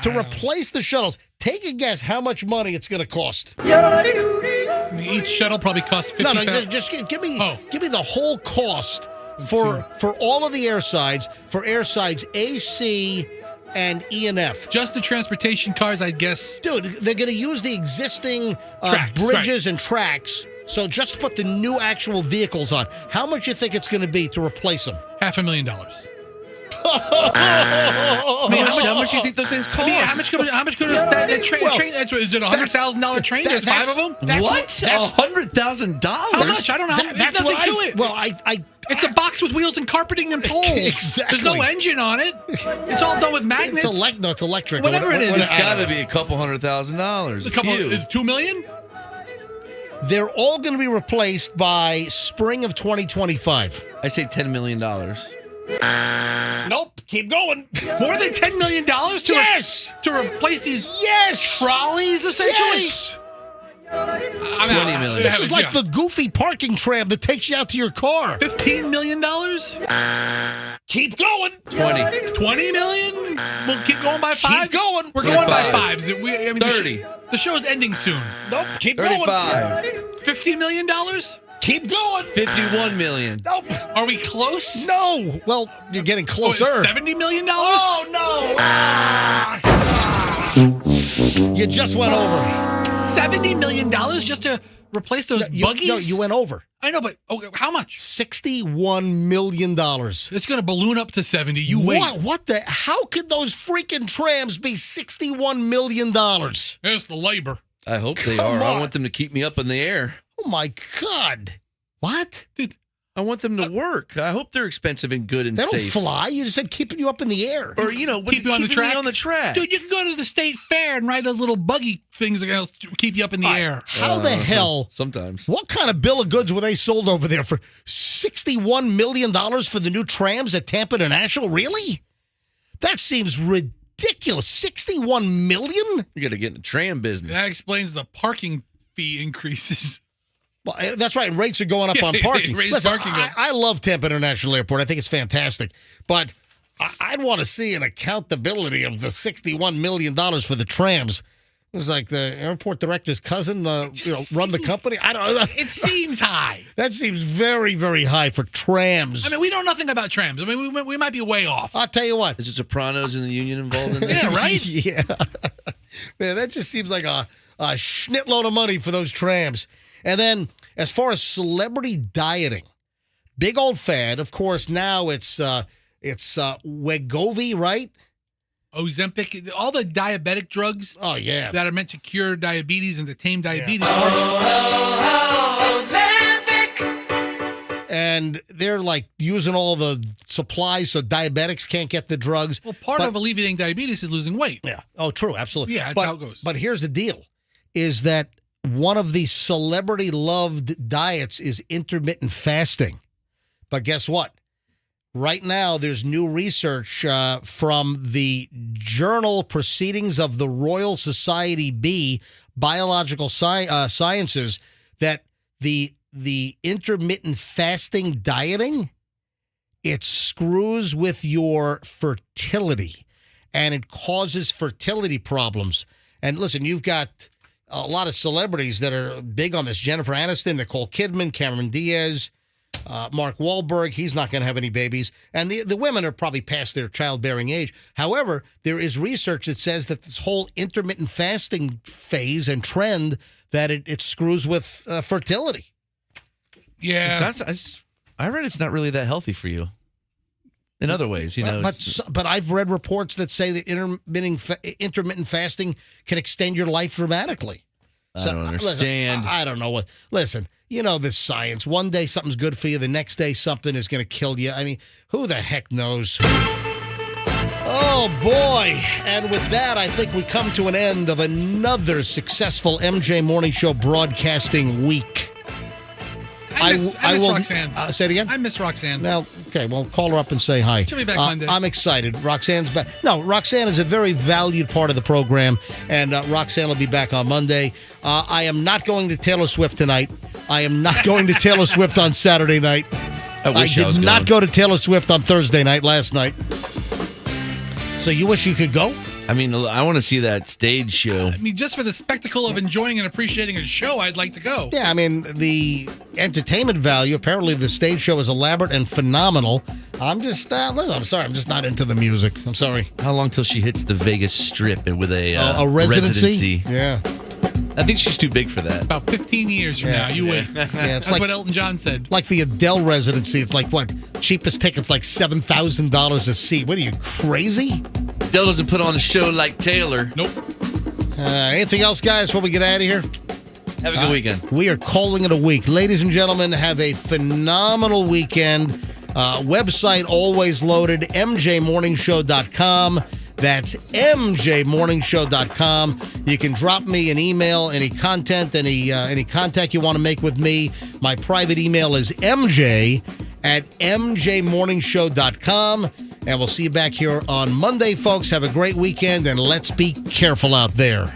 Speaker 1: To replace the shuttles, take a guess how much money it's going to cost.
Speaker 2: I mean, each shuttle probably costs $50,000.
Speaker 1: No, just give me the whole cost for all of the airsides, for airsides A, C, and E and F.
Speaker 2: Just the transportation cars, I guess.
Speaker 1: Dude, they're going to use the existing
Speaker 2: Tracks,
Speaker 1: bridges and tracks. So just put the new actual vehicles on. How much you think it's going to be to replace them?
Speaker 2: $500,000. I mean,
Speaker 3: how much do you think those things cost?
Speaker 2: I mean, how much could that train? Is it a $100,000 train? There's 5 of them.
Speaker 3: What? $100,000?
Speaker 2: How much? I don't know. There's nothing to it.
Speaker 1: Well,
Speaker 2: it's a box with wheels and carpeting and poles.
Speaker 1: Exactly.
Speaker 2: There's no engine on it. It's all done with magnets.
Speaker 1: It's electric.
Speaker 2: Whatever it is.
Speaker 3: It's got to be a couple $100,000.
Speaker 2: A couple. Is $2 million?
Speaker 1: They're all going to be replaced by spring of 2025.
Speaker 3: I say $10 million.
Speaker 1: Nope. Keep going.
Speaker 2: More than $10 million to replace these trolleys, essentially?
Speaker 1: Yes.
Speaker 3: $20 million.
Speaker 1: This is like the goofy parking tram that takes you out to your car.
Speaker 2: $15 million?
Speaker 1: Keep going.
Speaker 2: 20 million? We'll keep going by 5s?
Speaker 1: Keep going.
Speaker 2: We're going by 5s.
Speaker 3: 30.
Speaker 2: The show's ending soon.
Speaker 1: Nope. Keep
Speaker 3: 35.
Speaker 1: going.
Speaker 2: $50 million?
Speaker 1: Keep going.
Speaker 3: $51 million.
Speaker 1: Nope.
Speaker 2: Are we close?
Speaker 1: No. Well, you're getting closer.
Speaker 2: $70 million?
Speaker 1: Oh, no. You just went over.
Speaker 2: $70 million just to replace those buggies?
Speaker 1: No, you went over.
Speaker 2: I know, but okay, how much?
Speaker 1: $61 million.
Speaker 2: It's going to balloon up to 70. You wait.
Speaker 1: What the? How could those freaking trams be $61 million?
Speaker 2: It's the labor.
Speaker 3: I hope they are. I want them to keep me up in the air.
Speaker 1: Oh, my God. What?
Speaker 2: Dude,
Speaker 3: I want them to work. I hope they're expensive and good and
Speaker 1: they
Speaker 3: safe.
Speaker 1: Don't fly. You just said keeping you up in the air.
Speaker 3: Or, keep you on the track. On the track.
Speaker 2: Dude, you can go to the state fair and ride those little buggy things that are going to keep you up in the air.
Speaker 1: How the hell?
Speaker 3: Sometimes.
Speaker 1: What kind of bill of goods were they sold over there for $61 million for the new trams at Tampa International? Really? That seems ridiculous. $61 million?
Speaker 3: You got to get in the tram business.
Speaker 2: That explains the parking fee increases.
Speaker 1: Well, that's right. Rates are going up on parking. Listen,
Speaker 2: parking
Speaker 1: I love Tampa International Airport. I think it's fantastic. But I'd want to see an accountability of the $61 million for the trams. It was like the airport director's cousin run the company. I don't know.
Speaker 2: It seems high.
Speaker 1: That seems very, very high for trams.
Speaker 2: I mean, we know nothing about trams. I mean, we might be way off.
Speaker 1: I'll tell you what.
Speaker 3: Is it Sopranos and the union involved in this?
Speaker 2: Yeah, right?
Speaker 1: Yeah. Man, that just seems like a schnitload of money for those trams. And then, as far as celebrity dieting, big old fad. Of course, now it's Wegovy, right?
Speaker 2: Ozempic, all the diabetic drugs.
Speaker 1: Oh yeah,
Speaker 2: that are meant to cure diabetes and to tame diabetes.
Speaker 1: Ozempic. And they're like using all the supplies so diabetics can't get the drugs.
Speaker 2: Well, part of alleviating diabetes is losing weight.
Speaker 1: Yeah. Oh, true. Absolutely.
Speaker 2: Yeah, that's how it goes.
Speaker 1: But here's the deal: is that one of the celebrity-loved diets is intermittent fasting. But guess what? Right now, there's new research from the Journal Proceedings of the Royal Society B, Biological Sciences, that the intermittent fasting dieting, it screws with your fertility, and it causes fertility problems. And listen, you've got a lot of celebrities that are big on this. Jennifer Aniston, Nicole Kidman, Cameron Diaz, Mark Wahlberg. He's not going to have any babies. And the women are probably past their childbearing age. However, there is research that says that this whole intermittent fasting phase and trend, that it screws with fertility.
Speaker 2: Yeah.
Speaker 3: I read it's not really that healthy for you. In other ways,
Speaker 1: But I've read reports that say that intermittent fasting can extend your life dramatically.
Speaker 3: I don't understand.
Speaker 1: Listen, I don't know what. Listen, you know this science. One day something's good for you. The next day something is going to kill you. I mean, who the heck knows? Oh, boy. And with that, I think we come to an end of another successful MJ Morning Show broadcasting week.
Speaker 2: I miss Roxanne.
Speaker 1: Say it again?
Speaker 2: I miss Roxanne.
Speaker 1: Now, okay, well, call her up and say hi.
Speaker 2: She'll be back Monday.
Speaker 1: I'm excited. Roxanne's back. No, Roxanne is a very valued part of the program, and Roxanne will be back on Monday. I am not going to Taylor Swift tonight. I am not going to Taylor Swift on Saturday night. I did not go to Taylor Swift on Thursday night last night. So you wish you could go?
Speaker 3: I mean, I want to see that stage show.
Speaker 2: I mean, just for the spectacle of enjoying and appreciating a show, I'd like to go.
Speaker 1: Yeah, I mean, the entertainment value, apparently the stage show is elaborate and phenomenal. I'm just, I'm sorry, I'm just not into the music. I'm sorry.
Speaker 3: How long till she hits the Vegas Strip with a
Speaker 1: residency? Yeah.
Speaker 3: I think she's too big for that.
Speaker 2: About 15 years from now, you wait.
Speaker 1: Yeah, it's
Speaker 2: That's
Speaker 1: like
Speaker 2: what Elton John said.
Speaker 1: Like the Adele residency. It's like, what? Cheapest ticket's like $7,000 a seat. What are you, crazy?
Speaker 3: Adele doesn't put on a show like Taylor.
Speaker 2: Nope.
Speaker 1: Anything else, guys, before we get out of here?
Speaker 3: Have a good weekend.
Speaker 1: We are calling it a week. Ladies and gentlemen, have a phenomenal weekend. Website always loaded, mjmorningshow.com. That's mjmorningshow.com. You can drop me an email, any content, any contact you want to make with me. My private email is mj@mjmorningshow.com. And we'll see you back here on Monday, folks. Have a great weekend, and let's be careful out there.